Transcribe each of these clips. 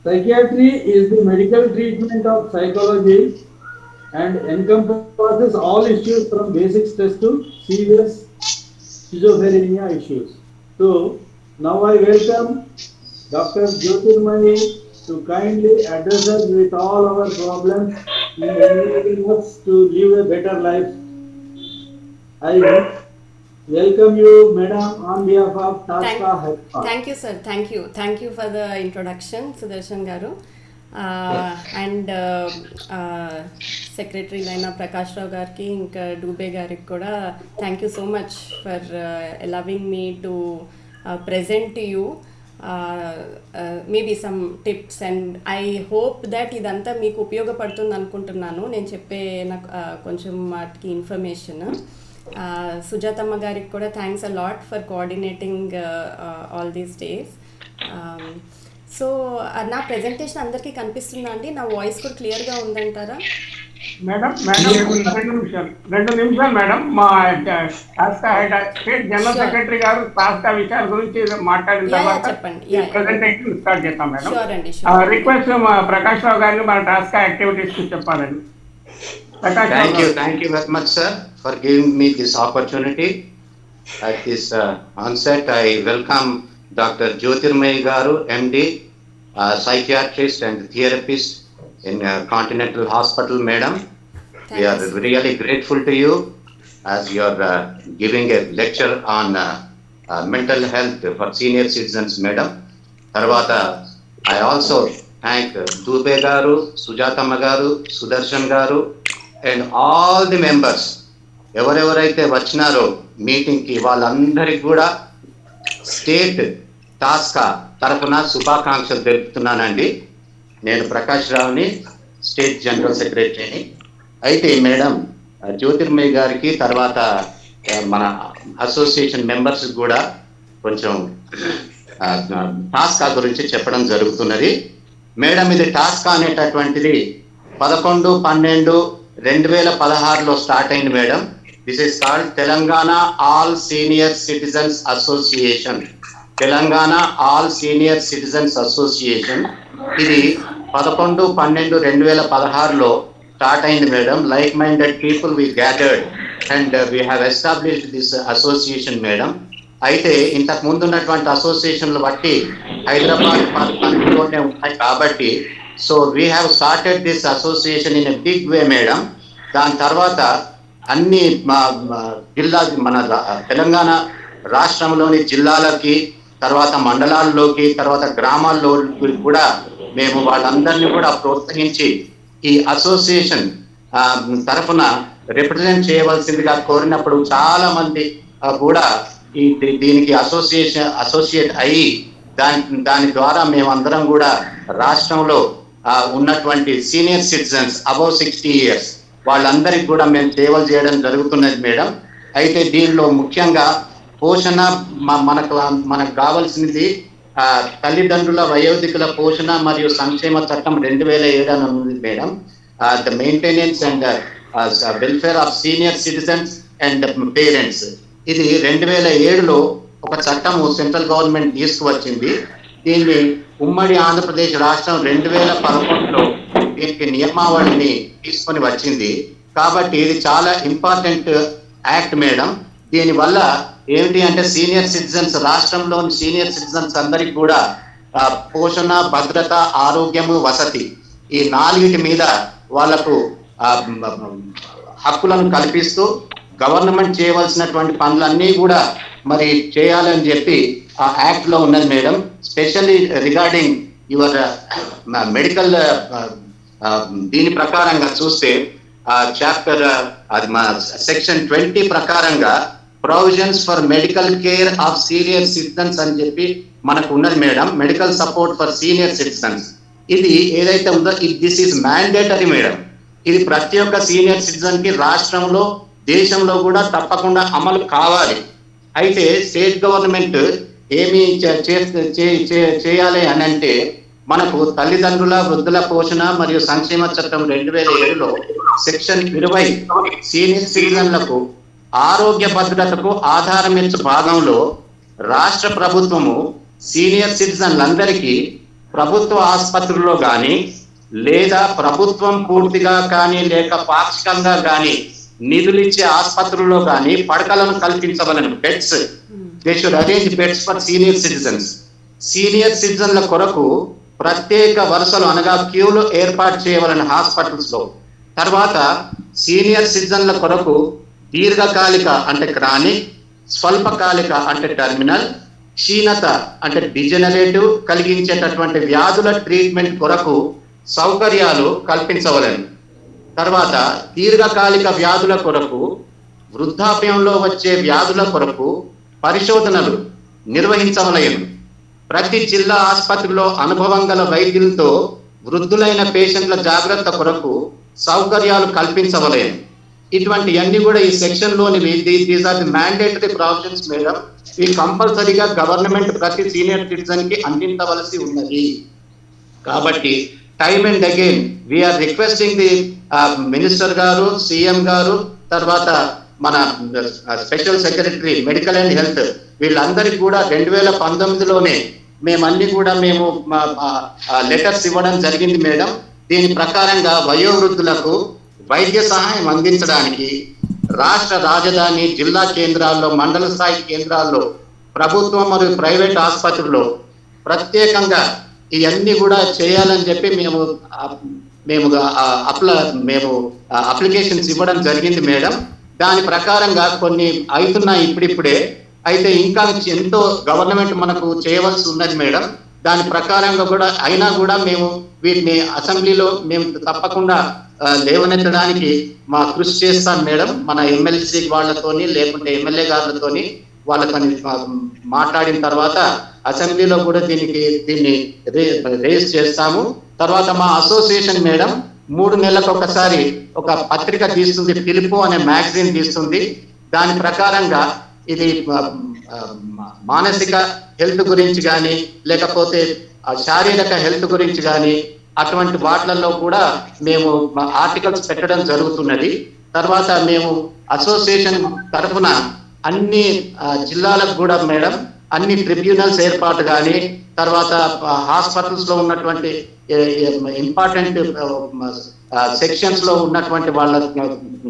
Psychiatry is the medical treatment of psychology and encompasses all issues from basic stress to serious schizophrenia issues. So now I welcome Dr. Jyotirmani to kindly address us with all our problems and enabling us to live a better life. I welcome you, Madam, on behalf of Thank, Taska Hyderabad. thank you, sir. Thank you for the introduction, Sudarshan garu, and Secretary Laina Prakash Rao garki, ఇంకా Dubey గారికి కూడా thank you so much for allowing me to present to you maybe some tips and I hope that ఇదంతా మీకు ఉపయోగపడుతుంది అనుకుంటున్నాను నేను చెప్పే నాకు కొంచెం వాటికి ఇన్ఫర్మేషన్ సుజాతమ్మ గారికి కూడా thanks a lot for coordinating all these days so నా ప్రజెంటేషన్ అందరికీ కనిపిస్తుందా అండి నా వాయిస్ కూడా క్లియర్గా ఉందంటారా మేడం మేడం రెండు నిమిషాలు మేడం మా స్టేట్ జనరల్ షూర్ సెక్రటరీ గారు రాష్ట్ర విషయాల గురించి మాట్లాడిన యా యా తర్వాత చెప్పండి ఈ యా ప్రెజెంటేషన్ స్టార్ట్ చేస్తాం మేడం. షూర్ అండి షూర్ రిక్వెస్ట్ మా ప్రకాష్ రావు గారిని మన టాస్క్ యాక్టివిటీస్ చెప్పాలండి. ప్రకాష్ రావు గారు. Thank you very much, sir, for giving me this opportunity. At this onset, I welcome Dr. Jyotirmay Garu, MD, psychiatrist and therapist in Continental Hospital, Madam. We thank you are really grateful to you as you are giving a lecture on mental health for senior citizens, Madam. Tarvata, I also thank Dubey Garu, Sujatama Garu, Sudarshan Garu, and all the members. ఎవరెవరైతే వచ్చినారో మీటింగ్కి వాళ్ళందరికీ కూడా state టాస్కా తరఫున శుభాకాంక్షలు తెలుపుతున్నానండి. నేను Prakash రావుని, state general సెక్రటరీని. అయితే madam Jyotirmay గారికి తర్వాత మన అసోసియేషన్ మెంబర్స్ కూడా కొంచెం టాస్కా గురించి చెప్పడం జరుగుతున్నది. మేడం ఇది టాస్కా అనేటటువంటిది 11/12/2016లో స్టార్ట్ అయింది madam. This is called Telangana all senior citizens association. Telangana all senior citizens association ఇది 11/12/2016లో స్టార్ట్ అయింది madam. Like minded people we gathered and we have established this association madam. అయితే ఇంతకు ముందు ఉన్నటువంటి అసోసియేషన్లు బట్టి హైదరాబాద్ పరిధిలోనే ఉన్నాయి కాబట్టి so we have started this association in a big way madam. దాని తర్వాత అన్ని జిల్లా మన తెలంగాణ రాష్ట్రంలోని జిల్లాలకి, తర్వాత మండలాల్లోకి, తర్వాత గ్రామాల్లోకి కూడా మేము వాళ్ళందరినీ కూడా ప్రోత్సహించి ఈ అసోసియేషన్ తరఫున రిప్రజెంట్ చేయవలసిందిగా కోరినప్పుడు చాలా మంది కూడా దీనికి అసోసియేట్ అయ్యి దాని ద్వారా మేమందరం కూడా రాష్ట్రంలో ఉన్నటువంటి సీనియర్ సిటిజన్స్ అబౌవ్ 60 years వాళ్ళందరికీ కూడా మేము సేవలు చేయడం జరుగుతున్నది మేడం. అయితే దీనిలో ముఖ్యంగా పోషణ మనకు కావాల్సింది తల్లిదండ్రుల వయోధికుల పోషణ మరియు సంక్షేమ చట్టం 2007 అని ఉంది madam. The maintenance and welfare of senior citizens and parents. ఇది 2007లో ఒక చట్టము సెంట్రల్ గవర్నమెంట్ తీసుకువచ్చింది. దీన్ని ఉమ్మడి ఆంధ్రప్రదేశ్ రాష్ట్రం 2011లో దీనికి నియమావళిని తీసుకొని వచ్చింది. కాబట్టి ఇది చాలా ఇంపార్టెంట్ యాక్ట్ మేడం. దీనివల్ల ఏమిటి అంటే సీనియర్ సిటిజన్స్, రాష్ట్రంలోని సీనియర్ సిటిజన్స్ అందరికి కూడా పోషణ, భద్రత, ఆరోగ్యము, వసతి ఈ 4 మీద వాళ్లకు హక్కులను కల్పిస్తూ గవర్నమెంట్ చేయవలసినటువంటి పనులన్నీ కూడా మరి చేయాలని చెప్పి ఆ యాక్ట్ లో ఉన్నది madam. Specially regarding your medical దీని ప్రకారంగా చూస్తే చాప్టర్ అది మన సెక్షన్ 20 ప్రకారంగా provisions for medical care of senior citizens అని చెప్పి మనకు ఉన్నది madam. Medical support for senior citizens ఇది ఏదైతే ఉందో దిస్ ఈజ్ మ్యాండేటరీ మేడం. ఇది ప్రతి ఒక్క సీనియర్ సిటిజన్ కి రాష్ట్రంలో, దేశంలో కూడా తప్పకుండా అమలు కావాలి. అయితే స్టేట్ గవర్నమెంట్ ఏమి చేయాలి అని అంటే మనకు తల్లిదండ్రుల వృద్ధుల పోషణ మరియు సంక్షేమ చట్టం 2007లో సెక్షన్ 20 సీనియర్ సిటిజన్లకు ఆరోగ్య భద్రతకు ఆధారమిచ్చు భాగంలో రాష్ట్ర ప్రభుత్వము సీనియర్ సిటిజన్లందరికీ ప్రభుత్వ ఆసుపత్రుల్లో కానీ లేదా ప్రభుత్వం పూర్తిగా కానీ లేక పాక్షికంగా కానీ నిధులిచ్చే ఆసుపత్రుల్లో కానీ పడకలను కల్పించవలను. Beds, they should arrange beds for senior citizens. Senior సిటిజన్ల కొరకు ప్రత్యేక వరుసలు అనగా క్యూలు ఏర్పాటు చేయవలని హాస్పిటల్స్ లో. తర్వాత సీనియర్ సిటిజన్ల కొరకు దీర్ఘకాలిక అంటే క్రానిక్, స్వల్పకాలిక అంటే టర్మినల్, క్షీణత అంటే డిజనరేటివ్ కలిగించేటటువంటి వ్యాధుల ట్రీట్మెంట్ కొరకు సౌకర్యాలు కల్పించవలను. తర్వాత దీర్ఘకాలిక వ్యాధుల కొరకు, వృద్ధాప్యంలో వచ్చే వ్యాధుల కొరకు పరిశోధనలు నిర్వహించవలయను. ప్రతి జిల్లా ఆసుపత్రిలో అనుభవం గల వైద్యులతో వృద్ధులైన పేషెంట్ల జాగ్రత్త కొరకు సౌకర్యాలు కల్పించవలయను. ఇటువంటి అన్ని కూడా ఈ సెక్షన్ లోనివి. These are the mandatory provisions madam. ఈ కంపల్సరీగా గవర్నమెంట్ ప్రతి సీనియర్ సిటిజన్ కి అందించవలసి ఉన్నది. కాబట్టి time and again we're requesting the minister గారు, సీఎం గారు, తర్వాత మన special secretary medical and health, వీళ్ళందరికీ కూడా 2019లోనే మేమన్నీ కూడా మేము లెటర్స్ ఇవ్వడం జరిగింది మేడం. దీని ప్రకారంగా వయోవృద్ధులకు వైద్య సహాయం అందించడానికి రాష్ట్ర రాజధాని, జిల్లా కేంద్రాల్లో, మండల స్థాయి కేంద్రాల్లో, ప్రభుత్వం మరియు ప్రైవేట్ ఆసుపత్రుల్లో ప్రత్యేకంగా ఇవన్నీ కూడా చేయాలని చెప్పి మేము అప్లికేషన్స్ ఇవ్వడం జరిగింది మేడం. దాని ప్రకారంగా కొన్ని అవుతున్నాయి ఇప్పుడిప్పుడే. అయితే ఇంకా ఎంతో గవర్నమెంట్ మనకు చేయవలసి ఉన్నది మేడం. దాని ప్రకారంగా కూడా అయినా కూడా మేము వీటిని అసెంబ్లీలో మేము తప్పకుండా లేవనెత్తడానికి మా కృషి చేస్తాం మేడం. మన ఎమ్మెల్సీ వాళ్ళతోని లేకుంటే ఎమ్మెల్యే గారులతోని వాళ్ళతో మాట్లాడిన తర్వాత అసెంబ్లీలో కూడా దీన్ని రేస్ చేస్తాము. తర్వాత మా అసోసియేషన్ మేడం 3 నెలలకు ఒకసారి ఒక పత్రిక తీస్తుంది, పిలుపు అనే మ్యాగజైన్ తీస్తుంది. దాని ప్రకారంగా ఇది మానసిక హెల్త్ గురించి కానీ లేకపోతే శారీరక హెల్త్ గురించి కానీ అటువంటి వాటిలలో కూడా మేము ఆర్టికల్స్ పెట్టడం జరుగుతున్నది. తర్వాత మేము అసోసియేషన్ తరఫున అన్ని జిల్లాలకు కూడా మేడం అన్ని ట్రిబ్యునల్స్ ఏర్పాటు కానీ, తర్వాత హాస్పిటల్స్ లో ఉన్నటువంటి ఇంపార్టెంట్ సెక్షన్స్ లో ఉన్నటువంటి వాళ్ళ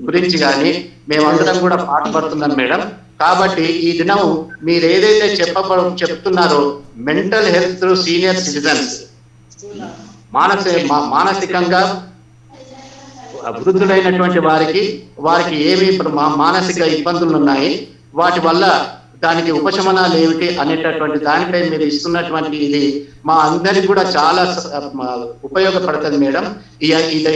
గురించి కానీ మేమందరం కూడా పాటుపడుతున్నాం మేడం. కాబట్టి ఈ దినం మీరు ఏదైతే చెప్తున్నారో mental health through senior citizens, మానసికంగా వృద్ధులైనటువంటి వారికి ఏమి మానసిక ఇబ్బందులు ఉన్నాయి, వాటి వల్ల దానికి ఉపశమనాలు ఏమిటి అనేటటువంటి దానిపై మీరు ఇస్తున్నటువంటి ఇది మా అందరికి కూడా చాలా ఉపయోగపడుతుంది మేడం. ఇది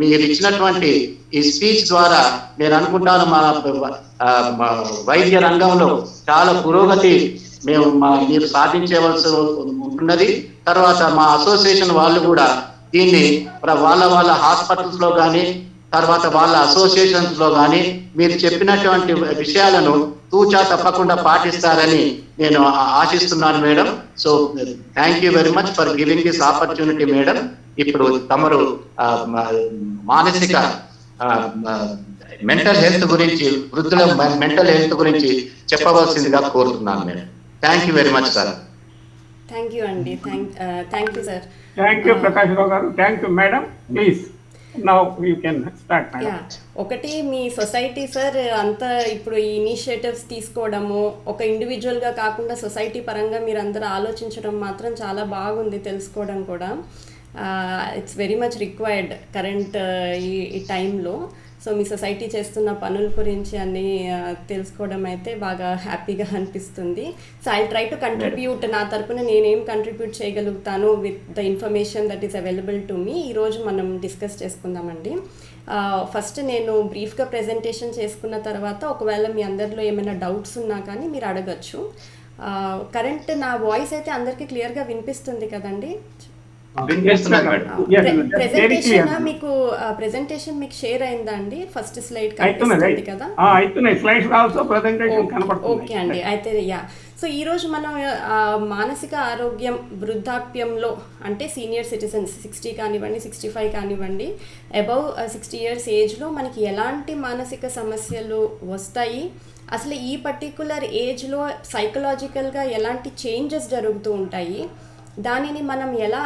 మీరు ఇచ్చినటువంటి ఈ స్పీచ్ ద్వారా నేను అనుకుంటాను మా వైద్య రంగంలో చాలా పురోగతి మీరు సాధించవలసి ఉంటున్నది. తర్వాత మా అసోసియేషన్ వాళ్ళు కూడా దీన్ని వాళ్ళ హాస్పిటల్స్ లో కానీ తర్వాత వాళ్ళ అసోసియేషన్స్ లో కానీ మీరు చెప్పినటువంటి విషయాలను తూచా తప్పకుండా పాటిస్తారని నేను ఆశిస్తున్నాను madam. So thank you very much for giving this opportunity madam. ఇప్పుడు తమరు మానసిక మెంటల్ హెల్త్ గురించి, వృద్ధుల మెంటల్ హెల్త్ గురించి చెప్పవలసిందిగా కోరుతున్నాను madam. Thank you very much sir. Thank you అండి. Thank you sir. Thank you Prakash Rao గారు. Thank you madam. Please now you can start. ఒకటి మీ సొసైటీ సార్ అంతా ఇప్పుడు ఈ ఇనిషియేటివ్స్ తీసుకోవడము ఒక ఇండివిజువల్గా కాకుండా సొసైటీ పరంగా మీరు అందరూ ఆలోచించడం మాత్రం చాలా బాగుంది, తెలుసుకోవడం కూడా. It's very much required current ఈ టైంలో. సో మీ సొసైటీ చేస్తున్న పనుల గురించి అన్నీ తెలుసుకోవడం అయితే బాగా హ్యాపీగా అనిపిస్తుంది. So I try to contribute, నా తరపున నేనేం కంట్రిబ్యూట్ చేయగలుగుతాను with the information that is available to me. ఈరోజు మనం డిస్కస్ చేసుకుందామండి. ఫస్ట్ నేను బ్రీఫ్గా ప్రెజెంటేషన్ చేసుకున్న తర్వాత ఒకవేళ మీ అందరిలో ఏమైనా డౌట్స్ ఉన్నా కానీ మీరు అడగచ్చు. కరెంట్ నా వాయిస్ అయితే అందరికీ క్లియర్గా వినిపిస్తుంది కదండి? మీకు ప్రెజెంటేషన్ మీకు షేర్ అయిందా అండి? ఫస్ట్ స్లైడ్ కనిపిస్తుంది కదా? ఓకే అండి. అయితే సో ఈరోజు మనం మానసిక ఆరోగ్యం వృద్ధాప్యంలో అంటే సీనియర్ సిటిజన్స్ 60 కానివ్వండి 65 కానివ్వండి అబౌవ్ 60 years ఏజ్లో మనకి ఎలాంటి మానసిక సమస్యలు వస్తాయి, అసలు ఈ పర్టికులర్ ఏజ్లో సైకలాజికల్గా ఎలాంటి చేంజెస్ జరుగుతూ ఉంటాయి, దానిని మనం ఎలా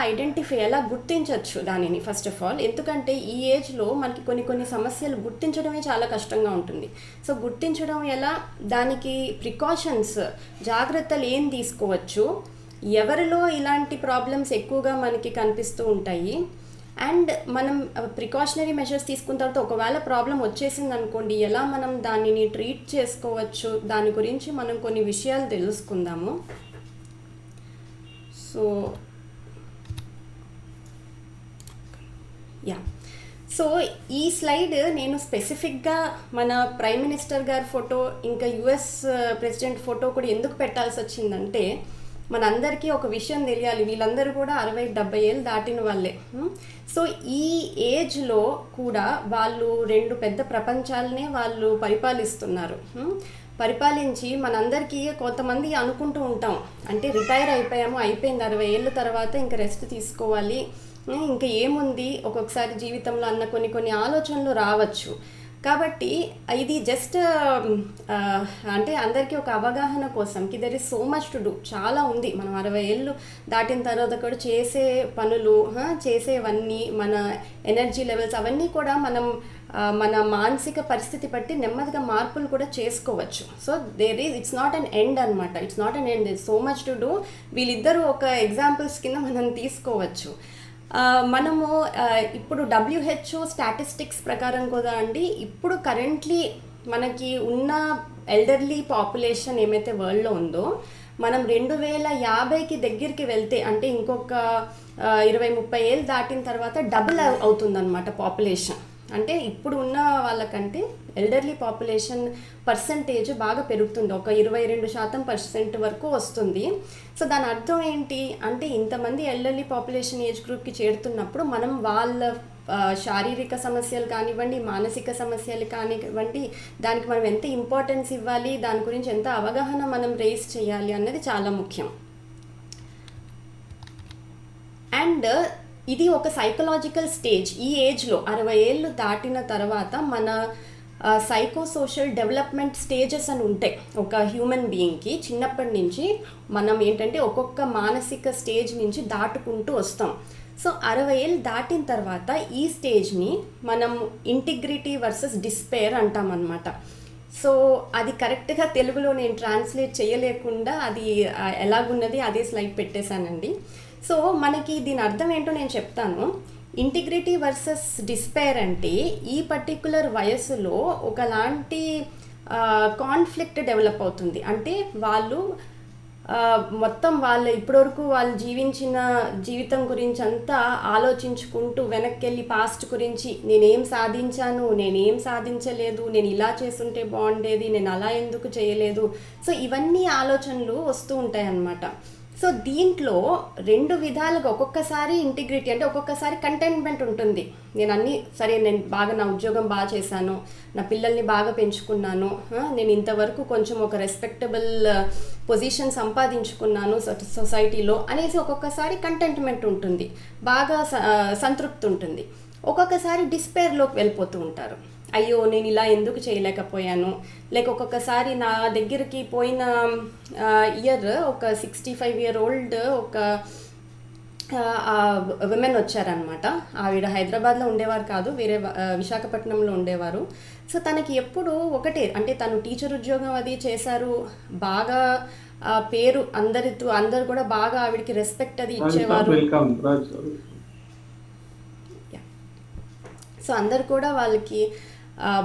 గుర్తించవచ్చు దానిని ఫస్ట్ ఆఫ్ ఆల్, ఎందుకంటే ఈ ఏజ్లో మనకి కొన్ని సమస్యలు గుర్తించడమే చాలా కష్టంగా ఉంటుంది. సో గుర్తించడం ఎలా, దానికి ప్రికాషన్స్ జాగ్రత్తలు ఏం తీసుకోవచ్చు, ఎవరిలో ఇలాంటి ప్రాబ్లమ్స్ ఎక్కువగా మనకి కనిపిస్తూ ఉంటాయి, అండ్ మనం ప్రికాషనరీ మెజర్స్ తీసుకున్న తర్వాత ఒకవేళ ప్రాబ్లం వచ్చేసింది అనుకోండి, ఎలా మనం దానిని ట్రీట్ చేసుకోవచ్చు, దాని గురించి మనం కొన్ని విషయాలు తెలుసుకుందాము. సో సో ఈ స్లైడ్ నేను స్పెసిఫిక్గా మన ప్రైమ్ మినిస్టర్ గారి ఫోటో ఇంకా యుఎస్ ప్రెసిడెంట్ ఫోటో కూడా ఎందుకు పెట్టాల్సి వచ్చిందంటే, మనందరికీ ఒక విషయం తెలియాలి, వీళ్ళందరూ కూడా 60-70 ఏళ్ళు దాటిన వాళ్ళే. సో ఈ ఏజ్లో కూడా వాళ్ళు 2 పెద్ద ప్రపంచాలనే వాళ్ళు పరిపాలిస్తున్నారు. పరిపాలించి మనందరికీ కొంతమంది అనుకుంటూ ఉంటాం, అంటే రిటైర్ అయిపోయింది 60 ఏళ్ళ తర్వాత ఇంకా రెస్ట్ తీసుకోవాలి, ఇంకా ఏముంది ఒక్కొక్కసారి జీవితంలో అన్న కొన్ని ఆలోచనలు రావచ్చు. కాబట్టి ఇది జస్ట్ అంటే అందరికీ ఒక అవగాహన కోసం, there is so much to do, చాలా ఉంది. మనం 60 ఏళ్ళు దాటిన తర్వాత కూడా చేసే పనులు, చేసేవన్నీ, మన ఎనర్జీ లెవెల్స్ అవన్నీ కూడా మనం మన మానసిక పరిస్థితి బట్టి నెమ్మదిగా మార్పులు కూడా చేసుకోవచ్చు. So it's not an end అనమాట, it's not an end, so much to do. వీళ్ళిద్దరూ ఒక ఎగ్జాంపుల్స్ కింద మనం తీసుకోవచ్చు. మనము ఇప్పుడు WHO స్టాటిస్టిక్స్ ప్రకారం కూడా అండి, ఇప్పుడు కరెంట్లీ మనకి ఉన్న ఎల్డర్లీ పాపులేషన్ ఏమైతే వరల్డ్లో ఉందో, మనం 2050కి దగ్గరికి వెళ్తే, అంటే ఇంకొక 20-30 ఏళ్ళు దాటిన తర్వాత డబుల్ అవుతుందన్నమాట పాపులేషన్. అంటే ఇప్పుడు ఉన్న వాళ్ళకంటే ఎల్డర్లీ పాపులేషన్ పర్సంటేజ్ బాగా పెరుగుతుంది, ఒక 22% వరకు వస్తుంది. సో దాని అర్థం ఏంటి అంటే, ఇంతమంది ఎల్డర్లీ పాపులేషన్ ఏజ్ గ్రూప్కి చేరుతున్నప్పుడు మనం వాళ్ళ శారీరక సమస్యలు కానివ్వండి, మానసిక సమస్యలు కానివ్వండి, దానికి మనం ఎంత ఇంపార్టెన్స్ ఇవ్వాలి, దాని గురించి ఎంత అవగాహన మనం రేస్ చేయాలి అన్నది చాలా ముఖ్యం. అండ్ ఇది ఒక సైకలాజికల్ స్టేజ్. ఈ ఏజ్లో 60 ఏళ్ళు దాటిన తర్వాత మన సైకోసోషల్ డెవలప్మెంట్ స్టేజెస్ అని ఉంటాయి ఒక హ్యూమన్ బీయింగ్కి. చిన్నప్పటి నుంచి మనం ఏంటంటే ఒక్కొక్క మానసిక స్టేజ్ నుంచి దాటుకుంటూ వస్తాం. సో 60 ఏళ్ళు దాటిన తర్వాత ఈ స్టేజ్ని మనం ఇంటిగ్రిటీ వర్సెస్ డిస్పేర్ అంటాం అన్నమాట. సో అది కరెక్ట్గా తెలుగులో నేను ట్రాన్స్లేట్ చేయలేకుండా అది ఎలాగున్నది అదే స్లైడ్ పెట్టేశానండి. సో మనకి దీని అర్థం ఏంటో నేను చెప్తాను. ఇంటిగ్రిటీ వర్సెస్ డిస్పైర్ అంటే ఈ పర్టిక్యులర్ వయసులో ఒకలాంటి కాన్ఫ్లిక్ట్ డెవలప్ అవుతుంది. అంటే వాళ్ళు మొత్తం వాళ్ళు ఇప్పటివరకు వాళ్ళు జీవించిన జీవితం గురించి అంతా ఆలోచించుకుంటూ వెనక్కి వెళ్ళి పాస్ట్ గురించి, నేనేం సాధించాను, నేనేం సాధించలేదు, నేను ఇలా చేస్తుంటే బాగుండేది, నేను అలా ఎందుకు చేయలేదు, సో ఇవన్నీ ఆలోచనలు వస్తూ ఉంటాయి అన్నమాట. సో దీంట్లో 2 విధాలుగా, ఒక్కొక్కసారి ఇంటిగ్రిటీ అంటే ఒక్కొక్కసారి కంటెంట్మెంట్ ఉంటుంది. నేను బాగా నా ఉద్యోగం బాగా చేశాను, నా పిల్లల్ని బాగా పెంచుకున్నాను, నేను ఇంతవరకు కొంచెం ఒక రెస్పెక్టబుల్ పొజిషన్ సంపాదించుకున్నాను సొసైటీలో అనేసి ఒక్కొక్కసారి కంటెంట్మెంట్ ఉంటుంది, బాగా సంతృప్తి ఉంటుంది. ఒక్కొక్కసారి డిస్పేర్లోకి వెళ్ళిపోతూ ఉంటారు, అయ్యో నేను ఇలా ఎందుకు చేయలేకపోయాను. లేక ఒక్కొక్కసారి నా దగ్గరికి పోయిన ఇయర్ ఒక 65 year old ఒక విమెన్ వచ్చారనమాట. ఆవిడ హైదరాబాద్లో ఉండేవారు కాదు, వేరే విశాఖపట్నంలో ఉండేవారు. సో తనకి ఎప్పుడు ఒకటే, అంటే తను టీచర్ ఉద్యోగం అది చేశారు, బాగా పేరు అందరు కూడా బాగా ఆవిడకి రెస్పెక్ట్ అది ఇచ్చేవారు. సో అందరు కూడా వాళ్ళకి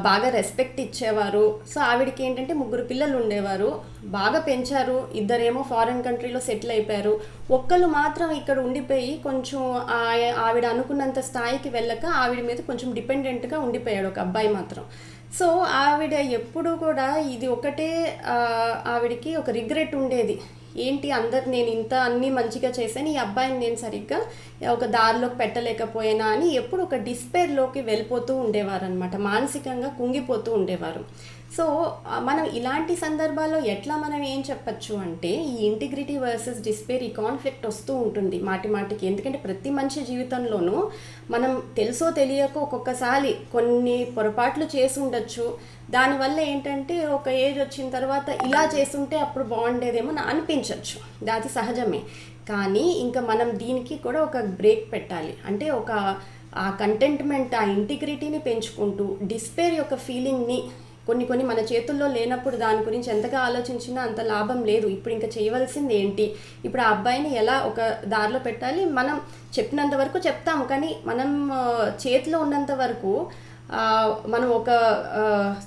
బాగా రెస్పెక్ట్ ఇచ్చేవారు. సో ఆవిడకి ఏంటంటే 3 పిల్లలు ఉండేవారు, బాగా పెంచారు. 2 ఫారిన్ కంట్రీలో సెటిల్ అయిపోయారు. ఒక్కళ్ళు మాత్రం ఇక్కడ ఉండిపోయి కొంచెం ఆవిడ అనుకున్నంత స్థాయికి వెళ్ళక ఆవిడ మీద కొంచెం డిపెండెంట్గా ఉండిపోయాడు ఒక అబ్బాయి మాత్రం. సో ఆవిడ ఎప్పుడు కూడా ఇది ఒకటే ఆవిడకి ఒక రిగ్రెట్ ఉండేది, ఏంటి నేను ఇంత అన్నీ మంచిగా చేశాను, ఈ అబ్బాయిని నేను సరిగ్గా ఒక దారిలోకి పెట్టలేకపోయినా అని ఎప్పుడు ఒక డిస్పేర్లోకి వెళ్ళిపోతూ ఉండేవారు అనమాట, మానసికంగా కుంగిపోతూ ఉండేవారు. సో మనం ఇలాంటి సందర్భాల్లో ఎట్లా మనం ఏం చెప్పచ్చు అంటే, ఈ ఇంటిగ్రిటీ వర్సెస్ డిస్పేర్, ఈ కాన్ఫ్లిక్ట్ వస్తూ ఉంటుంది మాటికి. ఎందుకంటే ప్రతి మనిషి జీవితంలోనూ మనం తెలుసో తెలియకో ఒక్కొక్కసారి కొన్ని పొరపాట్లు చేసి ఉండొచ్చు. దానివల్ల ఏంటంటే ఒక ఏజ్ వచ్చిన తర్వాత ఇలా చేస్తుంటే అప్పుడు బాగుండేదేమో అనిపించవచ్చు, అది సహజమే. కానీ ఇంకా మనం దీనికి కూడా ఒక బ్రేక్ పెట్టాలి. అంటే ఆ కంటెంట్మెంట్, ఆ ఇంటిగ్రిటీని పెంచుకుంటూ డిస్పేర్ యొక్క ఫీలింగ్ని కొన్ని మన చేతుల్లో లేనప్పుడు దాని గురించి ఎంతగా ఆలోచించినా అంత లాభం లేదు. ఇప్పుడు ఇంకా చేయవలసింది ఏంటి, ఇప్పుడు ఆ అబ్బాయిని ఎలా ఒక దారిలో పెట్టాలి. మనం చెప్పినంత వరకు చెప్తాము, కానీ మనం చేతిలో ఉన్నంత వరకు మనం ఒక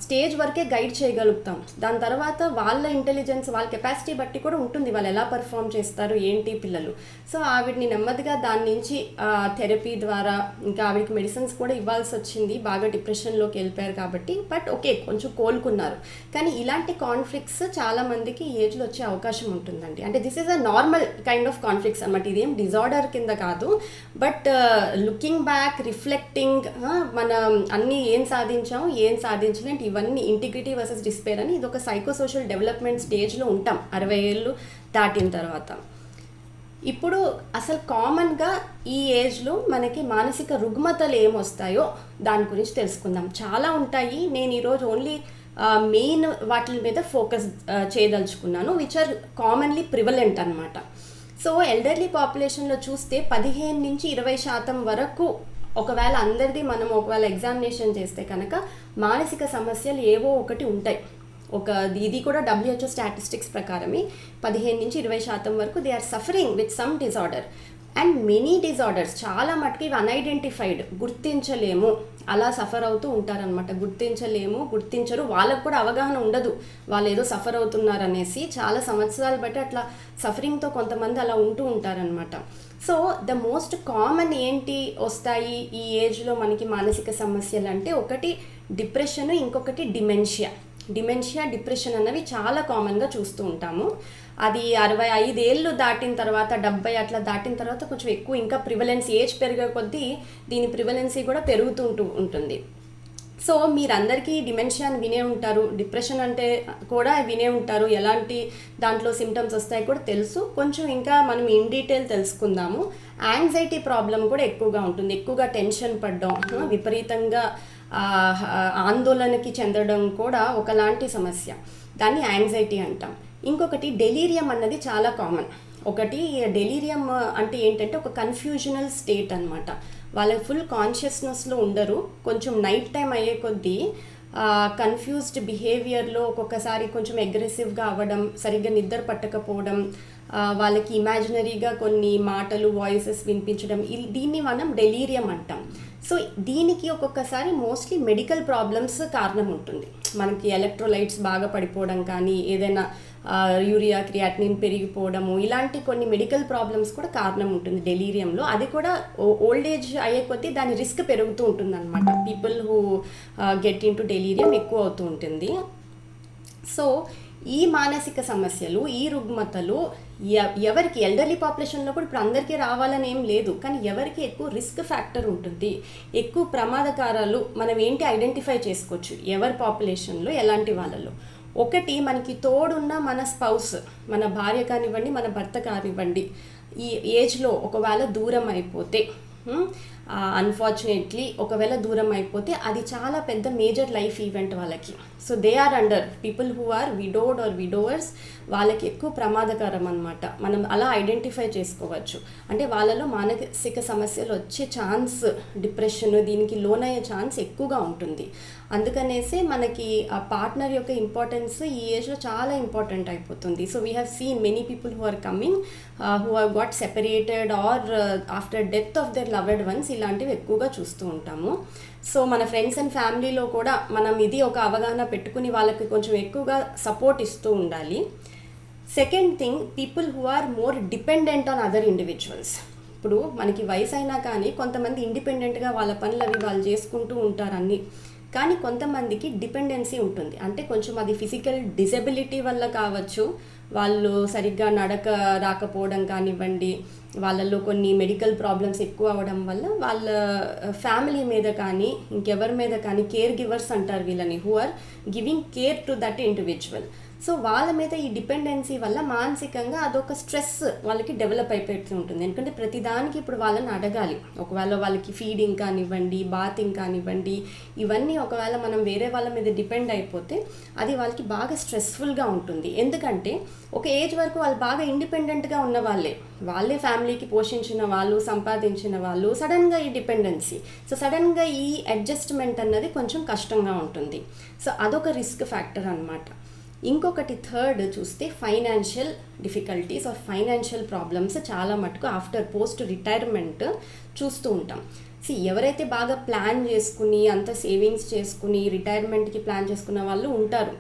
స్టేజ్ వరకే గైడ్ చేయగలుగుతాం. దాని తర్వాత వాళ్ళ ఇంటెలిజెన్స్, వాళ్ళ కెపాసిటీ బట్టి కూడా ఉంటుంది, వాళ్ళు ఎలా పర్ఫామ్ చేస్తారు ఏంటి పిల్లలు. సో ఆవిడని నెమ్మదిగా దాని నుంచి థెరపీ ద్వారా, ఇంకా ఆవిడకి మెడిసిన్స్ కూడా ఇవ్వాల్సి వచ్చింది, బాగా డిప్రెషన్లోకి వెళ్ళిపోయారు కాబట్టి. బట్ ఓకే, కొంచెం కోలుకున్నారు. కానీ ఇలాంటి కాన్ఫ్లిక్ట్స్ చాలామందికి ఈ ఏజ్లో వచ్చే అవకాశం ఉంటుందండి. అంటే this is a normal kind of conflicts అనమాట. ఇదేం డిజార్డర్ కింద కాదు. బట్ లుకింగ్ బ్యాక్, రిఫ్లెక్టింగ్, మన అన్నీ ఏం సాధించాము ఏం సాధించలేంటి, ఇవన్నీ ఇంటిగ్రిటీ వర్సెస్ డిస్పేర్ అని ఇది ఒక సైకోసోషల్ డెవలప్మెంట్ స్టేజ్లో ఉంటాం 60 ఏళ్ళు దాటిన తర్వాత. ఇప్పుడు అసలు కామన్గా ఈ ఏజ్లో మనకి మానసిక రుగ్మతలు ఏమొస్తాయో దాని గురించి తెలుసుకుందాం. చాలా ఉంటాయి, నేను ఈరోజు ఓన్లీ మెయిన్ వాటి మీద ఫోకస్ చేయదలుచుకున్నాను, విచ్ ఆర్ కామన్లీ ప్రివలెంట్ అనమాట. సో ఎల్డర్లీ పాపులేషన్లో చూస్తే 15 నుంచి 20% వరకు, ఒకవేళ అందరిది మనం ఒకవేళ ఎగ్జామినేషన్ చేస్తే కనుక మానసిక సమస్యలు ఏవో ఒకటి ఉంటాయి. ఇది కూడా WHO స్టాటిస్టిక్స్ ప్రకారమే 15 నుంచి 20% వరకు they are suffering with some disorder. And many disorders చాలా మటుకు ఇవి అన్ఐడెంటిఫైడ్, గుర్తించలేము, అలా సఫర్ అవుతూ ఉంటారనమాట. గుర్తించరు, వాళ్ళకు కూడా అవగాహన ఉండదు వాళ్ళు ఏదో సఫర్ అవుతున్నారు అనేసి. చాలా సంవత్సరాలు బట్టి అట్లా సఫరింగ్తో కొంతమంది అలా ఉంటూ ఉంటారనమాట. సో ద మోస్ట్ కామన్ ఏంటి వస్తాయి ఈ ఏజ్లో మనకి మానసిక సమస్యలు అంటే, ఒకటి డిప్రెషన్, ఇంకొకటి డిమెన్షియా, డిప్రెషన్ అన్నవి చాలా కామన్గా చూస్తూ ఉంటాము. అది 65 ఏళ్ళు దాటిన తర్వాత, 70 అట్లా దాటిన తర్వాత కొంచెం ఎక్కువ, ఇంకా ప్రివలెన్స్, ఏజ్ పెరిగే కొద్దీ దీని ప్రివలెన్సీ కూడా పెరుగుతుంటూ ఉంటుంది. సో మీరందరికీ డిమెన్షియాని వినే ఉంటారు, డిప్రెషన్ అంటే కూడా వినే ఉంటారు, ఎలాంటి దాంట్లో సిమ్టమ్స్ వస్తాయి కూడా తెలుసు. కొంచెం ఇంకా మనం ఇన్ డీటెయిల్ తెలుసుకుందాము. యాంగ్జైటీ ప్రాబ్లం కూడా ఎక్కువగా ఉంటుంది, ఎక్కువగా టెన్షన్ పడడం, విపరీతంగా ఆందోళనకి చెందడం కూడా ఒకలాంటి సమస్య, దాన్ని యాంగ్జైటీ అంటాం. ఇంకొకటి డెలీరియం అన్నది చాలా కామన్. ఒకటి డెలీరియం అంటే ఏంటంటే ఒక కన్ఫ్యూజనల్ స్టేట్ అనమాట. వాళ్ళకి ఫుల్ కాన్షియస్నెస్లో ఉండరు, కొంచెం నైట్ టైం అయ్యే కొద్దీ కన్ఫ్యూజ్డ్ బిహేవియర్లో ఒక్కొక్కసారి కొంచెం అగ్రెసివ్గా అవ్వడం, సరిగ్గా నిద్ర పట్టకపోవడం, వాళ్ళకి ఇమాజినరీగా కొన్ని మాటలు, వాయిసెస్ వినిపించడం, దీన్ని మనం డెలీరియం అంటాం. సో దీనికి ఒక్కొక్కసారి మోస్ట్లీ మెడికల్ ప్రాబ్లమ్స్ కారణం ఉంటుంది. మనకి ఎలక్ట్రోలైట్స్ బాగా పడిపోవడం కానీ, ఏదైనా యూరియా క్రియాటినిన్ పెరిగిపోవడము, ఇలాంటి కొన్ని మెడికల్ ప్రాబ్లమ్స్ కూడా కారణం ఉంటుంది డెలీరియంలో. అది కూడా ఓల్డ్ ఏజ్ అయ్యే కొద్దీ దాని రిస్క్ పెరుగుతూ ఉంటుంది అనమాట. People who get in to delirium ఎక్కువ అవుతూ ఉంటుంది. సో ఈ మానసిక సమస్యలు, ఈ రుగ్మతలు ఎవరికి, ఎల్డర్లీ పాపులేషన్లో కూడా ఇప్పుడు అందరికీ రావాలని ఏం లేదు, కానీ ఎవరికి ఎక్కువ రిస్క్ ఫ్యాక్టర్ ఉంటుంది, ఎక్కువ ప్రమాదకారాలు మనం ఏంటి ఐడెంటిఫై చేసుకోవచ్చు ఎవరి పాపులేషన్లో, ఎలాంటి వాళ్ళలో. ఒకటి, మనకి తోడున్న మన స్పౌస్, మన భార్య కానివ్వండి, మన భర్త కానివ్వండి, ఈ ఏజ్లో ఒకవేళ దూరం అయిపోతే, అన్ఫార్చునేట్లీ ఒకవేళ దూరం అయిపోతే అది చాలా పెద్ద మేజర్ లైఫ్ ఈవెంట్ వాళ్ళకి. So they are under people who are widowed or widowers, వాళ్ళకి ఎక్కువ ప్రమాదకరం అనమాట. మనం అలా ఐడెంటిఫై చేసుకోవచ్చు. అంటే వాళ్ళలో మానసిక సమస్యలు వచ్చే ఛాన్స్, డిప్రెషన్, దీనికి లోనయ్యే ఛాన్స్ ఎక్కువగా ఉంటుంది. అందుకనేసి మనకి ఆ పార్ట్నర్ యొక్క ఇంపార్టెన్స్ ఈ ఏజ్లో చాలా ఇంపార్టెంట్ అయిపోతుంది. So we have seen many people who are coming who have got separated or after death of their loved ones, ఇలాంటివి ఎక్కువగా చూస్తూ ఉంటాము. సో మన ఫ్రెండ్స్ అండ్ ఫ్యామిలీలో కూడా మనం ఇది ఒక అవగాహన పెట్టుకుని వాళ్ళకి కొంచెం ఎక్కువగా సపోర్ట్ ఇస్తూ ఉండాలి. Second thing, people who are more dependent on other individuals. ఇప్పుడు మనకి వయసు అయినా కానీ కొంతమంది ఇండిపెండెంట్గా వాళ్ళ పనులు అవి వాళ్ళు చేసుకుంటూ ఉంటారు అన్నీ, కానీ కొంతమందికి డిపెండెన్సీ ఉంటుంది. అంటే కొంచెం అది ఫిజికల్ డిజబిలిటీ వల్ల కావచ్చు, వాళ్ళు సరిగ్గా నడక రాకపోవడం కానివ్వండి, వాళ్ళల్లో కొన్ని మెడికల్ ప్రాబ్లమ్స్ ఎక్కువ అవ్వడం వల్ల వాళ్ళ ఫ్యామిలీ మీద కానీ ఇంకెవరి మీద కానీ కేర్ గివర్స్ అంటారు వీళ్ళని, who are giving care to that individual. So వాళ్ళ మీద ఈ డిపెండెన్సీ వల్ల మానసికంగా అదొక స్ట్రెస్ వాళ్ళకి డెవలప్ అయిపోతూ ఉంటుంది. ఎందుకంటే ప్రతిదానికి ఇప్పుడు వాళ్ళని అడగాలి. ఒకవేళ వాళ్ళకి ఫీడింగ్ కానివ్వండి, బాతింగ్ కానివ్వండి, ఇవన్నీ ఒకవేళ మనం వేరే వాళ్ళ మీద డిపెండ్ అయిపోతే అది వాళ్ళకి బాగా స్ట్రెస్ఫుల్గా ఉంటుంది. ఎందుకంటే ఒక ఏజ్ వరకు వాళ్ళు బాగా ఇండిపెండెంట్గా ఉన్న వాళ్ళే ఫ్యామిలీకి పోషించిన వాళ్ళు, సంపాదించిన వాళ్ళు, సడన్గా ఈ డిపెండెన్సీ, సో సడన్గా ఈ అడ్జస్ట్మెంట్ అన్నది కొంచెం కష్టంగా ఉంటుంది. సో అదొక రిస్క్ ఫ్యాక్టర్ అన్నమాట. ఇంకొకటి థర్డ్ చూస్తే financial difficulties or financial problems చాలా మటుకు ఆఫ్టర్ పోస్ట్ రిటైర్మెంట్ చూస్తూ ఉంటాం. ఎవరైతే బాగా ప్లాన్ చేసుకుని అంత సేవింగ్స్ చేసుకుని రిటైర్మెంట్కి ప్లాన్ చేసుకున్న వాళ్ళు ఉంటారు,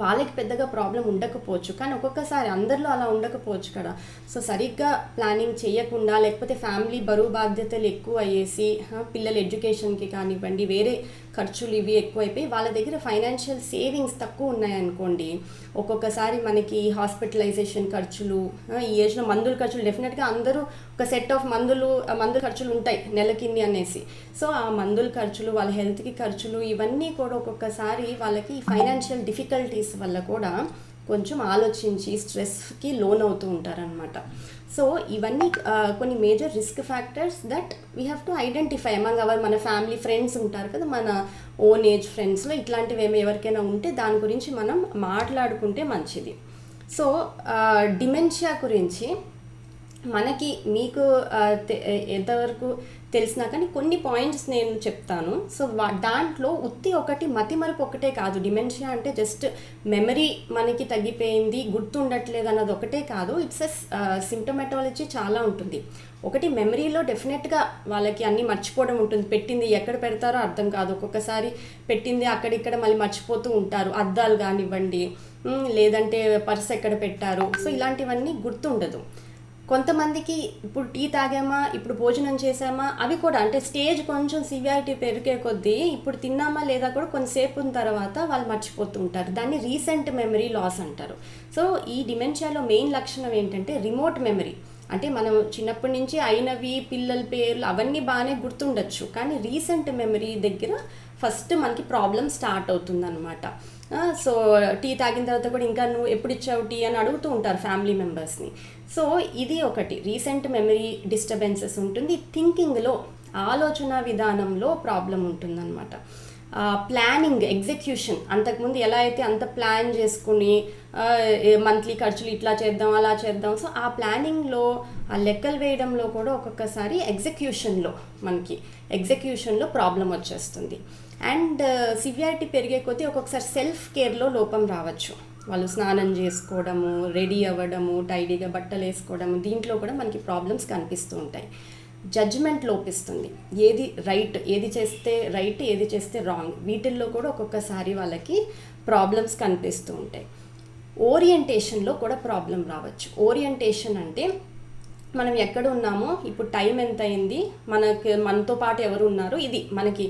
వాళ్ళకి పెద్దగా ప్రాబ్లం ఉండకపోవచ్చు. కానీ ఒక్కొక్కసారి అందరిలో అలా ఉండకపోవచ్చు కదా. సో సరిగ్గా ప్లానింగ్ చేయకుండా, లేకపోతే ఫ్యామిలీ బరువు బాధ్యతలు ఎక్కువ అయ్యేసి పిల్లల ఎడ్యుకేషన్కి కానివ్వండి, వేరే ఖర్చులు ఇవి ఎక్కువైపోయి వాళ్ళ దగ్గర ఫైనాన్షియల్ సేవింగ్స్ తక్కువ ఉన్నాయనుకోండి, ఒక్కొక్కసారి మనకి హాస్పిటలైజేషన్ ఖర్చులు, ఈ ఏజ్లో మందుల ఖర్చులు, డెఫినెట్గా అందరూ ఒక సెట్ ఆఫ్ మందుల ఖర్చులు ఉంటాయి నెలకిన్ని అనేసి. సో ఆ మందుల ఖర్చులు, వాళ్ళ హెల్త్కి ఖర్చులు, ఇవన్నీ కూడా ఒక్కొక్కసారి వాళ్ళకి ఫైనాన్షియల్ డిఫికల్టీస్ వల్ల కూడా కొంచెం ఆలోచించి స్ట్రెస్కి లోన్ అవుతూ ఉంటారనమాట. సో ఇవన్నీ కొన్ని major risk factors that we have to identify among our మన ఫ్యామిలీ ఫ్రెండ్స్ ఉంటారు కదా, మన ఓన్ ఏజ్ ఫ్రెండ్స్లో ఇట్లాంటివి ఎవరికైనా ఉంటే దాని గురించి మనం మాట్లాడుకుంటే మంచిది. సో డిమెన్షియా గురించి మనకి మీకు ఎంతవరకు తెలిసినా కానీ కొన్ని పాయింట్స్ నేను చెప్తాను. సో దాంట్లో ఒకటి మతిమరుపు ఒకటే కాదు. డిమెన్షియా అంటే జస్ట్ మెమరీ మనకి తగ్గిపోయింది, గుర్తుండట్లేదు అన్నది ఒకటే కాదు. ఇట్స్ సిమ్టమాటాలజీ చాలా ఉంటుంది. ఒకటి మెమరీలో డెఫినెట్గా వాళ్ళకి అన్నీ మర్చిపోవడం ఉంటుంది. పెట్టింది ఎక్కడ పెడతారో అర్థం కాదు, ఒక్కొక్కసారి పెట్టింది అక్కడిక్కడ మళ్ళీ మర్చిపోతూ ఉంటారు. అద్దాలు కానివ్వండి, లేదంటే పర్స్ ఎక్కడ పెట్టారు, సో ఇలాంటివన్నీ గుర్తుండదు. కొంతమందికి ఇప్పుడు టీ తాగామా, ఇప్పుడు భోజనం చేసామా, అవి కూడా అంటే స్టేజ్ కొంచెం సివియారిటీ పెరిగే కొద్దీ ఇప్పుడు తిన్నామా లేదా కూడా కొంతసేపు తర్వాత వాళ్ళు మర్చిపోతుంటారు. దాన్ని రీసెంట్ మెమరీ లాస్ అంటారు. సో ఈ డిమెన్షియాలో మెయిన్ లక్షణం ఏంటంటే రిమోట్ మెమరీ. అంటే మనం చిన్నప్పటి నుంచి అయినవి, పిల్లల పేర్లు అవన్నీ బాగానే గుర్తుండొచ్చు, కానీ రీసెంట్ మెమరీ దగ్గర ఫస్ట్ మనకి ప్రాబ్లం స్టార్ట్ అవుతుందన్నమాట. సో టీ తాగిన తర్వాత కూడా ఇంకా నువ్వు ఎప్పుడు ఇచ్చావు టీ అని అడుగుతూ ఉంటారు ఫ్యామిలీ మెంబర్స్ని. సో ఇది ఒకటి రీసెంట్ మెమరీ డిస్టర్బెన్సెస్ ఉంటుంది. థింకింగ్లో, ఆలోచన విధానంలో ప్రాబ్లం ఉంటుందన్నమాట. ప్లానింగ్, ఎగ్జిక్యూషన్, అంతకుముందు ఎలా అయితే అంత ప్లాన్ చేసుకుని మంత్లీ ఖర్చులు ఇట్లా చేద్దాం అలా చేద్దాం, సో ఆ ప్లానింగ్లో ఆ లెక్కలు వేయడంలో కూడా ఒక్కొక్కసారి ఎగ్జిక్యూషన్లో ప్రాబ్లం వచ్చేస్తుంది. అండ్ సివియారిటీ పెరిగే కొద్దీ ఒక్కొక్కసారి సెల్ఫ్ కేర్లో లోపం రావచ్చు. వాళ్ళు స్నానం చేసుకోవడము, రెడీ అవ్వడము, టైడీగా బట్టలు వేసుకోవడము, దీంట్లో కూడా మనకి ప్రాబ్లమ్స్ కనిపిస్తూ ఉంటాయి. జడ్జిమెంట్ లోపిస్తుంది. ఏది రైట్, ఏది చేస్తే రైట్, ఏది చేస్తే రాంగ్, వీటిల్లో కూడా ఒక్కొక్కసారి వాళ్ళకి ప్రాబ్లమ్స్ కనిపిస్తూ ఉంటాయి. ఓరియంటేషన్లో కూడా ప్రాబ్లం రావచ్చు. ఓరియంటేషన్ అంటే మనం ఎక్కడ ఉన్నామో, ఇప్పుడు టైం ఎంత అయింది, మనతో పాటు ఎవరు ఉన్నారు, ఇది మనకి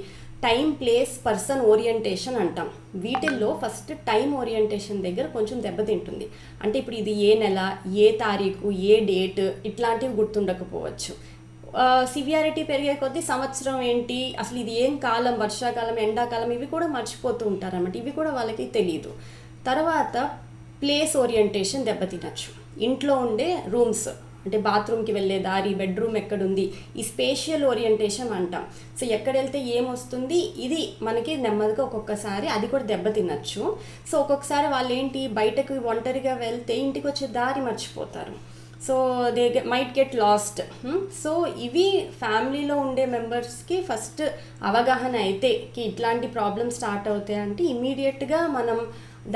టైం, ప్లేస్, పర్సన్ ఓరియంటేషన్ అంటాం. వీటిల్లో ఫస్ట్ టైం ఓరియంటేషన్ దగ్గర కొంచెం దెబ్బతింటుంది. అంటే ఇప్పుడు ఇది ఏ నెల, ఏ తారీఖు, ఏ డేట్, ఇట్లాంటివి గుర్తుండకపోవచ్చు. సివియారిటీ పెరిగే కొద్దీ సంవత్సరం ఏంటి, అసలు ఇది ఏం కాలం, వర్షాకాలం, ఎండాకాలం, ఇవి కూడా మర్చిపోతూ ఉంటారన్నమాట. ఇవి కూడా వాళ్ళకి తెలియదు. తర్వాత ప్లేస్ ఓరియంటేషన్ దెబ్బతినచ్చు. ఇంట్లో ఉండే రూమ్స్, అంటే బాత్రూమ్కి వెళ్ళే దారి, బెడ్రూమ్ ఎక్కడుంది, ఈ స్పేషియల్ ఓరియంటేషన్ అంటాం. సో ఎక్కడ వెళ్తే ఏమొస్తుంది, ఇది మనకి నెమ్మదిగా ఒక్కొక్కసారి అది కూడా దెబ్బతినచ్చు. సో ఒక్కొక్కసారి వాళ్ళు ఏంటి, బయటకు ఒంటరిగా వెళ్తే ఇంటికి వచ్చే దారి మర్చిపోతారు. So they might get lost. So ఇవి ఫ్యామిలీలో ఉండే మెంబర్స్కి ఫస్ట్ అవగాహన అయితే ఇట్లాంటి ప్రాబ్లమ్స్ స్టార్ట్ అవుతాయి అంటే ఇమీడియట్గా మనం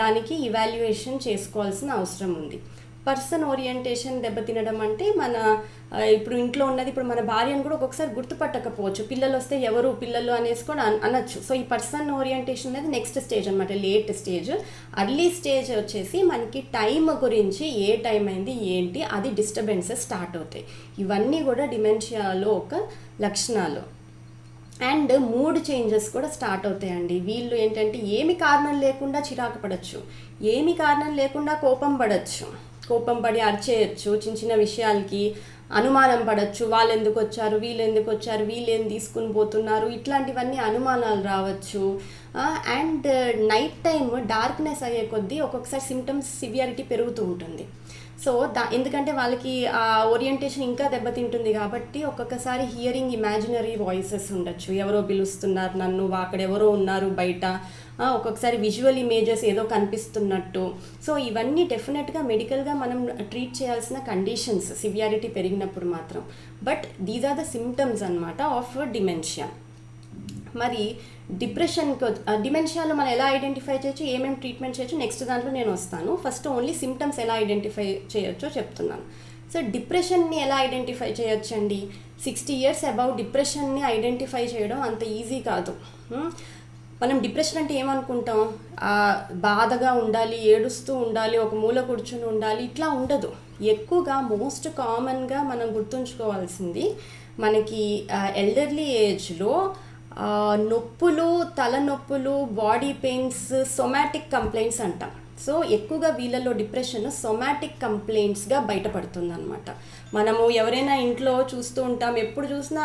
దానికి ఇవాల్యుయేషన్ చేసుకోవాల్సిన అవసరం ఉంది. పర్సన్ ఓరియంటేషన్ దెబ్బతినడం అంటే ఇప్పుడు ఇంట్లో ఉన్నది, ఇప్పుడు మన భార్యను కూడా ఒక్కొక్కసారి గుర్తుపట్టకపోవచ్చు. పిల్లలు వస్తే ఎవరు పిల్లలు అనేసి కూడా అనొచ్చు. సో ఈ పర్సన్ ఓరియంటేషన్ అనేది నెక్స్ట్ స్టేజ్ అనమాట, లేట్ స్టేజ్. అర్లీ స్టేజ్ వచ్చేసి మనకి టైం గురించి, ఏ టైం అయింది ఏంటి, అది డిస్టర్బెన్సెస్ స్టార్ట్ అవుతాయి. ఇవన్నీ కూడా డిమెన్షియాలో ఒక లక్షణాలు. అండ్ మూడ్ చేంజెస్ కూడా స్టార్ట్ అవుతాయండి. వీళ్ళు ఏంటంటే ఏమి కారణం లేకుండా చిరాకు పడవచ్చు, ఏమి కారణం లేకుండా కోపం పడి అరిచేయచ్చు చిన్న చిన్న విషయాలకి. అనుమానం పడవచ్చు, వాళ్ళు ఎందుకు వచ్చారు, వీళ్ళు ఏం తీసుకుని పోతున్నారు, ఇట్లాంటివన్నీ అనుమానాలు రావచ్చు. అండ్ నైట్ టైమ్ డార్క్నెస్ అయ్యే కొద్దీ ఒక్కొక్కసారి సిమ్టమ్స్ సివియారిటీ పెరుగుతూ ఉంటుంది. సో ఎందుకంటే వాళ్ళకి ఆ ఓరియంటేషన్ ఇంకా దెబ్బతింటుంది కాబట్టి ఒక్కొక్కసారి హియరింగ్ ఇమాజినరీ వాయిసెస్ ఉండొచ్చు, ఎవరో పిలుస్తున్నారు నన్ను, అక్కడ ఎవరో ఉన్నారు బయట, ఒక్కొక్కసారి విజువల్ ఇమేజెస్ ఏదో కనిపిస్తున్నట్టు. సో ఇవన్నీ డెఫినెట్గా మెడికల్గా మనం ట్రీట్ చేయాల్సిన కండిషన్స్ సివియారిటీ పెరిగినప్పుడు మాత్రం. But these are the symptoms అన్నమాట ఆఫ్ డిమెన్షియా. మరి డిమెన్షియాలో మనం ఎలా ఐడెంటిఫై చేయొచ్చు, ఏమేమి ట్రీట్మెంట్ చేయొచ్చు, నెక్స్ట్ దాంట్లో నేను వస్తాను. ఫస్ట్ ఓన్లీ సిమ్టమ్స్ ఎలా ఐడెంటిఫై చేయొచ్చో చెప్తున్నాను. సో డిప్రెషన్ని ఎలా ఐడెంటిఫై చేయొచ్చు అండి? 60 years అబౌవ్ డిప్రెషన్ని ఐడెంటిఫై చేయడం అంత ఈజీ కాదు. మనం డిప్రెషన్ అంటే ఏమనుకుంటాం, బాధగా ఉండాలి, ఏడుస్తూ ఉండాలి, ఒక మూల కూర్చొని ఉండాలి, ఇట్లా ఉండదు. ఎక్కువగా మోస్ట్ కామన్గా మనం గుర్తుంచుకోవాల్సింది మనకి ఎల్డర్లీ ఏజ్లో నొప్పులు, తలనొప్పులు, బాడీ పెయిన్స్, సొమాటిక్ కంప్లైంట్స్ అంటాం. సో ఎక్కువగా వీళ్ళలో డిప్రెషన్ సొమాటిక్ కంప్లైంట్స్గా బయటపడుతుంది అనమాట. మనము ఎవరైనా ఇంట్లో చూస్తూ ఉంటాం, ఎప్పుడు చూసినా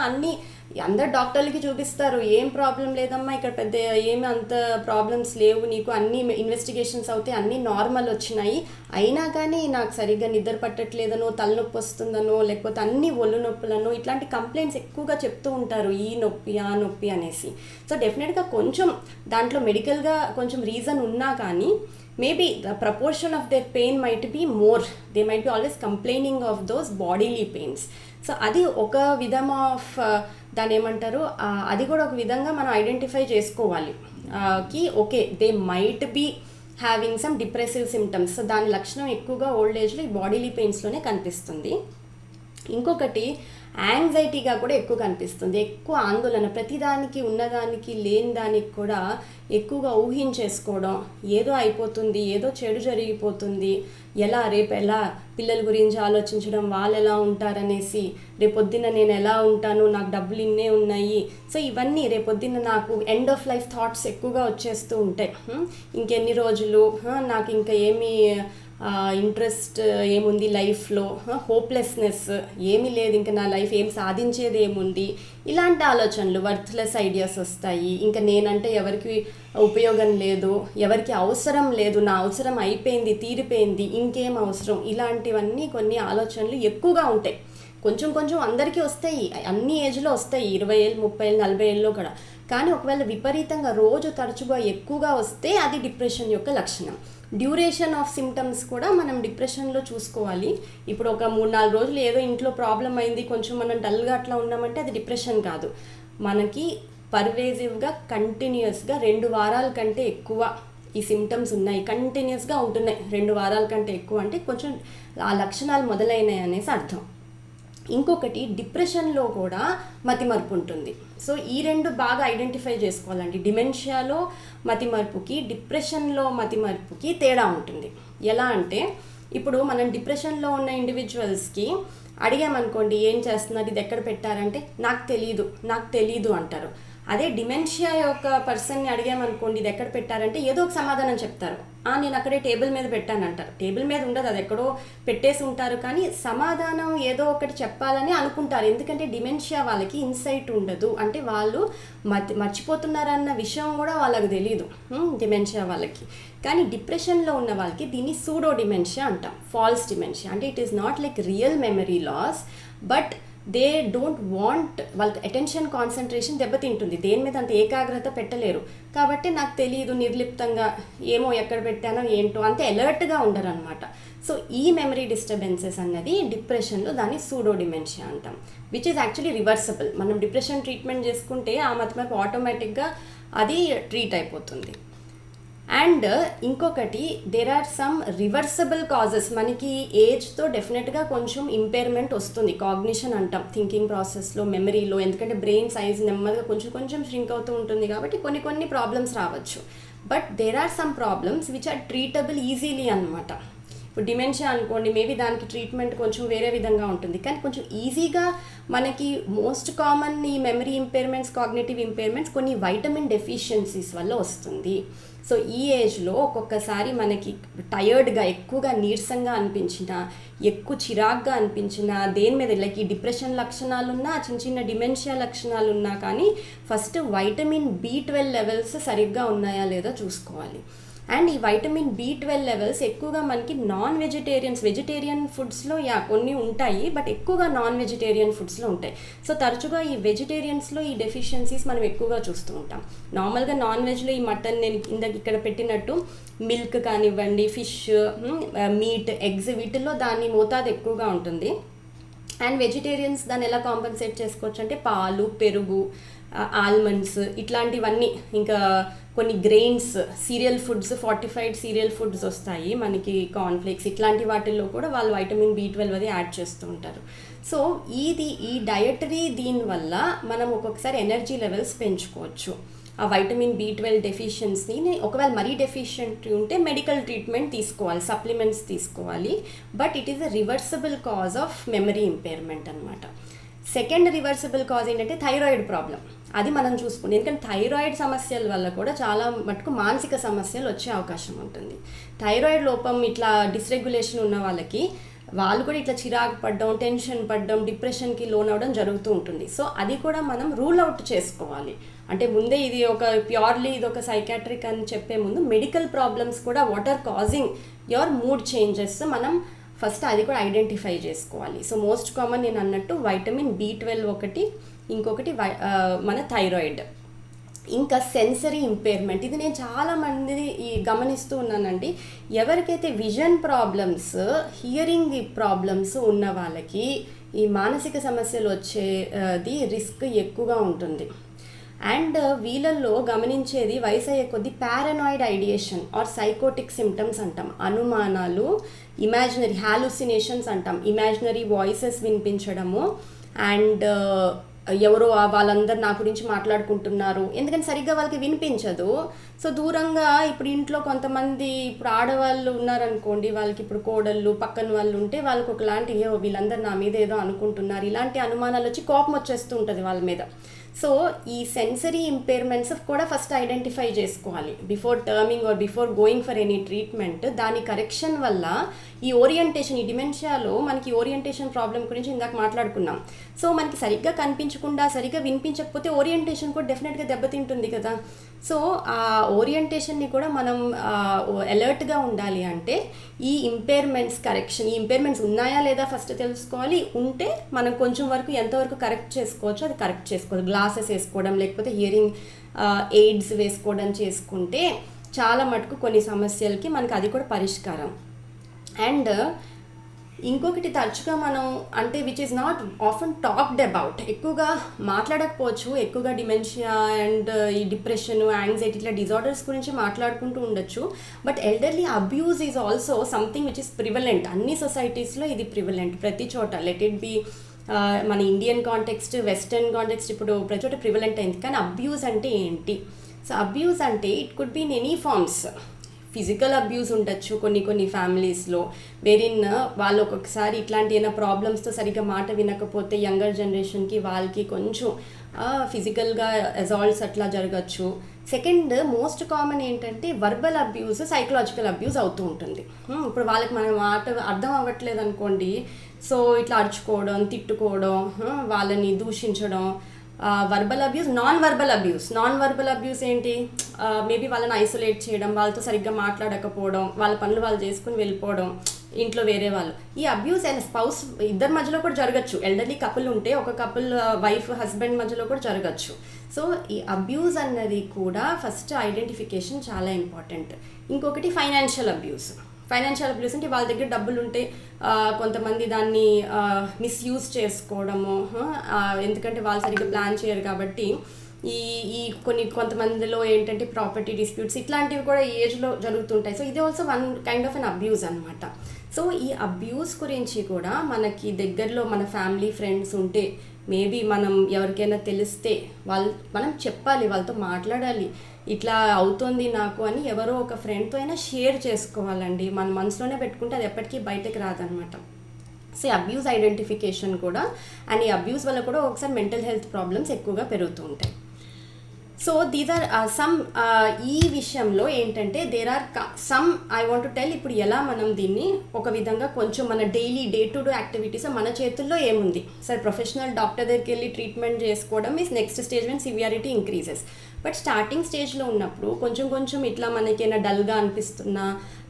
అందరు డాక్టర్లకి చూపిస్తారు, ఏం ప్రాబ్లం లేదమ్మా, ఇక్కడ పెద్ద ఏమి అంత ప్రాబ్లమ్స్ లేవు నీకు, అన్ని ఇన్వెస్టిగేషన్స్ అవుతాయి, అన్నీ నార్మల్ వచ్చినాయి, అయినా కానీ నాకు సరిగ్గా నిద్ర పట్టట్లేదనో, తలనొప్పి వస్తుందనో, లేకపోతే అన్ని ఒళ్ళు నొప్పులనో, ఇట్లాంటి కంప్లైంట్స్ ఎక్కువగా చెప్తూ ఉంటారు, ఈ నొప్పి ఆ నొప్పి అనేసి. సో డెఫినెట్గా కొంచెం దాంట్లో మెడికల్గా కొంచెం రీజన్ ఉన్నా కానీ maybe the proportion of their pain might be more, they might be always complaining of those bodily pains. So అది ఒక విధం ఆఫ్ దాని ఏమంటారు, అది కూడా ఒక విధంగా మనం ఐడెంటిఫై చేసుకోవాలి కి okay they might be having some depressive symptoms. So దాని లక్షణం ఎక్కువగా ఓల్డ్ ఏజ్లో ఈ బాడీలీ పెయిన్స్లోనే కనిపిస్తుంది. ఇంకొకటి యాంగ్జైటీగా కూడా ఎక్కువ కనిపిస్తుంది, ఎక్కువ ఆందోళన, ప్రతిదానికి ఉన్నదానికి లేని దానికి కూడా ఎక్కువగా ఊహించేసుకోవడం, ఏదో అయిపోతుంది, ఏదో చెడు జరిగిపోతుంది, రేపు ఎలా పిల్లల గురించి ఆలోచించడం, వాళ్ళు ఎలా ఉంటారనేసి, రేపొద్దున నేను ఎలా ఉంటాను, నాకు డబ్బులు ఇన్నే ఉన్నాయి. సో ఇవన్నీ రేపొద్దున నాకు ఎండ్ ఆఫ్ లైఫ్ థాట్స్ ఎక్కువగా వచ్చేస్తూ ఉంటాయి. ఇంకెన్ని రోజులు, నాకు ఇంకా ఏమీ ఇంట్రెస్ట్ ఏముంది లైఫ్లో, హోప్లెస్నెస్ ఏమీ లేదు, ఇంకా నా లైఫ్ ఏం సాధించేది ఏముంది, ఇలాంటి ఆలోచనలు, వర్త్లెస్ ఐడియాస్ వస్తాయి. ఇంకా నేనంటే ఎవరికి ఉపయోగం లేదు, ఎవరికి అవసరం లేదు, నా అవసరం అయిపోయింది, తీరిపోయింది, ఇంకేం అవసరం, ఇలాంటివన్నీ కొన్ని ఆలోచనలు ఎక్కువగా ఉంటాయి. కొంచెం కొంచెం అందరికీ వస్తాయి, అన్ని ఏజ్లో వస్తాయి, 20 ఏళ్ళు 30 ఏళ్ళు 40 ఏళ్ళలో కూడా. కానీ ఒకవేళ విపరీతంగా రోజు తరచుగా ఎక్కువగా వస్తే అది డిప్రెషన్ యొక్క లక్షణం. డ్యూరేషన్ ఆఫ్ సిమ్టమ్స్ కూడా మనం డిప్రెషన్లో చూసుకోవాలి. ఇప్పుడు ఒక 3-4 రోజులు ఏదో ఇంట్లో ప్రాబ్లం అయింది, కొంచెం మనం డల్గా అట్లా ఉన్నామంటే అది డిప్రెషన్ కాదు. మనకి పర్వేజివ్గా కంటిన్యూస్గా 2 వారాల కంటే ఎక్కువ ఈ సిమ్టమ్స్ ఉన్నాయి, కంటిన్యూస్గా ఉంటున్నాయి, 2 వారాల కంటే ఎక్కువ అంటే కొంచెం ఆ లక్షణాలు మొదలైనాయి అనేసి అర్థం. ఇంకొకటి డిప్రెషన్లో కూడా మతిమరుపు ఉంటుంది. సో ఈ 2 బాగా ఐడెంటిఫై చేసుకోవాలండి. డిమెన్షియాలో మతిమరుపుకి, డిప్రెషన్లో మతిమరుపుకి తేడా ఉంటుంది. ఎలా అంటే ఇప్పుడు మనం డిప్రెషన్లో ఉన్న ఇండివిజువల్స్కి అడిగామనుకోండి, ఏం చేస్తున్నారు, ఇది ఎక్కడ పెట్టారంటే నాకు తెలీదు అంటారు. అదే డిమెన్షియా యొక్క పర్సన్ని అడిగామనుకోండి, ఇది ఎక్కడ పెట్టారంటే ఏదో ఒక సమాధానం చెప్తారు. నేను అక్కడే టేబుల్ మీద పెట్టాను అంటారు. టేబుల్ మీద ఉండదు, అది ఎక్కడో పెట్టేసి ఉంటారు, కానీ సమాధానం ఏదో ఒకటి చెప్పాలని అనుకుంటారు. ఎందుకంటే డిమెన్షియా వాళ్ళకి ఇన్సైట్ ఉండదు, అంటే వాళ్ళు మర్చిపోతున్నారన్న విషయం కూడా వాళ్ళకి తెలియదు డిమెన్షియా వాళ్ళకి. కానీ డిప్రెషన్లో ఉన్న వాళ్ళకి దీన్ని సూడో డిమెన్షియా అంటాం, ఫాల్స్ డిమెన్షియా. అంటే it is not like real memory loss, but they don't want, వాళ్ళకి అటెన్షన్ కాన్సన్ట్రేషన్ దెబ్బతింటుంది, దేని మీద అంత ఏకాగ్రత పెట్టలేరు. కాబట్టి నాకు తెలియదు, నిర్లిప్తంగా ఏమో ఎక్కడ పెట్టానో ఏంటో అంతే అలర్ట్గా ఉండరు అనమాట. సో ఈ మెమరీ డిస్టర్బెన్సెస్ అన్నది డిప్రెషన్లో దాన్ని సూడో డిమెన్షియా అంటాం, విచ్ ఈజ్ యాక్చువల్లీ రివర్సబుల్. మనం డిప్రెషన్ ట్రీట్మెంట్ చేసుకుంటే ఆ మతిమరుపు ఆటోమేటిక్గా అది ట్రీట్ అయిపోతుంది. అండ్ ఇంకొకటి, there are some reversible causes. మనకి ఏజ్తో డెఫినెట్గా కొంచెం ఇంపైర్మెంట్ వస్తుంది, కాగ్నిషన్ అంటాం, థింకింగ్ ప్రాసెస్లో, మెమరీలో. ఎందుకంటే బ్రెయిన్ సైజ్ నెమ్మదిగా కొంచెం ష్రింక్ అవుతూ ఉంటుంది కాబట్టి కొన్ని ప్రాబ్లమ్స్ రావచ్చు. But there are some problems which are treatable easily అనమాట. ఇప్పుడు డిమెన్షియా అనుకోండి, మేబీ దానికి ట్రీట్మెంట్ కొంచెం వేరే విధంగా ఉంటుంది, కానీ కొంచెం ఈజీగా మనకి మోస్ట్ కామన్ ఈ మెమరీ ఇంపైర్మెంట్స్, కాగ్నిటివ్ ఇంపైర్మెంట్స్ కొన్ని వైటమిన్ డెఫిషియన్సీస్ వల్ల వస్తుంది. సో ఈ ఏజ్లో ఒక్కొక్కసారి మనకి టయర్డ్గా, ఎక్కువగా నీరసంగా అనిపించినా, ఎక్కువ చిరాగ్గా అనిపించినా, దేని మీద లైక్ ఈ డిప్రెషన్ లక్షణాలున్నా, చిన్న చిన్న డిమెన్షియా లక్షణాలున్నా కానీ ఫస్ట్ వైటమిన్ B12 లెవెల్స్ సరిగ్గా ఉన్నాయా లేదా చూసుకోవాలి. అండ్ ఈ వైటమిన్ B12 లెవెల్స్ ఎక్కువగా మనకి నాన్ వెజిటేరియన్ ఫుడ్స్లో కొన్ని ఉంటాయి, బట్ ఎక్కువగా నాన్ వెజిటేరియన్ ఫుడ్స్లో ఉంటాయి. సో తరచుగా ఈ వెజిటేరియన్స్లో ఈ డెఫిషియన్సీస్ మనం ఎక్కువగా చూస్తూ ఉంటాం. నార్మల్గా నాన్ వెజ్లో ఈ మటన్, నేను ఇక్కడ పెట్టినట్టు మిల్క్ కానివ్వండి, ఫిష్, మీట్, ఎగ్స్, వీటిల్లో దాని మోతాదు ఎక్కువగా ఉంటుంది. అండ్ వెజిటేరియన్స్ దాన్ని ఎలా కాంపెన్సేట్ చేసుకోవచ్చు అంటే పాలు, పెరుగు, ఆల్మండ్స్ ఇట్లాంటివన్నీ, ఇంకా కొన్ని grains, serial foods, fortified serial foods వస్తాయి మనకి, కార్న్ఫ్లేక్స్, ఇట్లాంటి వాటిల్లో కూడా వాళ్ళు వైటమిన్ B12 అది యాడ్ చేస్తూ ఉంటారు. సో ఈ డయటరీ దీనివల్ల మనం ఒక్కొక్కసారి ఎనర్జీ లెవెల్స్ పెంచుకోవచ్చు. ఆ వైటమిన్ B12 డెఫిషియన్సీని ఒకవేళ మరీ డెఫిషియెంట్ ఉంటే మెడికల్ ట్రీట్మెంట్ తీసుకోవాలి, సప్లిమెంట్స్ తీసుకోవాలి. But it is a reversible cause of memory impairment అనమాట. సెకండ్ రివర్సిబుల్ కాజ్ ఏంటంటే థైరాయిడ్ ప్రాబ్లం. అది మనం చూసుకుంటాం, ఎందుకంటే థైరాయిడ్ సమస్యల వల్ల కూడా చాలా మటుకు మానసిక సమస్యలు వచ్చే అవకాశం ఉంటుంది. థైరాయిడ్ లోపం, ఇట్లా డిస్రెగ్యులేషన్ ఉన్న వాళ్ళకి, వాళ్ళు కూడా ఇట్లా చిరాకు పడడం, టెన్షన్ పడడం, డిప్రెషన్కి లోన్ అవ్వడం జరుగుతూ ఉంటుంది. సో అది కూడా మనం రూల్ అవుట్ చేసుకోవాలి. అంటే ముందే ఇది ఇది ఒక సైకాట్రిక్ అని చెప్పే ముందు మెడికల్ ప్రాబ్లమ్స్ కూడా, what are causing your mood changes, మనం ఫస్ట్ అది కూడా ఐడెంటిఫై చేసుకోవాలి. సో మోస్ట్ కామన్ నేను అన్నట్టు వైటమిన్ B12 ఒకటి, ఇంకొకటి మన థైరాయిడ్, ఇంకా సెన్సరీ ఇంపైర్మెంట్. ఇది నేను చాలామంది గమనిస్తూ ఉన్నానండి. ఎవరికైతే విజన్ ప్రాబ్లమ్స్, హియరింగ్ ప్రాబ్లమ్స్ ఉన్న వాళ్ళకి ఈ మానసిక సమస్యలు వచ్చేది రిస్క్ ఎక్కువగా ఉంటుంది. అండ్ వీళ్ళల్లో గమనించేది వయసు అయ్యే కొద్దీ paranoid ideation or psychotic symptoms అంటాం, అనుమానాలు, ఇమాజినరీ హాలుసినేషన్స్ అంటాం, ఇమాజినరీ వాయిసెస్ వినిపించడము, అండ్ ఎవరో వాళ్ళందరూ నా గురించి మాట్లాడుకుంటున్నారు, ఎందుకంటే సరిగ్గా వాళ్ళకి వినిపించదు. సో దూరంగా ఇప్పుడు ఇంట్లో కొంతమంది ఇప్పుడు ఆడవాళ్ళు ఉన్నారనుకోండి, వాళ్ళకి ఇప్పుడు కోడళ్ళు పక్కన వాళ్ళు ఉంటే వాళ్ళకి ఒకలాంటి వీళ్ళందరూ నా మీద ఏదో అనుకుంటున్నారు, ఇలాంటి అనుమానాలు వచ్చి కోపం వచ్చేస్తూ ఉంటుంది వాళ్ళ మీద. సో ఈ సెన్సరీ ఇంపైర్మెంట్స్ కూడా ఫస్ట్ ఐడెంటిఫై చేసుకోవాలి before terming or before going for any treatment. దాని కరెక్షన్ వల్ల ఈ ఓరియంటేషన్, ఈ డిమెన్షియాలో మనకి ఓరియంటేషన్ ప్రాబ్లం గురించి ఇందాక మాట్లాడుకున్నాం. సో మనకి సరిగ్గా కనిపించకుండా, సరిగ్గా వినిపించకపోతే ఓరియంటేషన్ కూడా డెఫినెట్గా దెబ్బతింటుంది కదా. సో ఆ ఓరియంటేషన్ని కూడా మనం అలర్ట్గా ఉండాలి అంటే ఈ ఇంపైర్మెంట్స్ కరెక్షన్, ఈ ఇంపైర్మెంట్స్ ఉన్నాయా లేదా ఫస్ట్ తెలుసుకోవాలి. ఉంటే మనం కొంచెం వరకు ఎంతవరకు కరెక్ట్ చేసుకోవచ్చో అది కరెక్ట్ చేసుకోవాలి. గ్లాసెస్ వేసుకోవడం, లేకపోతే హియరింగ్ ఎయిడ్స్ వేసుకోవడం చేసుకుంటే చాలా మటుకు కొన్ని సమస్యలకి మనకు అది కూడా పరిష్కారం. అండ్ ఇంకొకటి తరచుగా మనం అంటే which is not often talked about, ఎక్కువగా మాట్లాడకపోవచ్చు, ఎక్కువగా డిమెన్షియా అండ్ ఈ డిప్రెషన్, యాంగ్జైటీ ఇట్లా డిజార్డర్స్ గురించి మాట్లాడుకుంటూ ఉండొచ్చు. But elderly abuse is also something which is prevalent. అన్ని సొసైటీస్లో ఇది ప్రివలెంట్, ప్రతి చోట. లెట్ ఇట్ బి మన ఇండియన్ కాంటెక్స్ట్, వెస్టర్న్ కాంటెక్స్ట్, ఇప్పుడు ప్రతి చోట ప్రివలెంట్ అయింది. కానీ అబ్యూజ్ అంటే ఏంటి? సో అబ్యూజ్ అంటే it could be in any forms. Physical abuse ఉండొచ్చు కొన్ని ఫ్యామిలీస్లో, వేరిన్ వాళ్ళు ఒక్కొక్కసారి ఇట్లాంటి ఏమైనా ప్రాబ్లమ్స్తో సరిగ్గా మాట వినకపోతే యంగర్ జనరేషన్కి వాళ్ళకి కొంచెం ఫిజికల్గా అసాల్ట్స్ అట్లా జరగచ్చు. సెకండ్ మోస్ట్ కామన్ ఏంటంటే వర్బల్ అబ్యూస్, సైకలాజికల్ అబ్యూస్ అవుతూ ఉంటుంది. ఇప్పుడు వాళ్ళకి మన మాట అర్థం అవ్వట్లేదు అనుకోండి, సో ఇట్లా అరుచుకోవడం, తిట్టుకోవడం, వాళ్ళని దూషించడం. Verbal abuse, non verbal abuse ఏంటి? మేబీ వాళ్ళని ఐసోలేట్ చేయడం, వాళ్ళతో సరిగ్గా మాట్లాడకపోవడం, వాళ్ళ పనులు వాళ్ళు చేసుకుని వెళ్ళిపోవడం, ఇంట్లో వేరే వాళ్ళు. ఈ అబ్యూస్ అండ్ స్పౌస్ ఇద్దరి మధ్యలో కూడా జరగచ్చు. ఎల్డర్లీ కపుల్ ఉంటే ఒక కపుల్ వైఫ్ హస్బెండ్ మధ్యలో కూడా జరగచ్చు. సో ఈ అబ్యూస్ అన్నది కూడా ఫస్ట్ ఐడెంటిఫికేషన్ చాలా ఇంపార్టెంట్. ఇంకొకటి ఫైనాన్షియల్ అబ్యూస్ అంటే వాళ్ళ దగ్గర డబ్బులు ఉంటే కొంతమంది దాన్ని మిస్యూజ్ చేసుకోవడము, ఎందుకంటే వాళ్ళు సరిగ్గా ప్లాన్ చేయరు కాబట్టి ఈ ఈ కొంతమందిలో ఏంటంటే ప్రాపర్టీ డిస్ప్యూట్స్ ఇట్లాంటివి కూడా ఈ ఏజ్లో జరుగుతుంటాయి. సో ఇది also one kind of an abuse అనమాట. సో ఈ అబ్యూస్ గురించి కూడా మనకి దగ్గరలో మన ఫ్యామిలీ ఫ్రెండ్స్ ఉంటే మేబీ మనం ఎవరికైనా తెలిస్తే మనం చెప్పాలి, వాళ్ళతో మాట్లాడాలి, ఇట్లా అవుతుంది నాకు అని ఎవరో ఒక ఫ్రెండ్తో అయినా షేర్ చేసుకోవాలండి. మన మనసులోనే పెట్టుకుంటే అది ఎప్పటికీ బయటకు రాదనమాట. సో అబ్యూస్ ఐడెంటిఫికేషన్ కూడా, అండ్ ఈ అబ్యూస్ వల్ల కూడా ఒకసారి మెంటల్ హెల్త్ ప్రాబ్లమ్స్ ఎక్కువగా పెరుగుతూ ఉంటాయి. సో దీస్ ఆర్ సమ్ ఈ విషయంలో ఏంటంటే there are some I want to tell. ఇప్పుడు ఎలా మనం దీన్ని ఒక విధంగా కొంచెం మన daily day to day activities మన చేతుల్లో ఏముంది. సరే ప్రొఫెషనల్ డాక్టర్ దగ్గరికి వెళ్ళి ట్రీట్మెంట్ చేసుకోవడం is next stage when severity increases. But starting స్టేజ్లో ఉన్నప్పుడు కొంచెం ఇట్లా మనకైనా డల్గా అనిపిస్తున్నా,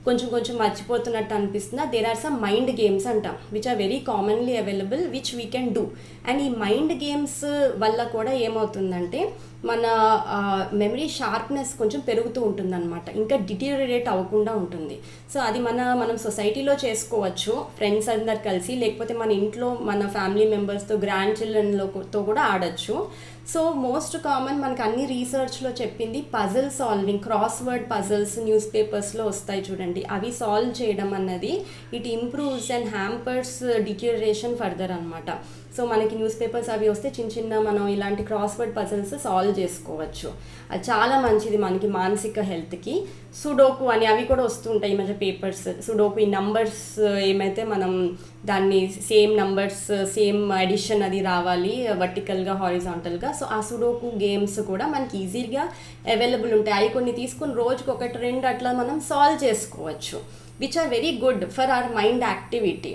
కొంచెం మర్చిపోతున్నట్టు అనిపిస్తున్నా, there are some mind games అంటాం which are very commonly available which we can do. And ఈ మైండ్ గేమ్స్ వల్ల కూడా ఏమవుతుందంటే మన మెమరీ షార్ప్నెస్ కొంచెం పెరుగుతూ ఉంటుందన్నమాట, ఇంకా డిటీరియరేట్ అవ్వకుండా ఉంటుంది. సో అది మనం సొసైటీలో చేసుకోవచ్చు ఫ్రెండ్స్ అందరు కలిసి, లేకపోతే మన ఇంట్లో మన ఫ్యామిలీ మెంబర్స్తో గ్రాండ్ చిల్డ్రన్తో కూడా ఆడచ్చు. సో మోస్ట్ కామన్ మనకి అన్ని రీసెర్చ్లో చెప్పింది puzzle solving, crossword puzzles news పేపర్స్లో వస్తాయి చూడండి, అవి సాల్వ్ చేయడం అన్నది it improves and hampers deterioration further అనమాట. సో మనకి న్యూస్ పేపర్స్ అవి వస్తే చిన్న మనం ఇలాంటి క్రాస్ వర్డ్ పజిల్స్ సాల్వ్ చేసుకోవచ్చు. అది చాలా మంచిది మనకి మానసిక హెల్త్కి. సుడోకు అని అవి కూడా వస్తుంటాయి ఈ మధ్య పేపర్స్. సుడోకు ఈ నంబర్స్ ఏమైతే మనం దాన్ని సేమ్ నంబర్స్ సేమ్ అడిషన్ అది రావాలి వర్టికల్గా హారిజాంటల్గా. సో ఆ సుడోకు గేమ్స్ కూడా మనకి ఈజీగా అవైలబుల్ ఉంటాయి. అవి కొన్ని తీసుకుని రోజుకి 1-2 అట్లా మనం సాల్వ్ చేసుకోవచ్చు, which are very good for our mind activity.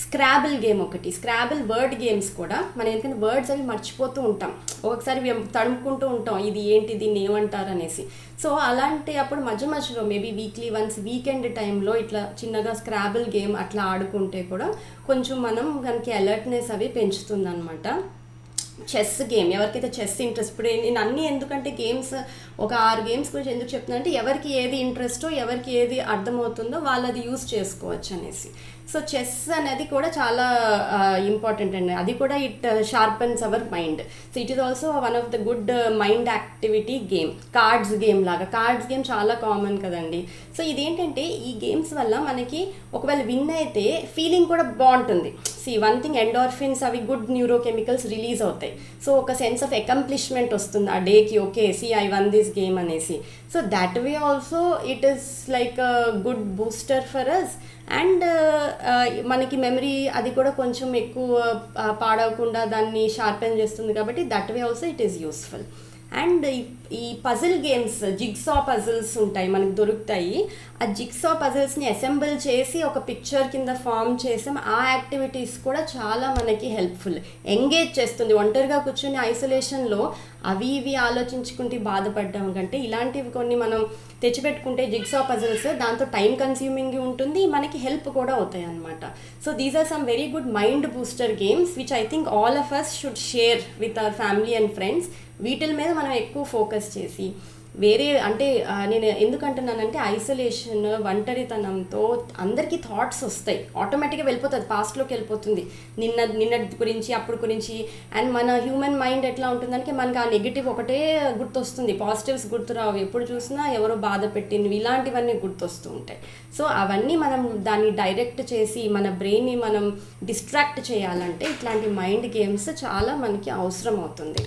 Scrabble game ఒకటి, స్క్రాబుల్ వర్డ్ గేమ్స్ కూడా మనం ఎందుకంటే వర్డ్స్ అవి మర్చిపోతూ ఉంటాం, ఒకసారి తడుముకుంటూ ఉంటాం ఇది ఏంటి దీన్ని ఏమంటారు అనేసి. సో అలాంటి అప్పుడు మధ్యలో మేబీ వీక్లీ వన్స్ వీకెండ్ టైంలో ఇట్లా చిన్నగా స్క్రాబుల్ గేమ్ అట్లా ఆడుకుంటే కూడా కొంచెం మనం దానికి అలర్ట్నెస్ అవి పెంచుతుంది అనమాట. చెస్ గేమ్, ఎవరికైతే చెస్ ఇంట్రెస్ట్, ఇప్పుడు నేను అన్నీ ఎందుకంటే గేమ్స్ ఒక 6 గేమ్స్ గురించి ఎందుకు చెప్తున్నా అంటే ఎవరికి ఏది ఇంట్రెస్టో ఎవరికి ఏది అర్థమవుతుందో వాళ్ళది యూస్ చేసుకోవచ్చు అనేసి. సో చెస్ అనేది కూడా చాలా ఇంపార్టెంట్ అండి, అది కూడా it sharpens our mind. So it is also one of the good mind activity game. Cards game లాగా, కార్డ్స్ గేమ్ చాలా కామన్ కదండి. సో ఇదేంటంటే ఈ గేమ్స్ వల్ల మనకి ఒకవేళ విన్ అయితే ఫీలింగ్ కూడా బాగుంటుంది. వన్ థింగ్ ఎండార్ఫిన్స్ అవి గుడ్ న్యూరో కెమికల్స్ రిలీజ్ అవుతాయి. సో ఒక సెన్స్ ఆఫ్ అకంప్లిష్మెంట్ వస్తుంది ఆ డేకి, okay I won this game అనేసి. So that way also it is like a good booster for us. And మనకి మెమరీ అది కూడా కొంచెం ఎక్కువ పాడవకుండా దాన్ని షార్పెన్ చేస్తుంది కాబట్టి that way also it is useful. And ఈ పజిల్ గేమ్స్, జిగ్సా పజిల్స్ ఉంటాయి మనకు దొరుకుతాయి. ఆ జిగ్సా పజిల్స్ని అసెంబుల్ చేసి ఒక పిక్చర్ కింద ఫామ్ చేసాం. ఆ యాక్టివిటీస్ కూడా చాలా మనకి హెల్ప్ఫుల్, ఎంగేజ్ చేస్తుంది. ఒంటరిగా కూర్చొని ఐసోలేషన్లో అవి ఇవి ఆలోచించుకుంటే బాధపడ్డాం కంటే ఇలాంటివి కొన్ని మనం తెచ్చిపెట్టుకుంటే జిగ్సా పజిల్స్, దాంతో టైం కన్స్యూమింగ్ ఉంటుంది, మనకి హెల్ప్ కూడా అవుతాయి అన్నమాట. So these are some very good mind booster games which I think all of us should share with our family and friends. వీటి మీద మనం ఎక్కువ ఫోకస్ చేసి వేరే అంటే నేను ఎందుకంటున్నానంటే ఐసోలేషన్, ఒంటరితనంతో అందరికీ థాట్స్ వస్తాయి, ఆటోమేటిక్గా వెళ్ళిపోతుంది, పాస్ట్లోకి వెళ్ళిపోతుంది, నిన్నటి గురించి అప్పుడు గురించి. అండ్ మన హ్యూమన్ మైండ్ ఎట్లా ఉంటుందంటే మనకు ఆ నెగిటివ్ ఒకటే గుర్తొస్తుంది, పాజిటివ్స్ గుర్తురావు, ఎప్పుడు చూసినా ఎవరో బాధ పెట్టినవి ఇలాంటివన్నీ గుర్తొస్తూ ఉంటాయి. సో అవన్నీ మనం దాన్ని డైరెక్ట్ చేసి మన బ్రెయిన్ని మనం డిస్ట్రాక్ట్ చేయాలంటే ఇట్లాంటి మైండ్ గేమ్స్ చాలా మనకి అవసరం అవుతుంది.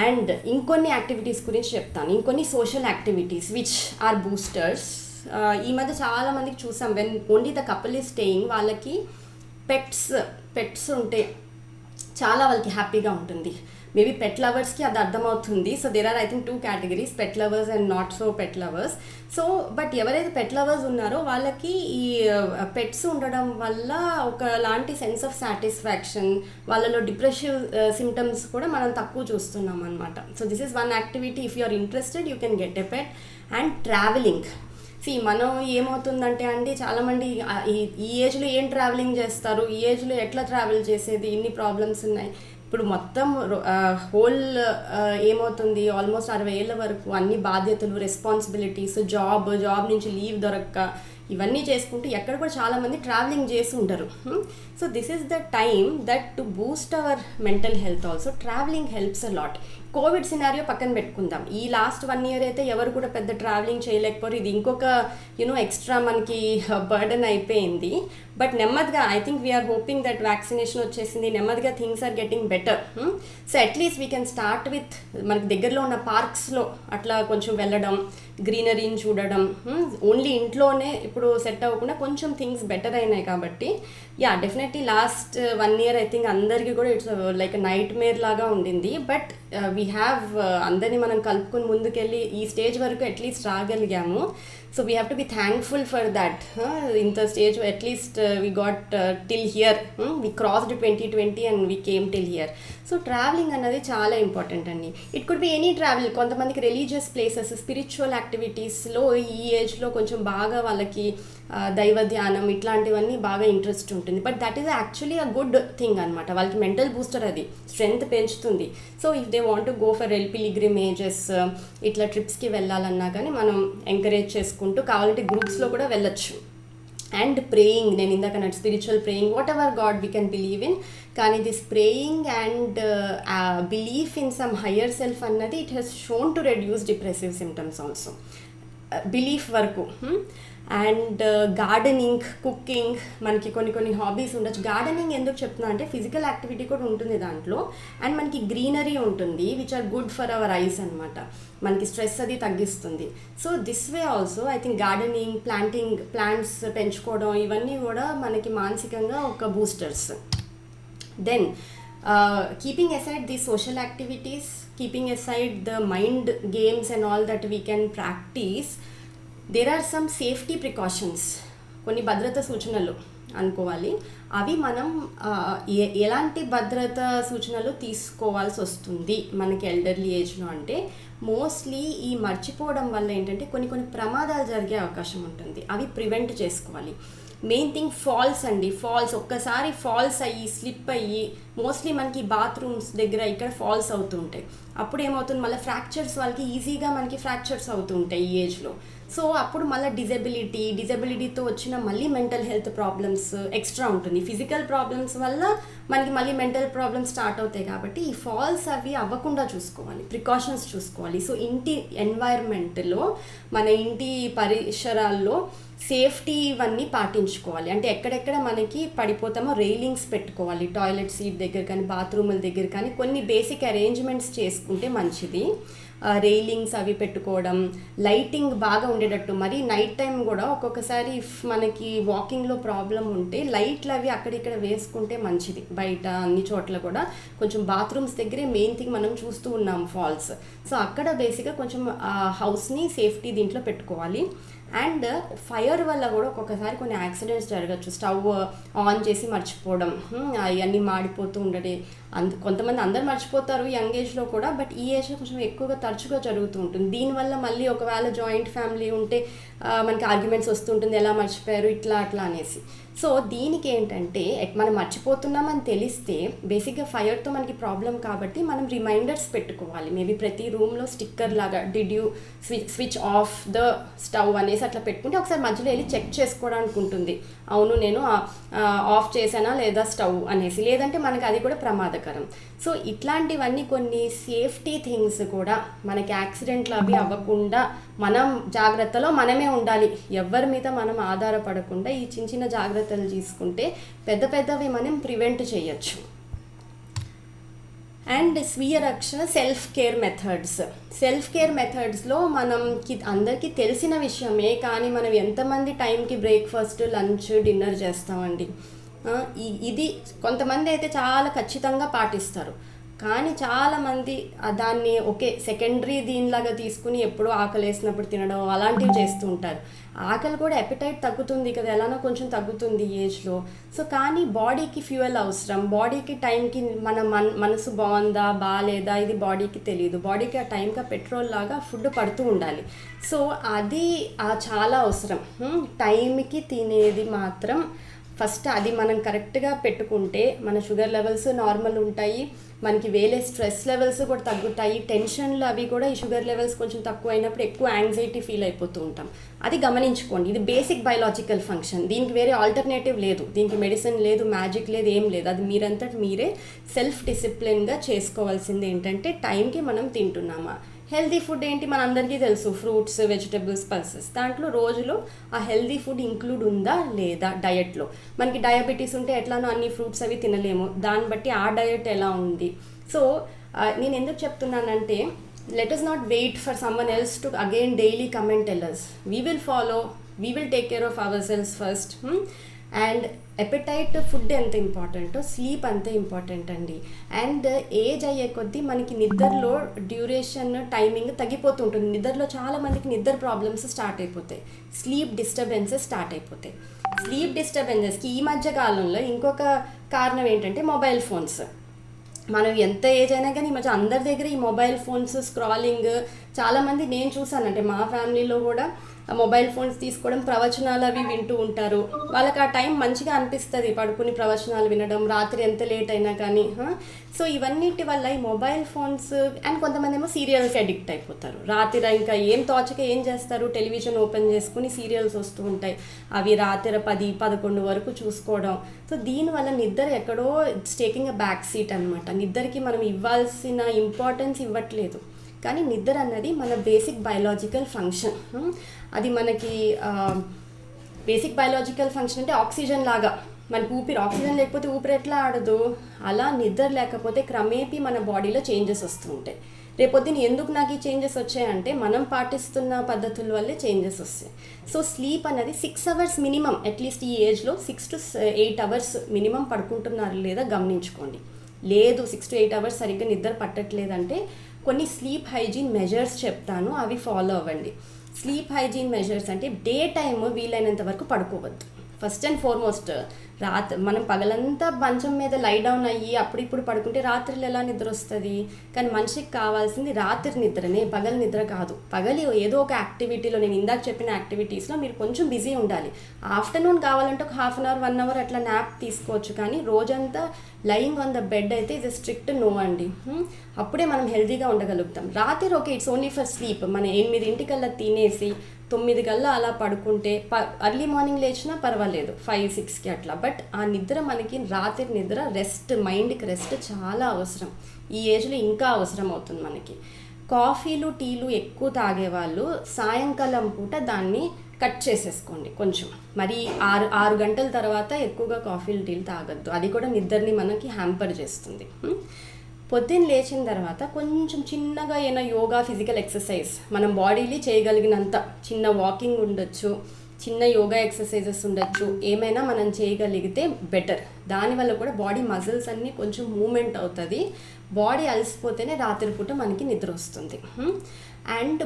అండ్ ఇంకొన్ని యాక్టివిటీస్ గురించి చెప్తాను, ఇంకొన్ని social activities which are boosters. ఈ మధ్య చాలా మందికి చూసాం, when only the couple is staying, వాళ్ళకి పెట్స్ ఉంటే చాలా వాళ్ళకి హ్యాపీగా ఉంటుంది. మేబీ పెట్ లవర్స్కి అది అర్థమవుతుంది. So there are I think 2 categories, pet lovers and not so pet lovers. So but ఎవరైతే పెట్ లవర్స్ ఉన్నారో వాళ్ళకి ఈ పెట్స్ ఉండడం వల్ల ఒకలాంటి సెన్స్ ఆఫ్ సాటిస్ఫాక్షన్, వాళ్ళలో డిప్రెసివ్ సిమ్టమ్స్ కూడా మనం తక్కువ చూస్తున్నాం అనమాట. So this is one activity, if you are interested you can get a pet. And travelling, మనం ఏమవుతుందంటే అండి చాలామంది ఈ ఏజ్లో ఏం ట్రావెలింగ్ చేస్తారు, ఈ ఏజ్లో ఎట్లా ట్రావెల్ చేసేది, ఇన్ని ప్రాబ్లమ్స్ ఉన్నాయి. ఇప్పుడు మొత్తం హోల్ ఏమవుతుంది, ఆల్మోస్ట్ 60 ఏళ్ళ వరకు అన్ని బాధ్యతలు, రెస్పాన్సిబిలిటీస్, జాబ్ నుంచి లీవ్ దొరక్క ఇవన్నీ చేసుకుంటూ ఎక్కడ కూడా చాలామంది ట్రావెలింగ్ చేసి ఉంటారు. So this is the time that to Boost hour mental health also travelling helps a lot. Covid scenario పక్కన పెట్టుకుందాం, ఈ లాస్ట్ 1 year అయితే ఎవరు కూడా పెద్ద ట్రావెలింగ్ చేయలేకపోరు, ఇది ఇంకొక ఎక్స్ట్రా మనకి బర్డన్ అయిపోయింది. బట్ నెమ్మదిగా I think we're hoping that vaccination వచ్చేసింది, నెమ్మదిగా things are getting better. So at least we can start with మనకి దగ్గరలో ఉన్న పార్క్స్లో అట్లా కొంచెం వెళ్ళడం, గ్రీనరీని చూడడం. ఓన్లీ ఇంట్లోనే ఇప్పుడు సెట్ అవ్వకుండా కొంచెం థింగ్స్ బెటర్ అయినాయి కాబట్టి definitely last 1 year I think అందరికీ కూడా ఇట్స్ లైక్ నైట్ మేర్ లాగా ఉండింది. బట్ వీ హ్యావ్ అందరినీ మనం కలుపుకొని ముందుకెళ్ళి ఈ స్టేజ్ వరకు అట్లీస్ట్ రాగలిగాము. So we have to be thankful for that. ఇంత stage at least we got till here, we crossed 2020 and we came till here. So travelling అన్నది చాలా ఇంపార్టెంట్ అండి. It could be any travel. కొంతమందికి religious places, spiritual యాక్టివిటీస్లో ఈ ఏజ్లో కొంచెం బాగా వాళ్ళకి దైవ ధ్యానం ఇట్లాంటివన్నీ బాగా ఇంట్రెస్ట్ ఉంటుంది. But that is actually a good thing అనమాట. వాళ్ళకి మెంటల్ బూస్టర్, అది స్ట్రెంగ్త్ పెంచుతుంది. So if they want to go for pilgrimages ఇట్లా ట్రిప్స్కి వెళ్ళాలన్నా కానీ మనం ఎంకరేజ్ చేసుకుంటూ కావాలంటే గ్రూప్స్లో కూడా వెళ్ళొచ్చు. అండ్ ప్రేయింగ్, నేను ఇందాక అన్నట్టు spiritual praying, whatever god we can believe in, కానీ this praying and belief in some higher self అన్నది it has shown to reduce depressive symptoms also, belief వరకు. అండ్ గార్డెనింగ్, కుకింగ్, మనకి కొన్ని hobbies ఉండొచ్చు. Gardening ఎందుకు చెప్తున్నా అంటే physical activity కూడా ఉంటుంది దాంట్లో, అండ్ మనకి గ్రీనరీ ఉంటుంది which are good for our eyes అనమాట, మనకి స్ట్రెస్ అది తగ్గిస్తుంది. So this way also I think gardening, plants పెంచుకోవడం ఇవన్నీ కూడా మనకి మానసికంగా ఒక boosters. Then keeping aside these social activities, keeping aside the mind games and all that we can practice, there are some safety precautions, కొన్ని భద్రతా సూచనలు అనుకోవాలి. అవి మనం ఎలాంటి భద్రతా సూచనలు తీసుకోవాల్సి వస్తుంది మనకి ఎల్డర్లీ ఏజ్లో అంటే, మోస్ట్లీ ఈ మర్చిపోవడం వల్ల ఏంటంటే కొన్ని ప్రమాదాలు జరిగే అవకాశం ఉంటుంది. అవి ప్రివెంట్ చేసుకోవాలి. మెయిన్ థింగ్ ఫాల్స్ అండి. ఒక్కసారి ఫాల్స్ అయ్యి స్లిప్ అయ్యి మోస్ట్లీ మనకి బాత్రూమ్స్ దగ్గర ఇక్కడ ఫాల్స్ అవుతుంటాయి. అప్పుడు ఏమవుతుంది, మళ్ళీ ఫ్రాక్చర్స్ వాళ్ళకి ఈజీగా మనకి ఫ్రాక్చర్స్ అవుతుంటాయి ఈ ఏజ్లో. సో అప్పుడు మళ్ళీ డిజబిలిటీతో వచ్చిన మళ్ళీ మెంటల్ హెల్త్ ప్రాబ్లమ్స్ ఎక్స్ట్రా ఉంటుంది. ఫిజికల్ ప్రాబ్లమ్స్ వల్ల మనకి మళ్ళీ మెంటల్ ప్రాబ్లమ్స్ స్టార్ట్ అవుతాయి. కాబట్టి ఈ ఫాల్స్ అవి అవ్వకుండా చూసుకోవాలి, ప్రికాషన్స్ చూసుకోవాలి. సో ఇంటి ఎన్వైర్న్మెంట్లో, మన ఇంటి పరిసరాల్లో సేఫ్టీ ఇవన్నీ పాటించుకోవాలి. అంటే ఎక్కడెక్కడ మనకి పడిపోతామో రైలింగ్స్ పెట్టుకోవాలి, టాయిలెట్ సీట్ దగ్గర కానీ బాత్రూముల దగ్గర కానీ కొన్ని బేసిక్ అరేంజ్మెంట్స్ చేసుకుంటే మంచిది. రైలింగ్స్ అవి పెట్టుకోవడం, లైటింగ్ బాగా ఉండేటట్టు. మరి నైట్ టైం కూడా ఒక్కొక్కసారి ఇఫ్ మనకి వాకింగ్లో ప్రాబ్లం ఉంటే లైట్లు అవి అక్కడిక్కడ వేసుకుంటే మంచిది. బయట అన్ని చోట్ల కూడా కొంచెం బాత్రూమ్స్ దగ్గరే మెయిన్ థింగ్ మనం చూస్తూ ఉన్నాం ఫాల్స్. సో అక్కడ బేసిక్గా కొంచెం హౌస్ని సేఫ్టీ దీంట్లో పెట్టుకోవాలి. అండ్ ఫైర్ వల్ల కూడా ఒక్కొక్కసారి కొన్ని యాక్సిడెంట్స్ జరగచ్చు. స్టవ్ ఆన్ చేసి మర్చిపోవడం, అవన్నీ మాడిపోతూ ఉండడం. కొంతమంది అందరు మర్చిపోతారు యంగ్ ఏజ్లో కూడా, బట్ ఈ ఏజ్లో కొంచెం ఎక్కువగా తరచుగా జరుగుతూ ఉంటుంది. దీనివల్ల మళ్ళీ ఒకవేళ జాయింట్ ఫ్యామిలీ ఉంటే మనకి ఆర్గ్యుమెంట్స్ వస్తుంటుంది, ఎలా మర్చిపోయారు ఇట్లా అనేసి. సో దీనికి ఏంటంటే మనం మర్చిపోతున్నామని తెలిస్తే బేసిక్గా ఫైర్తో మనకి ప్రాబ్లం కాబట్టి మనం రిమైండర్స్ పెట్టుకోవాలి. మేబీ ప్రతి రూమ్లో స్టిక్కర్ లాగా did you switch off the stove అనేసి అట్లా పెట్టుకుంటే ఒకసారి మధ్యలో వెళ్ళి చెక్ చేసుకోవడానికి ఉంటుంది, అవును నేను ఆఫ్ చేశానా లేదా స్టవ్ అనేసి. లేదంటే మనకి అది కూడా ప్రమాదకరం. సో ఇట్లాంటివన్నీ కొన్ని సేఫ్టీ థింగ్స్ కూడా మనకి యాక్సిడెంట్లు అవి అవ్వకుండా మనం జాగ్రత్తలో మనమే ఉండాలి. ఎవరి మీద మనం ఆధారపడకుండా ఈ చిన్న జాగ్రత్తలు తీసుకుంటే పెద్దవి మనం ప్రివెంట్ చేయొచ్చు. అండ్ స్వీయ రక్షణ, సెల్ఫ్ కేర్ మెథడ్స్లో మనకి అందరికీ తెలిసిన విషయమే, కానీ మనం ఎంతమంది టైంకి బ్రేక్ఫాస్ట్, లంచ్, డిన్నర్ చేస్తామండి. ఇది కొంతమంది అయితే చాలా ఖచ్చితంగా పాటిస్తారు, కానీ చాలామంది దాన్ని సెకండరీ దీనిలాగా తీసుకుని ఎప్పుడో ఆకలి వేసినప్పుడు తినడం అలాంటివి చేస్తూ ఉంటారు. ఆకలి కూడా ఎపిటైట్ తగ్గుతుంది కదా, ఎలానో కొంచెం తగ్గుతుంది ఏజ్లో. సో కానీ బాడీకి ఫ్యూయల్ అవసరం, బాడీకి టైంకి మన మనసు బాగుందా బాగాలేదా ఇది బాడీకి తెలియదు. బాడీకి ఆ టైంకి పెట్రోల్ లాగా ఫుడ్ పడుతూ ఉండాలి. సో అది చాలా అవసరం. టైంకి తినేది మాత్రం ఫస్ట్ అది మనం కరెక్ట్గా పెట్టుకుంటే మన షుగర్ లెవెల్స్ నార్మల్ ఉంటాయి, మనకి వేరే స్ట్రెస్ లెవెల్స్ కూడా తగ్గుతాయి, టెన్షన్లు అవి కూడా ఈ షుగర్ లెవెల్స్ కొంచెం తక్కువ అయినప్పుడు ఎక్కువ యాంగ్జైటీ ఫీల్ అయిపోతూ ఉంటాం. అది గమనించుకోండి. ఇది బేసిక్ బయలాజికల్ ఫంక్షన్, దీనికి వేరే ఆల్టర్నేటివ్ లేదు, దీనికి మెడిసిన్ లేదు, మ్యాజిక్ లేదు, ఏం లేదు. అది మీరంతటి మీరే సెల్ఫ్ డిసిప్లిన్గా చేసుకోవాల్సింది ఏంటంటే టైంకి మనం తింటున్నామా. హెల్దీ ఫుడ్ ఏంటి మన అందరికీ తెలుసు, ఫ్రూట్స్, వెజిటబుల్స్, పల్సెస్. దాంట్లో రోజులో ఆ హెల్దీ ఫుడ్ ఇంక్లూడ్ ఉందా లేదా డయట్లో. మనకి డయాబెటీస్ ఉంటే ఎట్లానో అన్ని ఫ్రూట్స్ అవి తినలేము, దాన్ని బట్టి ఆ డయట్ ఎలా ఉంది. సో నేను ఎందుకు చెప్తున్నానంటే let us not wait for someone else to again daily come and tell us. We will follow, we will take care of ourselves first. And appetite food ఎంత ఇంపార్టెంటో స్లీప్ అంతే ఇంపార్టెంట్ అండి. And age అయ్యే కొద్దీ మనకి నిద్రలో duration timing తగ్గిపోతుంటుంది. నిద్రలో చాలామందికి నిద్ర ప్రాబ్లమ్స్ స్టార్ట్ అయిపోతాయి, స్లీప్ డిస్టర్బెన్సెస్ స్టార్ట్ అయిపోతాయి. స్లీప్ డిస్టర్బెన్సెస్కి ఈ మధ్య కాలంలో ఇంకొక కారణం ఏంటంటే మొబైల్ ఫోన్స్. మనం ఎంత ఏజ్ అయినా కానీ ఈ మధ్య అందరి దగ్గర ఈ మొబైల్ ఫోన్స్ స్క్రాలింగ్. చాలామంది నేను చూసానంటే మా ఫ్యామిలీలో కూడా మొబైల్ ఫోన్స్ తీసుకోవడం, ప్రవచనాలు అవి వింటూ ఉంటారు. వాళ్ళకి ఆ టైం మంచిగా అనిపిస్తుంది పడుకుని ప్రవచనాలు వినడం, రాత్రి ఎంత లేట్ అయినా కానీ. సో ఇవన్నిటి వల్ల ఈ మొబైల్ ఫోన్స్ అండ్ కొంతమంది ఏమో సీరియల్స్ అడిక్ట్ అయిపోతారు. రాత్రి ఇంకా ఏం తోచక ఏం చేస్తారు, టెలివిజన్ ఓపెన్ చేసుకుని సీరియల్స్ వస్తూ ఉంటాయి, అవి రాత్రి 10-11 వరకు చూసుకోవడం. సో దీనివల్ల నిద్ర ఎక్కడో it's taking a back seat అనమాట. నిద్రకి మనం ఇవ్వాల్సిన ఇంపార్టెన్స్ ఇవ్వట్లేదు. కానీ నిద్ర అన్నది మన బేసిక్ బయలాజికల్ ఫంక్షన్. అది మనకి బేసిక్ బయలాజికల్ ఫంక్షన్ అంటే ఆక్సిజన్ లాగా. మనకి ఆక్సిజన్ లేకపోతే ఊపిరి ఎట్లా ఆడదు, అలా నిద్ర లేకపోతే క్రమేపీ మన బాడీలో చేంజెస్ వస్తూ ఉంటాయి. రేపొద్దున ఎందుకు నాకు ఈ చేంజెస్ వచ్చాయంటే మనం పాటిస్తున్న పద్ధతుల వల్లే చేంజెస్ వస్తాయి. సో స్లీప్ అనేది 6 అవర్స్ మినిమం, అట్లీస్ట్ ఈ ఏజ్లో 6 to 8 అవర్స్ మినిమం పడుకుంటున్నారు లేదా గమనించుకోండి. లేదు 6 to 8 అవర్స్ సరిగ్గా నిద్ర పట్టట్లేదంటే కొన్ని స్లీప్ హైజీన్ మెజర్స్ చెప్తాను, అవి ఫాలో అవ్వండి. స్లీప్ హైజీన్ మెజర్స్ అంటే డే టైమ్ వీలైనంత వరకు పడుకోవద్దు. ఫస్ట్ అండ్ ఫార్మోస్ట్ మనం పగలంతా మంచం మీద లై డౌన్ అయ్యి అప్పుడిప్పుడు పడుకుంటే రాత్రిలో ఎలా నిద్ర వస్తుంది? కానీ మనిషికి కావాల్సింది రాత్రి నిద్రనే, పగలు నిద్ర కాదు. పగలి ఏదో ఒక యాక్టివిటీలో, నేను ఇందాక చెప్పిన యాక్టివిటీస్లో మీరు కొంచెం బిజీ ఉండాలి. ఆఫ్టర్నూన్ కావాలంటే ఒక 1/2 hour 1 hour అట్లా నాప్ తీసుకోవచ్చు. కానీ రోజంతా లయింగ్ ఆన్ ద బెడ్ అయితే ఇది స్ట్రిక్ట్ నో అండి. అప్పుడే మనం హెల్తీగా ఉండగలుగుతాం. రాత్రి okay, it's only for sleep. మన 8 తినేసి 9 అలా పడుకుంటే అర్లీ మార్నింగ్ లేచినా పర్వాలేదు 5-6 అట్లా. బట్ ఆ నిద్ర మనకి రాత్రి నిద్ర రెస్ట్, మైండ్కి రెస్ట్ చాలా అవసరం. ఈ ఏజ్లో ఇంకా అవసరం అవుతుంది మనకి. కాఫీలు టీలు ఎక్కువ తాగేవాళ్ళు సాయంకాలం పూట దాన్ని కట్ చేసేసుకోండి కొంచెం. మరి 6 గంటల తర్వాత ఎక్కువగా కాఫీలు టీలు తాగద్దు, అది కూడా నిద్రని మనకి హ్యాంపర్ చేస్తుంది. పొద్దున్న లేచిన తర్వాత కొంచెం చిన్నగా ఏమైనా యోగా, ఫిజికల్ ఎక్సర్సైజ్ మనం బాడీలో చేయగలిగినంత చిన్న వాకింగ్ ఉండొచ్చు, చిన్న యోగా ఎక్సర్సైజెస్ ఉండొచ్చు, ఏమైనా మనం చేయగలిగితే బెటర్. దానివల్ల కూడా బాడీ మజిల్స్ అన్నీ కొంచెం మూమెంట్ అవుతుంది. బాడీ అలసిపోతేనే రాత్రిపూట మనకి నిద్ర వస్తుంది. And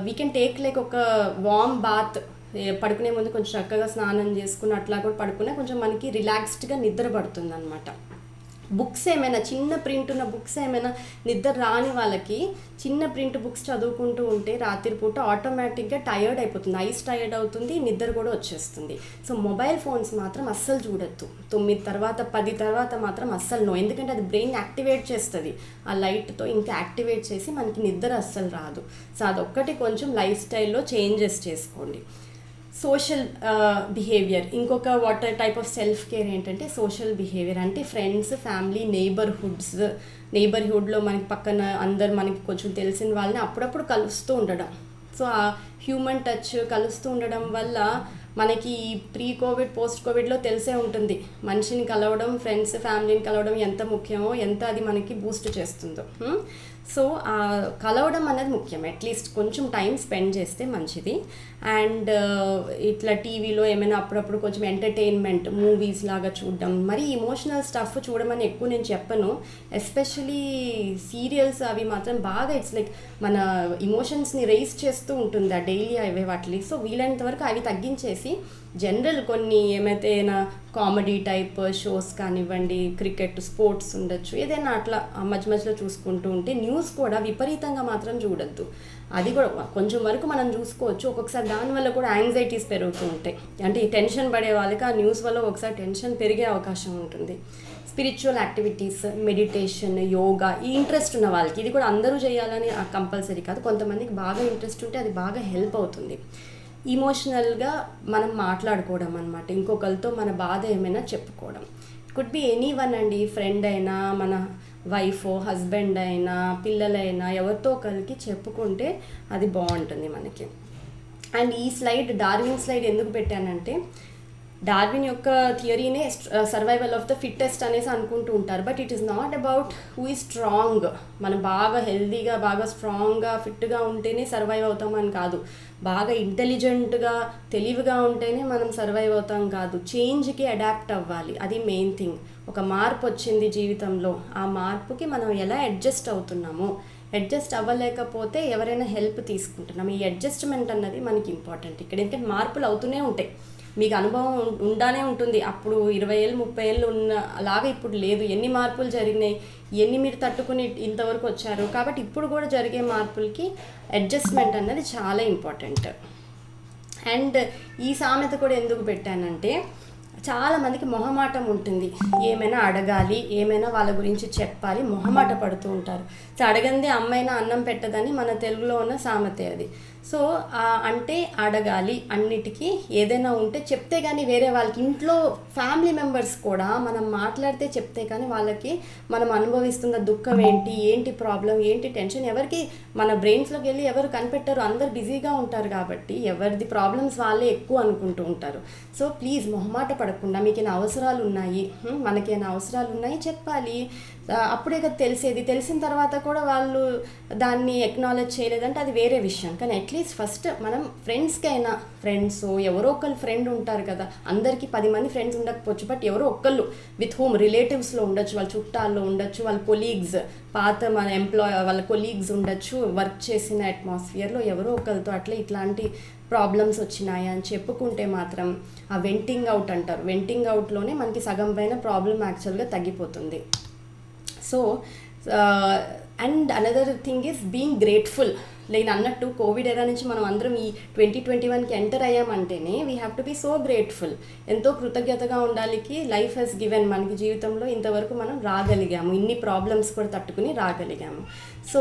we can take like ఒక వార్మ్ బాత్, పడుకునే ముందు కొంచెం చక్కగా స్నానం చేసుకుని అట్లా కూడా పడుకునే కొంచెం మనకి రిలాక్స్డ్గా నిద్ర పడుతుంది అనమాట. బుక్స్ ఏమైనా చిన్న ప్రింట్ ఉన్న బుక్స్ ఏమైనా నిద్ర రాని వాళ్ళకి చిన్న ప్రింట్ బుక్స్ చదువుకుంటూ ఉంటే రాత్రిపూట ఆటోమేటిక్గా టయర్డ్ అయిపోతుంది, ఐస్ టయర్డ్ అవుతుంది, నిద్ర కూడా వచ్చేస్తుంది. సో మొబైల్ ఫోన్స్ మాత్రం అస్సలు చూడొద్దు. 9 తర్వాత 10 తర్వాత మాత్రం అస్సలు నో. ఎందుకంటే అది బ్రెయిన్ యాక్టివేట్ చేస్తుంది, ఆ లైట్తో ఇంకా యాక్టివేట్ చేసి మనకి నిద్ర అస్సలు రాదు. సో అదొక్కటి కొంచెం లైఫ్ స్టైల్లో చేంజెస్ చేసుకోండి. సోషల్ బిహేవియర్, ఇంకొక టైప్ ఆఫ్ సెల్ఫ్ కేర్ ఏంటంటే సోషల్ బిహేవియర్. అంటే ఫ్రెండ్స్, ఫ్యామిలీ, నైబర్హుడ్లో మనకి పక్కన అందరు మనకి కొంచెం తెలిసిన వాళ్ళని అప్పుడప్పుడు కలుస్తూ ఉండడం. సో ఆ హ్యూమన్ టచ్ కలుస్తూ ఉండడం వల్ల మనకి ప్రీ కోవిడ్, పోస్ట్ కోవిడ్లో తెలిసే ఉంటుంది మనిషిని కలవడం, ఫ్రెండ్స్, ఫ్యామిలీని కలవడం ఎంత ముఖ్యమో, ఎంత అది మనకి బూస్ట్ చేస్తుందో. సో కలవడం అనేది ముఖ్యం. అట్లీస్ట్ కొంచెం టైం స్పెండ్ చేస్తే మంచిది. అండ్ ఇట్లా టీవీలో ఏమైనా అప్పుడప్పుడు కొంచెం ఎంటర్టైన్మెంట్ మూవీస్ లాగా చూడడం, మరి ఇమోషనల్ స్టఫ్ చూడమని ఎక్కువ నేను చెప్పను. ఎస్పెషలీ సీరియల్స్ అవి మాత్రం బాగా ఇట్స్ లైక్ మన ఇమోషన్స్ని రైజ్ చేస్తూ ఉంటుంది ఆ డైలీ అవే వాటిని. సో వీలైనంత వరకు అవి తగ్గించేసి జనరల్ కొన్ని ఏమైతే కామెడీ టైప్ షోస్ కానివ్వండి, క్రికెట్, స్పోర్ట్స్ ఉండొచ్చు, ఏదైనా అట్లా మధ్య మధ్యలో చూసుకుంటూ ఉంటే. న్యూస్ కూడా విపరీతంగా మాత్రం చూడొద్దు, అది కూడా కొంచెం వరకు మనం చూసుకోవచ్చు. ఒక్కొక్కసారి దానివల్ల కూడా యాంగ్జైటీస్ పెరుగుతూ ఉంటాయి. అంటే ఈ టెన్షన్ పడే వాళ్ళకి ఆ న్యూస్ వల్ల ఒకసారి టెన్షన్ పెరిగే అవకాశం ఉంటుంది. స్పిరిచువల్ యాక్టివిటీస్, మెడిటేషన్, యోగా, ఈ ఇంట్రెస్ట్ ఉన్న వాళ్ళకి, ఇది కూడా అందరూ చేయాలని కంపల్సరీ కాదు, కొంతమందికి బాగా ఇంట్రెస్ట్ ఉంటే అది బాగా హెల్ప్ అవుతుంది. ఇమోషనల్గా మనం మాట్లాడుకోవడం అనమాట, ఇంకొకరితో మన బాధ ఏమైనా చెప్పుకోవడం. కుడ్ బి ఎనీ వన్ అండి, ఫ్రెండ్ అయినా, మన వైఫ్, హస్బెండ్ అయినా, పిల్లలైనా, ఎవరితో ఒకరికి చెప్పుకుంటే అది బాగుంటుంది మనకి. అండ్ ఈ స్లైడ్, డార్విన్ స్లైడ్ ఎందుకు పెట్టానంటే, డార్విన్ యొక్క థియరీనే సర్వైవల్ ఆఫ్ ద ఫిట్టెస్ట్ అనేసి అనుకుంటూ ఉంటారు. But it is not about who is strong. మనం బాగా హెల్తీగా, బాగా స్ట్రాంగ్గా, ఫిట్గా ఉంటేనే సర్వైవ్ అవుతామని కాదు. బాగా ఇంటెలిజెంట్గా, తెలివిగా ఉంటేనే మనం సర్వైవ్ అవుతాం కాదు. చేంజ్కి అడాప్ట్ అవ్వాలి, అది మెయిన్ థింగ్. ఒక మార్పు వచ్చింది జీవితంలో, ఆ మార్పుకి మనం ఎలా అడ్జస్ట్ అవుతున్నాము. అడ్జస్ట్ అవ్వలేకపోతే ఎవరైనా హెల్ప్ తీసుకుంటున్నాం. ఈ అడ్జస్ట్మెంట్ అన్నది మనకి ఇంపార్టెంట్ ఇక్కడ. ఎందుకంటే మార్పులు అవుతూనే ఉంటాయి, మీకు అనుభవం ఉండానే ఉంటుంది. అప్పుడు 20 ఏళ్ళు 30 ఏళ్ళు ఉన్న అలాగా ఇప్పుడు లేదు. ఎన్ని మార్పులు జరిగినాయి, ఎన్ని మీరు తట్టుకుని ఇంతవరకు వచ్చారు. కాబట్టి ఇప్పుడు కూడా జరిగే మార్పులకి అడ్జస్ట్మెంట్ అన్నది చాలా ఇంపార్టెంట్. అండ్ ఈ సామెత కూడా ఎందుకు పెట్టానంటే, చాలామందికి మొహమాటం ఉంటుంది, ఏమైనా అడగాలి, ఏమైనా వాళ్ళ గురించి చెప్పాలి, మొహమాట పడుతూ ఉంటారు. సో అడగంది అమ్మైనా అన్నం పెట్టదని మన తెలుగులో ఉన్న సామెతే అది. సో అంటే అడగాలి, అన్నిటికీ ఏదైనా ఉంటే చెప్తే కానీ వేరే వాళ్ళకి, ఇంట్లో ఫ్యామిలీ మెంబర్స్ కూడా మనం మాట్లాడితే చెప్తే కానీ వాళ్ళకి మనం అనుభవిస్తున్న దుఃఖం ఏంటి ప్రాబ్లం ఏంటి టెన్షన్ ఎవరికి మన బ్రెయిన్స్లోకి వెళ్ళి ఎవరు కనిపెట్టరు. అందరు బిజీగా ఉంటారు కాబట్టి ఎవరిది ప్రాబ్లమ్స్ వాళ్ళే ఎక్కువ అనుకుంటూ ఉంటారు. సో ప్లీజ్ మొహమాట పడకుండా, మీకేనా అవసరాలు ఉన్నాయి, మనకేనా అవసరాలు ఉన్నాయి చెప్పాలి. అప్పుడే కదా తెలిసేది. తెలిసిన తర్వాత కూడా వాళ్ళు దాన్ని ఎక్నాలెడ్జ్ చేయలేదంటే అది వేరే విషయం. కానీ అట్లీస్ట్ ఫస్ట్ మనం ఫ్రెండ్స్కైనా, ఫ్రెండ్స్ ఎవరో ఒకళ్ళు ఫ్రెండ్ ఉంటారు కదా, అందరికీ 10 మంది ఫ్రెండ్స్ ఉండకపోవచ్చు, బట్ ఎవరో ఒకళ్ళు విత్ హోమ్ రిలేటివ్స్లో ఉండొచ్చు, వాళ్ళ చుట్టాల్లో ఉండొచ్చు, వాళ్ళ కొలీగ్స్, పాత మన వాళ్ళ కొలీగ్స్ ఉండొచ్చు, వర్క్ చేసిన అట్మాస్ఫియర్లో ఎవరో ఒకరితో అట్లా ఇట్లాంటి ప్రాబ్లమ్స్ వచ్చినాయా అని చెప్పుకుంటే మాత్రం ఆ వెంటింగ్ అవుట్ అంటారు, వెంటింగ్ అవుట్లోనే మనకి సగం పైన ప్రాబ్లం యాక్చువల్గా తగ్గిపోతుంది. So and another thing is being grateful. నేను అన్నట్టు కోవిడ్ ఎరా నుంచి మనం అందరం ఈ 2021కి ఎంటర్ అయ్యామంటేనే we have to be so grateful. ఎంతో కృతజ్ఞతగా ఉండాలికి లైఫ్ హెస్ గివెన్. మనకి జీవితంలో ఇంతవరకు మనం రాగలిగాము, ఇన్ని ప్రాబ్లమ్స్ కూడా తట్టుకుని రాగలిగాము. So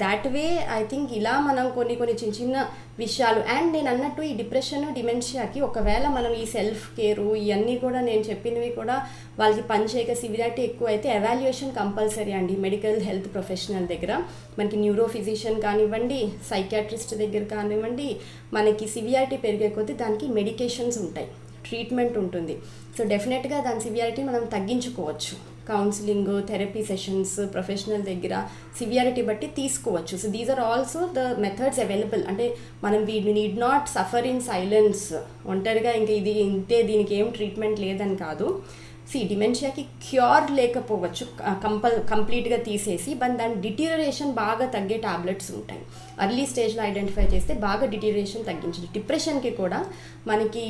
that way I think ఇలా మనం కొన్ని చిన్న చిన్న విషయాలు. అండ్ నేను అన్నట్టు ఈ డిప్రెషన్, డిమెన్షియాకి ఒకవేళ మనం ఈ సెల్ఫ్ కేరు ఇవన్నీ కూడా నేను చెప్పినవి కూడా వాళ్ళకి పనిచేయక సివియారిటీ ఎక్కువ అయితే ఎవాల్యుయేషన్ కంపల్సరీ అండి. మెడికల్ హెల్త్ ప్రొఫెషనల్ దగ్గర మనకి న్యూరో ఫిజిషియన్ కానివ్వండి, సైకాట్రిస్ట్ దగ్గర కానివ్వండి, మనకి సివియారిటీ పెరిగే కొద్దీ దానికి మెడికేషన్స్ ఉంటాయి, ట్రీట్మెంట్ ఉంటుంది. సో డెఫినెట్గా దాని సివియారిటీ మనం తగ్గించుకోవచ్చు. కౌన్సిలింగ్, థెరపీ సెషన్స్ ప్రొఫెషనల్ దగ్గర సివియారిటీ బట్టి తీసుకోవచ్చు. So these are also the methods available. అంటే మనం we need not suffer in silence. ఒంటరిగా ఇంక ఇది ఇంతే, దీనికి ఏం ట్రీట్మెంట్ లేదని కాదు. డిమెన్షియాకి క్యూర్ లేకపోవచ్చు కంప్లీట్గా తీసేసి, బట్ దాని డిటీరియరేషన్ బాగా తగ్గే టాబ్లెట్స్ ఉంటాయి. అర్లీ స్టేజ్లో ఐడెంటిఫై చేస్తే బాగా డిటీరియరేషన్ తగ్గించచ్చు. డిప్రెషన్కి కూడా మనకి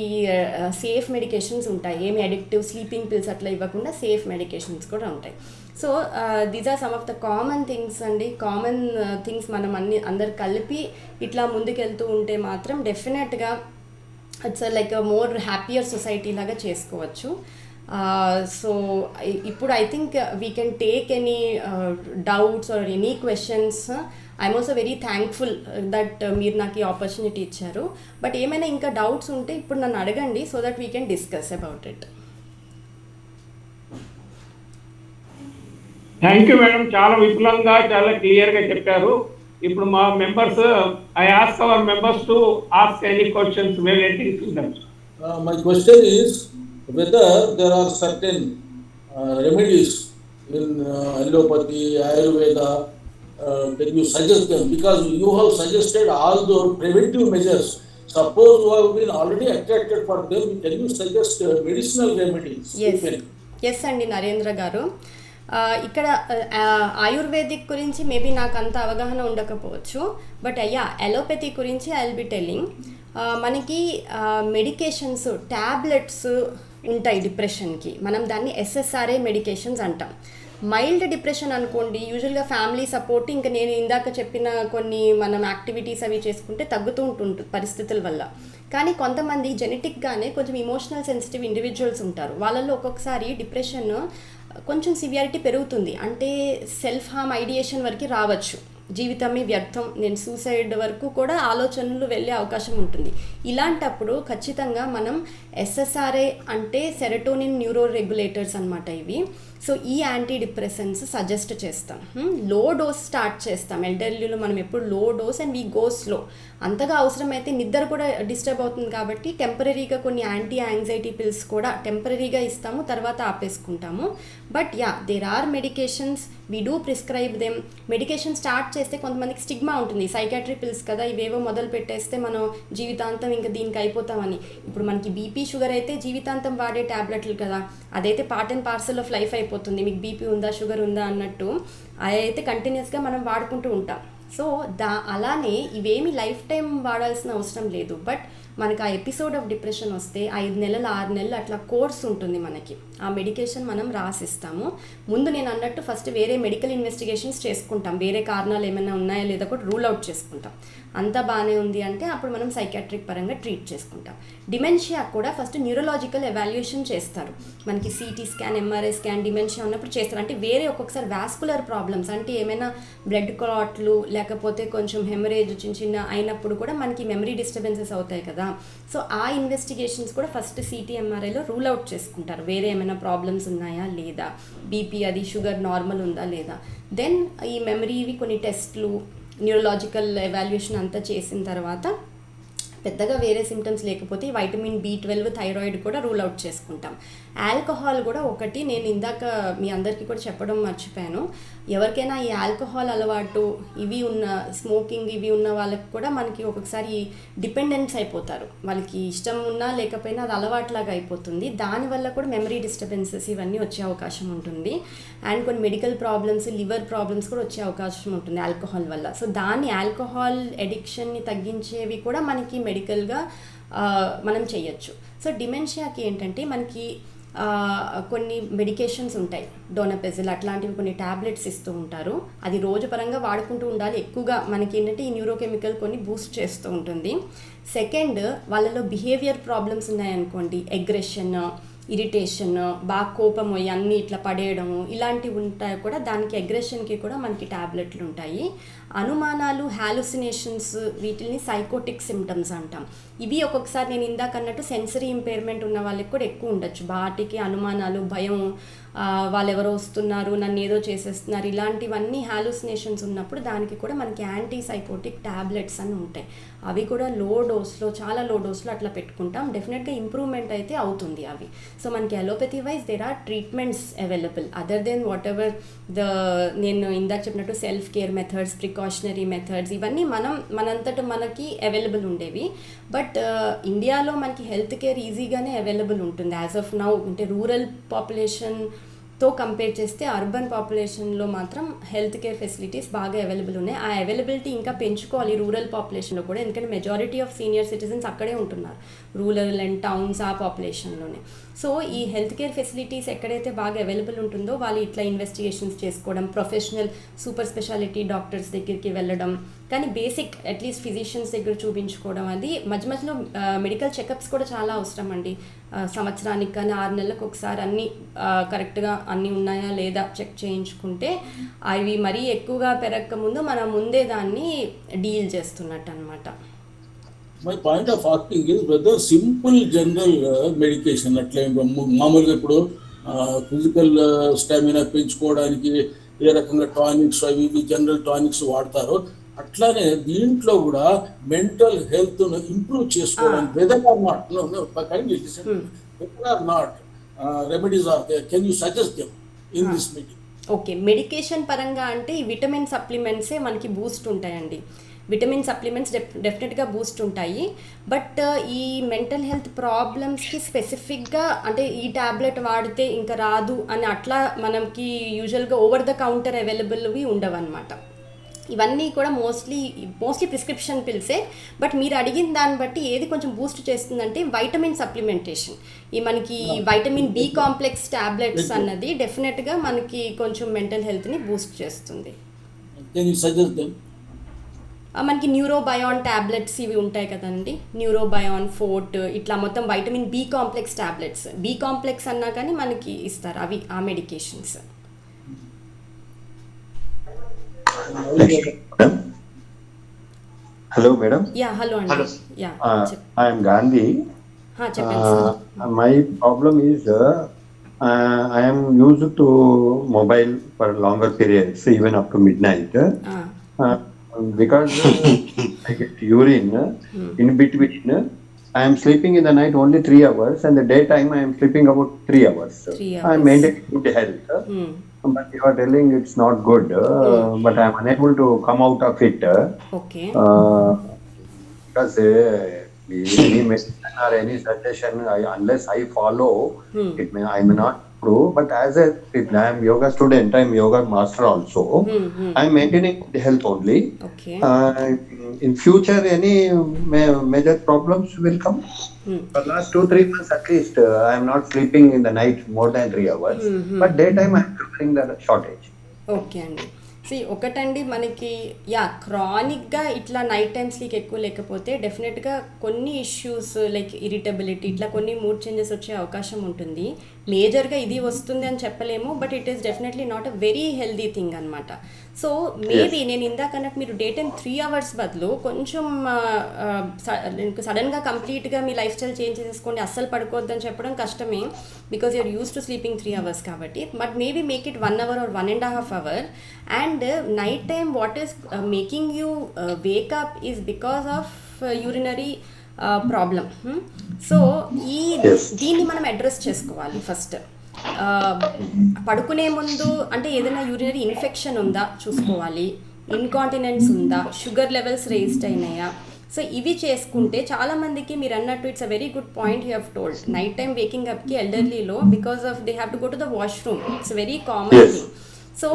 సేఫ్ మెడికేషన్స్ ఉంటాయి, ఏమి అడిక్టివ్ స్లీపింగ్ పిల్స్ అట్లా ఇవ్వకుండా సేఫ్ మెడికేషన్స్ కూడా ఉంటాయి. So these are some of the common things అండి. కామన్ థింగ్స్ మనం అందరు కలిపి ఇట్లా ముందుకెళ్తూ ఉంటే మాత్రం డెఫినెట్గా it's like more happier society లాగా చేసుకోవచ్చు. సో ఇప్పుడు I think we can take any doubts or any questions. I'm also very thankful that మీరు నాకు ఈ ఆపర్చునిటీ ఇచ్చారు. బట్ ఏమైనా ఇంకా డౌట్స్ ఉంటే ఇప్పుడు నన్ను అడగండి, so that we can discuss about it. Thank you madam, చాలా విపులంగా చాలా క్లియర్గా చెప్పారు. ఇప్పుడు మా members, I ask hour members to ask any questions relating to them. My question is whether there are certain remedies in allopathy, Ayurveda, can you suggest them? Because you have suggested all the preventive measures. Suppose you have been already attracted for them, can you suggest medicinal remedies? Yes అండి నరేంద్ర గారు, ఇక్కడ ayurvedic గురించి maybe నాకు అంత అవగాహన ఉండకపోవచ్చు, but allopathy గురించి I will be telling. మనకి మెడికేషన్స్, ట్యాబ్లెట్స్ ఉంటాయి డిప్రెషన్కి. మనం దాన్ని SSRI మెడికేషన్స్ అంటాం. మైల్డ్ డిప్రెషన్ అనుకోండి, యూజువల్గా ఫ్యామిలీ సపోర్ట్, ఇంకా నేను ఇందాక చెప్పిన కొన్ని మనం యాక్టివిటీస్ అవి చేసుకుంటే తగ్గుతూ ఉంటుంది పరిస్థితుల వల్ల. కానీ కొంతమంది జెనెటిక్గానే కొంచెం ఇమోషనల్ సెన్సిటివ్ ఇండివిజువల్స్ ఉంటారు. వాళ్ళల్లో ఒక్కొక్కసారి డిప్రెషన్ కొంచెం సివియారిటీ పెరుగుతుంది. అంటే సెల్ఫ్ హార్మ్ ఐడియేషన్ వరకు రావచ్చు, జీవితమే వ్యర్థం, నేను సూసైడ్ వరకు కూడా ఆలోచనలు వెళ్ళే అవకాశం ఉంటుంది. ఇలాంటప్పుడు ఖచ్చితంగా మనం ఎస్ఎస్ఆర్ఐ అంటే సెరటోనిన్ న్యూరో రెగ్యులేటర్స్ అనమాట ఇవి. సో ఈ యాంటీ డిప్రెసెంట్స్ సజెస్ట్ చేస్తాం. లో డోస్ స్టార్ట్ చేస్తాం. ఎల్డర్లీలో మనం ఎప్పుడు low dose and we go slow. అంతగా అవసరమైతే నిద్ర కూడా డిస్టర్బ్ అవుతుంది కాబట్టి టెంపరీగా కొన్ని యాంటీ యాంగ్జైటీ పిల్స్ కూడా టెంపరీగా ఇస్తాము, తర్వాత ఆపేసుకుంటాము. But yeah, there are medications, we do prescribe them. Medication start చేస్తే కొంతమందికి స్టిగ్మా ఉంటుంది, సైకాట్రీ పిల్స్ కదా ఇవేవో మొదలు పెట్టేస్తే మనం జీవితాంతం ఇంకా దీనికి అయిపోతామని. ఇప్పుడు మనకి బీపీ షుగర్ అయితే జీవితాంతం వాడే ట్యాబ్లెట్లు కదా, అదైతే part and parcel of life అయిపోతుంది. మీకు బీపీ ఉందా షుగర్ ఉందా అన్నట్టు అదైతే కంటిన్యూస్గా మనం వాడుకుంటూ ఉంటాం. సో అలానే ఇవేమి లైఫ్ టైం వాడాల్సిన అవసరం లేదు. బట్ మనకు ఆ ఎపిసోడ్ ఆఫ్ డిప్రెషన్ వస్తే 5 నెలలు 6 నెలలు అట్లా కోర్స్ ఉంటుంది మనకి. ఆ మెడికేషన్ మనం రాసిస్తాము. ముందు నేను అన్నట్టు ఫస్ట్ వేరే మెడికల్ ఇన్వెస్టిగేషన్స్ చేసుకుంటాం, వేరే కారణాలు ఏమైనా ఉన్నాయా లేదా కూడా రూల్ అవుట్ చేసుకుంటాం. అంతా బాగానే ఉంది అంటే అప్పుడు మనం సైకాట్రిక్ పరంగా ట్రీట్ చేసుకుంటాం. డిమెన్షియా కూడా ఫస్ట్ న్యూరలాజికల్ ఎవాల్యుయేషన్ చేస్తారు. మనకి CT scan, MRI scan dementia ఉన్నప్పుడు చేస్తారు. అంటే వేరే ఒక్కొక్కసారి వాస్కులర్ ప్రాబ్లమ్స్ అంటే ఏమైనా బ్లడ్ క్లాట్లు లేకపోతే కొంచెం హెమరేజ్ చిన్న అయినప్పుడు కూడా మనకి మెమరీ డిస్టర్బెన్సెస్ అవుతాయి కదా. సో ఆ ఇన్వెస్టిగేషన్స్ కూడా ఫస్ట్ సిటీ ఎంఆర్ఐలో రూల్ అవుట్ చేసుకుంటారు, వేరే ఏమైనా ప్రాబ్లమ్స్ ఉన్నాయా లేదా, బీపీ అది షుగర్ నార్మల్ ఉందా లేదా. దెన్ ఈ మెమరీవి కొన్ని టెస్ట్లు, న్యూరలాజికల్ ఎవాల్యుయేషన్ అంతా చేసిన తర్వాత పెద్దగా వేరే సిమ్టమ్స్ లేకపోతే వైటమిన్ B12, థైరాయిడ్ కూడా రూల్ అవుట్ చేసుకుంటాం. ఆల్కహాల్ కూడా ఒకటి నేను ఇందాక మీ అందరికీ కూడా చెప్పడం మర్చిపోయాను. ఎవరికైనా ఈ ఆల్కహాల్ అలవాటు ఇవి ఉన్న స్మోకింగ్ ఇవి ఉన్న వాళ్ళకి కూడా మనకి ఒక్కొక్కసారి డిపెండెన్స్ అయిపోతారు. వాళ్ళకి ఇష్టం ఉన్నా లేకపోయినా అది అలవాట్లాగా అయిపోతుంది. దానివల్ల కూడా మెమరీ డిస్టర్బెన్సెస్ ఇవన్నీ వచ్చే అవకాశం ఉంటుంది. అండ్ కొన్ని మెడికల్ ప్రాబ్లమ్స్, లివర్ ప్రాబ్లమ్స్ కూడా వచ్చే అవకాశం ఉంటుంది ఆల్కహాల్ వల్ల. సో దాన్ని ఆల్కహాల్ ఎడిక్షన్ని తగ్గించేవి కూడా మనకి మెడికల్గా మనం చేయొచ్చు. సో డిమెన్షియాకి ఏంటంటే మనకి కొన్ని మెడికేషన్స్ ఉంటాయి, డోనపెజిల్ అట్లాంటివి కొన్ని ట్యాబ్లెట్స్ ఇస్తూ ఉంటారు. అది రోజు పరంగా వాడుకుంటూ ఉండాలి. ఎక్కువగా మనకి ఏంటంటే ఈ న్యూరోకెమికల్ కొన్ని బూస్ట్ చేస్తూ ఉంటుంది. సెకండ్, వాళ్ళలో బిహేవియర్ ప్రాబ్లమ్స్ ఉన్నాయనుకోండి, అగ్రెషన్, ఇరిటేషన్, బాగా కోపం అన్నీ ఇట్లా పడేయడము ఇలాంటివి ఉంటాయి కూడా. దానికి అగ్రెషన్కి కూడా మనకి ట్యాబ్లెట్లు ఉంటాయి. అనుమానాలు, హాలుసినేషన్స్ వీటిని సైకోటిక్ సిమ్టమ్స్ అంటాం. ఇవి ఒక్కొక్కసారి నేను ఇందాక అన్నట్టు సెన్సరీ ఇంపైర్మెంట్ ఉన్న వాళ్ళకి కూడా ఎక్కువ ఉండొచ్చు. వాటికి అనుమానాలు, భయం, వాళ్ళు ఎవరో వస్తున్నారు, నన్ను ఏదో చేసేస్తున్నారు, ఇలాంటివన్నీ హాలుసినేషన్స్ ఉన్నప్పుడు దానికి కూడా మనకి యాంటీ సైకోటిక్ ట్యాబ్లెట్స్ అని ఉంటాయి. అవి కూడా లో డోస్లో, చాలా లో డోస్లో అట్లా పెట్టుకుంటాం. డెఫినెట్గా ఇంప్రూవ్మెంట్ అయితే అవుతుంది అవి. సో మనకి allopathy wise there are treatments available other than whatever నేను ఇందాక చెప్పినట్టు self care methods, precautionary methods ఇవన్నీ మనంతట మనకి అవైలబుల్ ఉండేవి. బట్ ఇండియాలో మనకి హెల్త్ కేర్ ఈజీగానే అవైలబుల్ ఉంటుంది యాజ్ ఆఫ్ నౌ. అంటే రూరల్ పాపులేషన్తో కంపేర్ చేస్తే అర్బన్ పాపులేషన్లో మాత్రం హెల్త్ కేర్ ఫెసిలిటీస్ బాగా అవైలబుల్ ఉన్నాయి. ఆ అవైలబిలిటీ ఇంకా పెంచుకోవాలి రూరల్ పాపులేషన్లో కూడా, ఎందుకంటే మెజారిటీ ఆఫ్ సీనియర్ సిటిజన్స్ అక్కడే ఉంటున్నారు, రూరల్ అండ్ టౌన్స్ ఆ పాపులేషన్లోనే. సో ఈ హెల్త్ కేర్ ఫెసిలిటీస్ ఎక్కడైతే బాగా అవైలబుల్ ఉంటుందో వాళ్ళు ఇట్లా ఇన్వెస్టిగేషన్స్ చేసుకోవడం, ప్రొఫెషనల్ సూపర్ స్పెషాలిటీ డాక్టర్స్ దగ్గరికి వెళ్ళడం, కానీ బేసిక్ అట్లీస్ట్ ఫిజిషియన్స్ దగ్గర చూపించుకోవడం, అది మధ్య మధ్యలో మెడికల్ చెకప్స్ కూడా చాలా అవసరం అండి. సంవత్సరానికి కానీ 6 నెలలకు ఒకసారి అన్నీ కరెక్ట్గా అన్నీ ఉన్నాయా లేదా చెక్ చేయించుకుంటే అవి మరీ ఎక్కువగా పెరగక ముందు మనం ముందే దాన్ని డీల్ చేస్తున్నట్టు అనమాట. My point of asking is whether simple general medication అట్లా మామూలుగా ఇప్పుడు ఫిజికల్ స్టామినా పెంచుకోవడానికి ఏ రకంగా టానిక్స్ అవి ఇవి జనరల్ టానిక్స్ వాడతారో అట్లానే దీంట్లో కూడా మెంటల్ హెల్త్ ఇంప్రూవ్ చేసుకోవడానికి whether or not remedies are there, can you suggest them in this meeting? Okay, medication పరంగా అంటే ఈ విటమిన్ సప్లిమెంట్సే మనకి బూస్ట్ ఉంటాయండి. విటమిన్ సప్లిమెంట్స్ డెఫినెట్గా బూస్ట్ ఉంటాయి. బట్ ఈ మెంటల్ హెల్త్ ప్రాబ్లమ్స్కి స్పెసిఫిక్గా అంటే ఈ ట్యాబ్లెట్ వాడితే ఇంకా రాదు అని అట్లా మనకి యూజువల్గా ఓవర్ ద కౌంటర్ అవైలబుల్వి ఉండవు అనమాట. ఇవన్నీ కూడా మోస్ట్లీ ప్రిస్క్రిప్షన్ పిల్సే. బట్ మీరు అడిగిన దాన్ని బట్టి ఏది కొంచెం బూస్ట్ చేస్తుందంటే వైటమిన్ సప్లిమెంటేషన్. ఈ మనకి వైటమిన్ B కాంప్లెక్స్ ట్యాబ్లెట్స్ అన్నది డెఫినెట్గా మనకి కొంచెం మెంటల్ హెల్త్ని బూస్ట్ చేస్తుంది. Can you suggest them? మనకి న్యూరోబయాన్ ట్యాబ్లెట్స్ ఇవి ఉంటాయి కదండి, న్యూరోబయాన్ ఫోర్ట్, ఇట్లా మొత్తం vitamin B complex tablets, B complex అన్నా కానీ మనకి ఇస్తారు అవి, ఆ మెడికేషన్స్. Hello, madam. యా హలో అండి. Hello. Yeah I am Gandhi. చెప్పండి sir. My problem is I am used to mobile for longer periods, even up to midnight. Because I get urine in between. I am sleeping in the night only 3 hours, and the daytime I am sleeping about 3 hours. 3 I am hours. maintaining good health. But you are telling it's not good, but I am unable to come out of it. Okay. Because any medicine or any suggestion, unless I follow, I may not prove. But as I am yoga student, I am yoga master also. I am maintaining the health only. Okay. In future, any major problems will come. For last 2-3 months at least, I am not sleeping in the night more than 3 hours. But daytime I am suffering the shortage. Okay అండి. ఒకటండి మనకి క్రానిక్గా ఇట్లా night టైమ్స్కి ఎక్కువ లేకపోతే డెఫినెట్గా కొన్ని issues like irritability ఇట్లా కొన్ని మూడ్ చేంజెస్ వచ్చే అవకాశం ఉంటుంది. మేజర్గా ఇది వస్తుంది అని చెప్పలేము, but it is definitely not a very healthy thing అనమాట. సో మేబీ నేను ఇందాక అన్నట్టు మీరు డే టైం 3 hours బదులు కొంచెం సడన్గా కంప్లీట్గా మీ లైఫ్ స్టైల్ చేంజ్ చేసేసుకోండి, అస్సలు పడుకోవద్దని చెప్పడం కష్టమే, because you're use to sleeping 3 hours కాబట్టి. But maybe make it 1 hour or 1.5 hour. And night time what is making you wake up is because of urinary problem. So దీన్ని మనం address చేసుకోవాలి first. పడుకునే ముందు అంటే ఏదైనా యూరినరీ ఇన్ఫెక్షన్ ఉందా చూసుకోవాలి, ఇన్కాంటినెన్స్ ఉందా, షుగర్ లెవెల్స్ రేజ్డ్ అయినాయా. సో ఇవి చేసుకుంటే చాలామందికి మీరు అన్నట్టు it's a very good point you have told. Night time waking అప్కి ఎల్డర్లీలో because of they have to go to the washroom, it's very common thing. So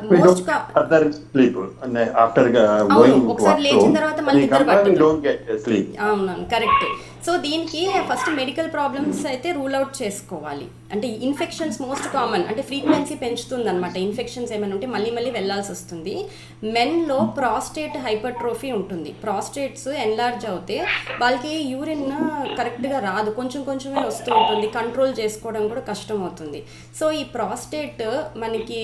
most further sleep after going to ఒకసారి లేచిన తర్వాత మళ్ళీ నిద్ర పట్టదు. we don't get sleep. అవునవును, correct. So దీనికి ఫస్ట్ మెడికల్ ప్రాబ్లమ్స్ అయితే రూల్ అవుట్ చేసుకోవాలి. అంటే ఇన్ఫెక్షన్స్ మోస్ట్ కామన్, అంటే ఫ్రీక్వెన్సీ పెంచుతుంది అనమాట. ఇన్ఫెక్షన్స్ ఏమైనా ఉంటే మళ్ళీ మళ్ళీ వెళ్ళాల్సి వస్తుంది. మెన్లో ప్రాస్టేట్ హైపర్ట్రోఫీ ఉంటుంది. ప్రాస్టేట్స్ ఎన్లార్జ్ అవుతే వాళ్ళకి యూరిన్ కరెక్ట్గా రాదు, కొంచెం కొంచెమే వస్తూ ఉంటుంది, కంట్రోల్ చేసుకోవడం కూడా కష్టం అవుతుంది. సో ఈ ప్రాస్టేట్ మనకి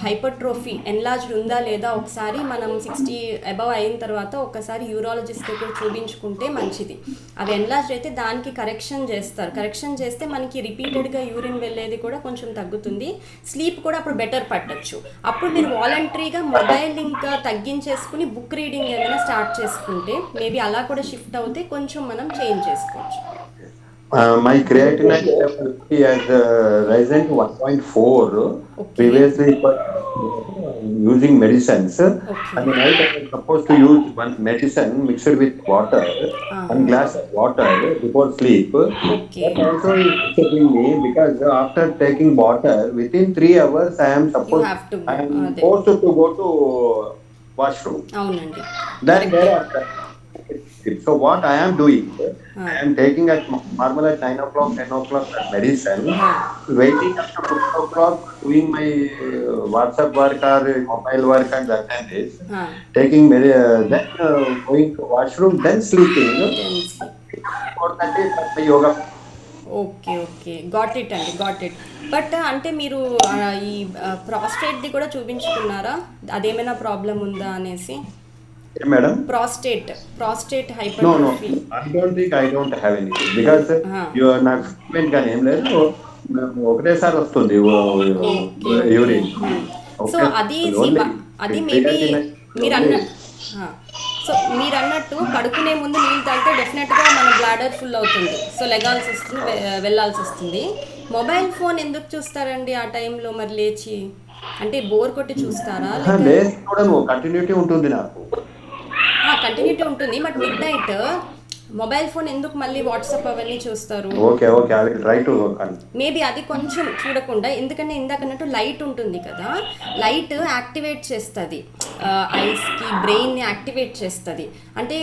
హైపర్ట్రోఫీ ఎన్లార్జ్డ్ ఉందా లేదా ఒకసారి మనం 60 అబవ్ అయిన తర్వాత ఒకసారి యూరాలజిస్ట్ దగ్గర చూపించుకుంటే మంచిది. అవి ఎన్లార్జ్డ్ అయితే దానికి కరెక్షన్ చేస్తారు. కరెక్షన్ చేస్తే మనకి రిపీటెడ్గా యూరిన్ వెళ్ళేది కూడా కొంచెం తగ్గుతుంది, స్లీప్ కూడా అప్పుడు బెటర్ పట్టచ్చు. అప్పుడు మీరు వాలంటరీగా మొబైల్ ఇంకా తగ్గించేసుకుని బుక్ రీడింగ్ ఏమైనా స్టార్ట్ చేసుకుంటే మేబీ అలా కూడా షిఫ్ట్ అవుతే కొంచెం మనం చేంజ్ చేసుకోవచ్చు. My creatinine level has risen to 1.4. Okay. Previously, it was using medicines. Okay. And night I was supposed to use one medicine mixed with water, 1 glass of water before sleep. Okay. That also is disturbing me because after taking water, within 3 hours, I am have to I am అదే. forced to go to washroom. అవునండి. Then thereafter, so what I am doing, I am taking at normal at 9 o'clock, 10 o'clock medicine, waiting up to 2 o'clock, doing my WhatsApp work or mobile work and that and this, taking then going to washroom, then sleeping. For that is my yoga. Okay okay, got it అండి, got it. But అంటే మీరు ఈ ప్రాస్టేట్ది కూడా చూపించుకున్నారా, అదేమైనా problem ఉందా అనేసి? Madam? Prostate No, hypertrophy. I don't think I don't have anything because you are not frequent గా ఏం లేదు, ఒకటేసారి వస్తుంది యూరిన్. సో అది మేబీ మీరు అన్నట్టు పడుకునే ముందు నీళ్ళు తాగితే డెఫినెట్గా మన బ్లాడర్ ఫుల్ అవుతుంది, సో లెగాల్సి వస్తుంది, వెళ్ళాల్సి వస్తుంది. మొబైల్ ఫోన్ ఎందుకు చూస్తారండి ఆ టైంలో మరి లేచి? అంటే బోర్ కొట్టి చూస్తారా? కంటిన్యూటీ ఉంటుంది నాకు, కంటిన్యూటీ ఉంటుంది, but mid night mobile phone ఎందుకు మళ్ళీ వాట్సాప్ అవన్నీ చూస్తారు? Okay okay, I will try to maybe అది కొంచెం చూడకుండా, ఎందుకంటే ఇందాకన్నట్టు లైట్ ఉంటుంది కదా, లైట్ యాక్టివేట్ చేస్తుంది ఐస్కి, బ్రెయిన్ని యాక్టివేట్ చేస్తుంది. అంటే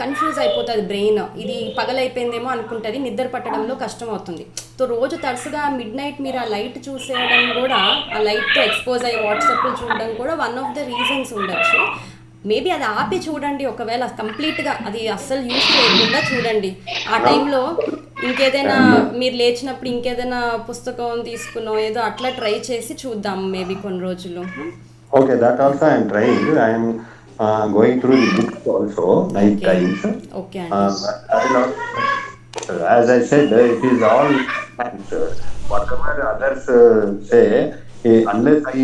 కన్ఫ్యూజ్ అయిపోతుంది బ్రెయిన్, ఇది పగలైపోయిందేమో అనుకుంటుంది, నిద్ర పట్టడంలో కష్టం అవుతుంది. సో రోజు తరచుగా మిడ్ నైట్ మీరు ఆ లైట్ చూసేయడం కూడా, ఆ లైట్తో ఎక్స్పోజ్ అయ్యి వాట్సాప్లో చూడడం కూడా వన్ ఆఫ్ ద రీజన్స్ ఉండొచ్చు. మేబీ అది ఆపి చూడండి, ఒకవేళ కంప్లీట్గా అది అస్సలు యూజ్ చేయకుండా చూడండి. ఆ టైంలో ఇంకేదైనా మీరు లేచినప్పుడు ఇంకేదైనా పుస్తకం తీసుకునో ఏదో అట్లా ట్రై చేసి చూద్దాం మేబీ కొన్ని రోజులు. Okay, that also I am trying. I am going through the books also night Okay. times. Okay అండి. I know, as I said, it is all whatever others say. Unless I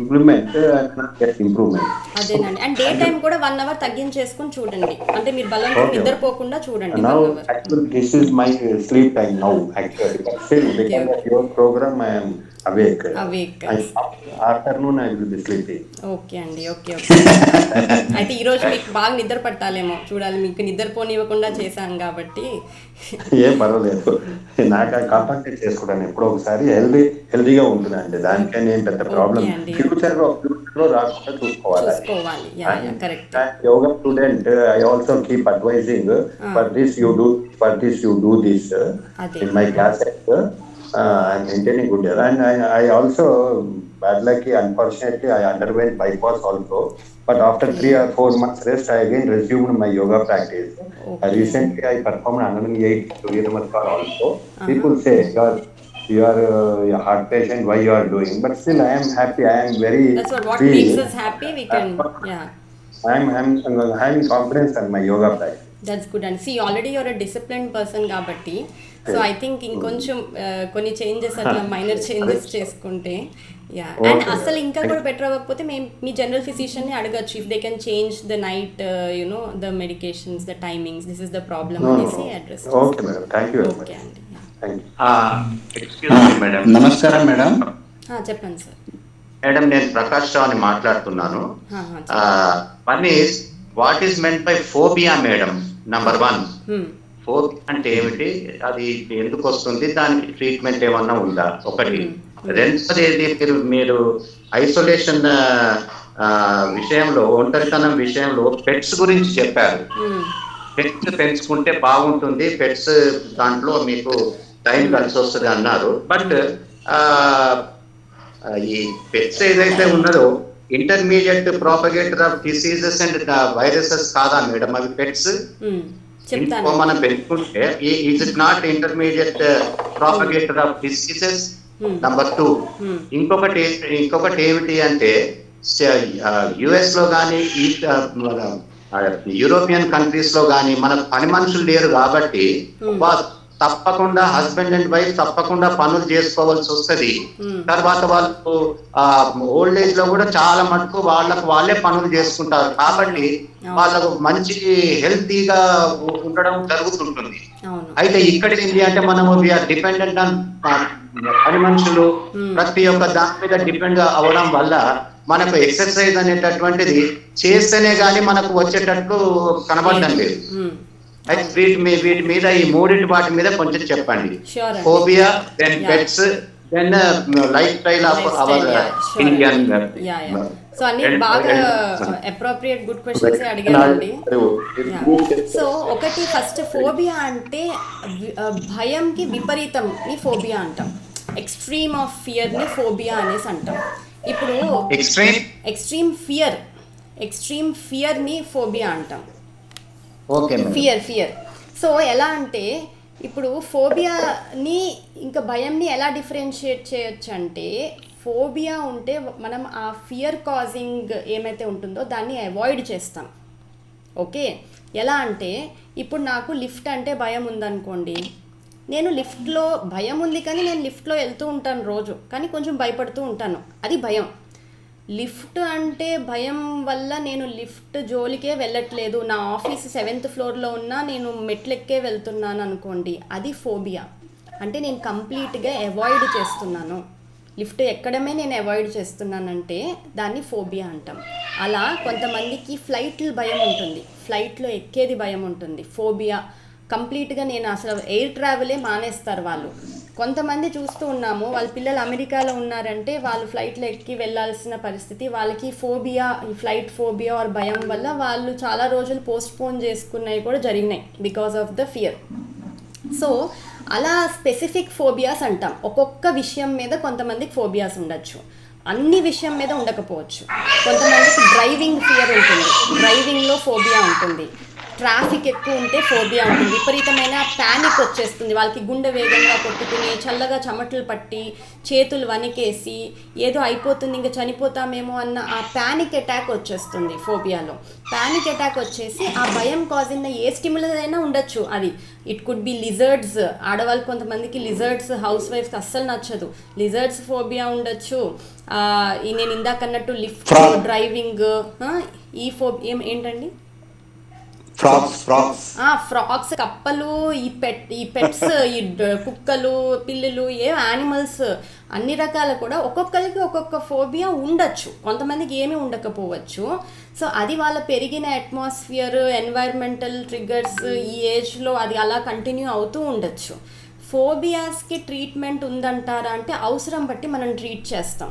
implement, I cannot get improvement. అదేనండి. And day time కూడా 1 hour తగ్గించేసుకుని చూడండి, అంటే మీరు బలంతో Okay. నిద్రపోకుండా చూడండి 1 Now, hour. actually, this is my sleep time now. Actually, but still because of your program, I am awake. Awake. Afternoon, I will be sleeping. Okay అండి. Okay okay. అయితే ఈరోజు మీకు బాగా నిద్ర పట్టాలేమో, చూడాలి. మీకు నిద్రపోనివ్వకుండా చేశాను కాబట్టి. ఏం పర్వాలేదు, నాకు కాంటాక్ట్ చేసుకోవడానికి ఎప్పుడో ఒకసారి హెల్దీగా ఉంటుందండి, దానికని ఏం పెద్ద ప్రాబ్లం. Okay అండి. ఫ్యూచర్ లో రాకుండా చూసుకోవాలి. చూసుకోవాలి. Yeah yeah correct. Yoga student, I also keep advising for this you do this అదే. In my classes. I'm maintaining good health, and I also bad lucky, unfortunately I underwent bypass also, but after 3 or 4 months rest I again resumed my yoga practice. Okay. Recently I performed 108 Surya Namaskar also. People say you are a heart patient, why you are doing, but still I am happy, I am very That's what free. makes us happy. We can, yeah. I'm having confidence in my yoga practice. That's good and see already you're a discipline person కాబట్టి, so I think ఇంకొంచెం కొన్ని changes అట్లా minor changes చేసుకుంటే, yeah. And అసలు ఇంకా కూడా better అవ్వకపోతే మేము మీ జనరల్ ఫిజిషియన్ని అడగచ్చు, if they can change the night you know the medications, the timings, this is the problem అనేసి address. Okay madam, thank you very much. Okay అండి. Thank you. Excuse me madam. నమస్కారం మేడం. చెప్పండి sir. Madam, నేను ప్రకాష్ రావు అని మాట్లాడుతున్నాను. One is what is meant by phobia madam? Number 1, phobia అంటే ఏమిటి, అది ఎందుకు వస్తుంది, దానికి ట్రీట్మెంట్ ఏమన్నా ఉందా? ఒకటి. రెండోది, మీరు ఐసోలేషన్ విషయంలో, ఒంటరితనం విషయంలో పెట్స్ గురించి చెప్పారు. పెట్స్ పెంచుకుంటే బాగుంటుంది, పెట్స్ దాంట్లో మీకు టైం కలిసి వస్తుంది అన్నారు. బట్ ఈ పెట్స్ ఏదైతే ఉన్నదో intermediate propagator of diseases and viruses కాదా మేడం అవి పెట్స్? ఇంకో మనం పెంచుకుంటే is it not intermediate propagator of diseases? Number 2, ఇంకొకటి ఏమిటి అంటే యుఎస్ లో కానీ యూరోపియన్ కంట్రీస్ లో కానీ మన పని మనుషులు లేరు కాబట్టి తప్పకుండా హస్బెండ్ అండ్ వైఫ్ తప్పకుండా పనులు చేసుకోవాల్సి వస్తుంది. తర్వాత వాళ్ళు ఓల్డ్ ఏజ్ లో కూడా చాలా మటుకు వాళ్ళే పనులు చేసుకుంటారు కాబట్టి వాళ్ళకు మంచి హెల్తీగా ఉండడం జరుగుతుంటుంది. అయితే ఇక్కడ ఏంటి అంటే మనము వీఆర్ డిపెండెంట్ ఆన్ పని మనుషులు, ప్రతి ఒక్క దాని మీద డిపెండ్ అవ్వడం వల్ల మనకు ఎక్సర్సైజ్ అనేటటువంటిది చేస్తేనే గానీ మనకు వచ్చేటట్టు కనబడడం లేదు. అయితే వీటి మీద ఈ మూడింటి వాటి మీద కొంచెం చెప్పండి. Phobia, then pets, then life style of our Indian. So అన్ని బాగా అప్రోప్రియేట్ గుడ్ క్వశ్చన్స్ అడిగానండి. సో ఒకటి, ఫస్ట్ ఫోబియా అంటే భయంకి విపరీతంని ఫోబియా అంటాం. ఎక్స్ట్రీమ్ ఆఫ్ ఫియర్ని ఫోబియా అనేసి అంటాం. ఇప్పుడు ఎక్స్ట్రీమ్ ఫియర్ని ఫోబియా అంటాం. ఫియర్. సో ఎలా అంటే ఇప్పుడు ఫోబియాని ఇంకా భయంని ఎలా డిఫరెన్షియేట్ చేయొచ్చు అంటే, ఫోబియా ఉంటే మనం ఆ ఫియర్ కాజింగ్ ఏమైతే ఉంటుందో దాన్ని అవాయిడ్ చేస్తాం. ఓకే, ఎలా అంటే ఇప్పుడు నాకు లిఫ్ట్ అంటే భయం ఉందనుకోండి, నేను లిఫ్ట్లో భయం ఉంది కానీ నేను లిఫ్ట్లో వెళ్తూ ఉంటాను రోజు, కానీ కొంచెం భయపడుతూ ఉంటాను, అది భయం. లిఫ్ట్ అంటే భయం వల్ల నేను లిఫ్ట్ జోలికే వెళ్ళట్లేదు, నా ఆఫీస్ 7th ఫ్లోర్లో ఉన్నా నేను మెట్లెక్కే వెళ్తున్నాను అనుకోండి, అది ఫోబియా. అంటే నేను కంప్లీట్గా అవాయిడ్ చేస్తున్నాను, లిఫ్ట్ ఎక్కడమే నేను అవాయిడ్ చేస్తున్నానంటే దాన్ని ఫోబియా అంటాం. అలా కొంతమందికి ఫ్లైట్లు భయం ఉంటుంది, ఫ్లైట్లో ఎక్కేది భయం ఉంటుంది, ఫోబియా. కంప్లీట్గా నేను అసలు ఎయిర్ ట్రావెలే మానేస్తారు వాళ్ళు. కొంతమంది చూస్తూ ఉన్నాము, వాళ్ళ పిల్లలు అమెరికాలో ఉన్నారంటే వాళ్ళు ఫ్లైట్లో ఎక్కి వెళ్ళాల్సిన పరిస్థితి, వాళ్ళకి ఫోబియా, ఈ ఫ్లైట్ ఫోబియా ఆర్ భయం వల్ల వాళ్ళు చాలా రోజులు పోస్ట్పోన్ చేసుకున్నవి కూడా జరిగినాయి because of the fear. So అలా స్పెసిఫిక్ ఫోబియాస్ అంటాం. ఒక్కొక్క విషయం మీద కొంతమందికి ఫోబియాస్ ఉండొచ్చు. అన్ని విషయం మీద ఉండకపోవచ్చు. కొంతమందికి డ్రైవింగ్ ఫియర్ ఉంటుంది, డ్రైవింగ్లో ఫోబియా ఉంటుంది, ట్రాఫిక్ ఎక్కువ ఉంటే ఫోబియా ఉంటుంది, విపరీతమైన ప్యానిక్ వచ్చేస్తుంది, వాళ్ళకి గుండె వేగంగా కొట్టుకుని చల్లగా చెమటలు పట్టి చేతులు వణికేసి ఏదో అయిపోతుంది ఇంకా చనిపోతామేమో అన్న ఆ ప్యానిక్ అటాక్ వచ్చేస్తుంది. ఫోబియాలో ప్యానిక్ అటాక్ వచ్చేసి ఆ భయం కాజింగ్ ఏ స్టిమ్యులస్ అయినా ఉండొచ్చు. అది ఇట్ కుడ్ బి లిజర్డ్స్, ఆడవాళ్ళు కొంతమందికి లిజర్డ్స్, హౌస్ వైఫ్కి అస్సలు నచ్చదు, లిజర్డ్స్ ఫోబియా ఉండొచ్చు. నేను ఇందాకన్నట్టు లిఫ్ట్, డ్రైవింగ్, ఈ ఏంటండి ఫ్రాక్స్, కప్పలు, ఈ పెట్స్, ఈ కుక్కలు, పిల్లులు, యానిమల్స్ అన్ని రకాలు కూడా ఒక్కొక్కరికి ఒక్కొక్క ఫోబియా ఉండొచ్చు, కొంతమందికి ఏమీ ఉండకపోవచ్చు. సో అది వాళ్ళ పెరిగిన అట్మాస్ఫియర్, ఎన్వైర్మెంటల్ ట్రిగర్స్, ఈ ఏజ్లో అది అలా కంటిన్యూ అవుతూ ఉండొచ్చు. ఫోబియాస్కి ట్రీట్మెంట్ ఉందంటారా అంటే అవసరం బట్టి మనం ట్రీట్ చేస్తాం.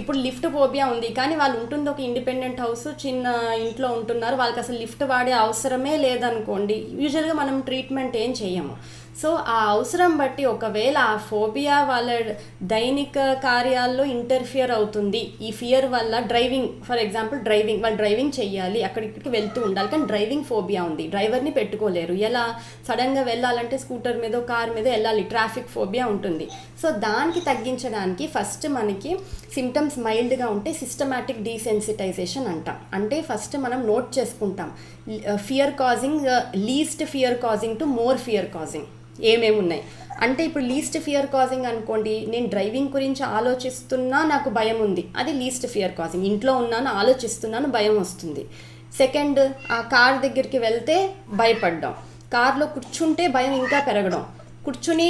ఇప్పుడు లిఫ్ట్ ఫోబియా ఉంది కానీ వాళ్ళు ఉంటుంది ఒక ఇండిపెండెంట్ హౌస్, చిన్న ఇంట్లో ఉంటున్నారు, వాళ్ళకి అసలు లిఫ్ట్ వాడే అవసరమే లేదనుకోండి, యూజువల్గా మనం ట్రీట్మెంట్ ఏం చేయము. సో ఆ అవసరం బట్టి ఒకవేళ ఆ ఫోబియా వాళ్ళ దైనిక కార్యాల్లో ఇంటర్ఫియర్ అవుతుంది, ఈ ఫియర్ వల్ల డ్రైవింగ్, ఫర్ ఎగ్జాంపుల్ వాళ్ళు డ్రైవింగ్ చెయ్యాలి, అక్కడికి వెళ్తూ ఉండాలి కానీ డ్రైవింగ్ ఫోబియా ఉంది, డ్రైవర్ని పెట్టుకోలేరు, ఎలా సడన్గా వెళ్ళాలంటే స్కూటర్ మీదో కార్ మీద వెళ్ళాలి, ట్రాఫిక్ ఫోబియా ఉంటుంది. సో దానికి తగ్గించడానికి ఫస్ట్ మనకి సిమ్టమ్స్ మైల్డ్గా ఉంటే సిస్టమాటిక్ డీసెన్సిటైజేషన్ అంటాం. అంటే ఫస్ట్ మనం నోట్ చేసుకుంటాం fear causing, least fear causing to more fear causing ఏమేమి ఉన్నాయి. అంటే ఇప్పుడు లీస్ట్ ఫియర్ కాజింగ్ అనుకోండి, నేను డ్రైవింగ్ గురించి ఆలోచిస్తున్నా నాకు భయం ఉంది, అది లీస్ట్ ఫియర్ కాజింగ్. ఇంట్లో ఉన్నాను ఆలోచిస్తున్నాను భయం వస్తుంది. సెకండ్, ఆ కార్ దగ్గరికి వెళ్తే భయపడ్డాం, కార్లో కూర్చుంటే భయం ఇంకా పెరగడం, కూర్చుని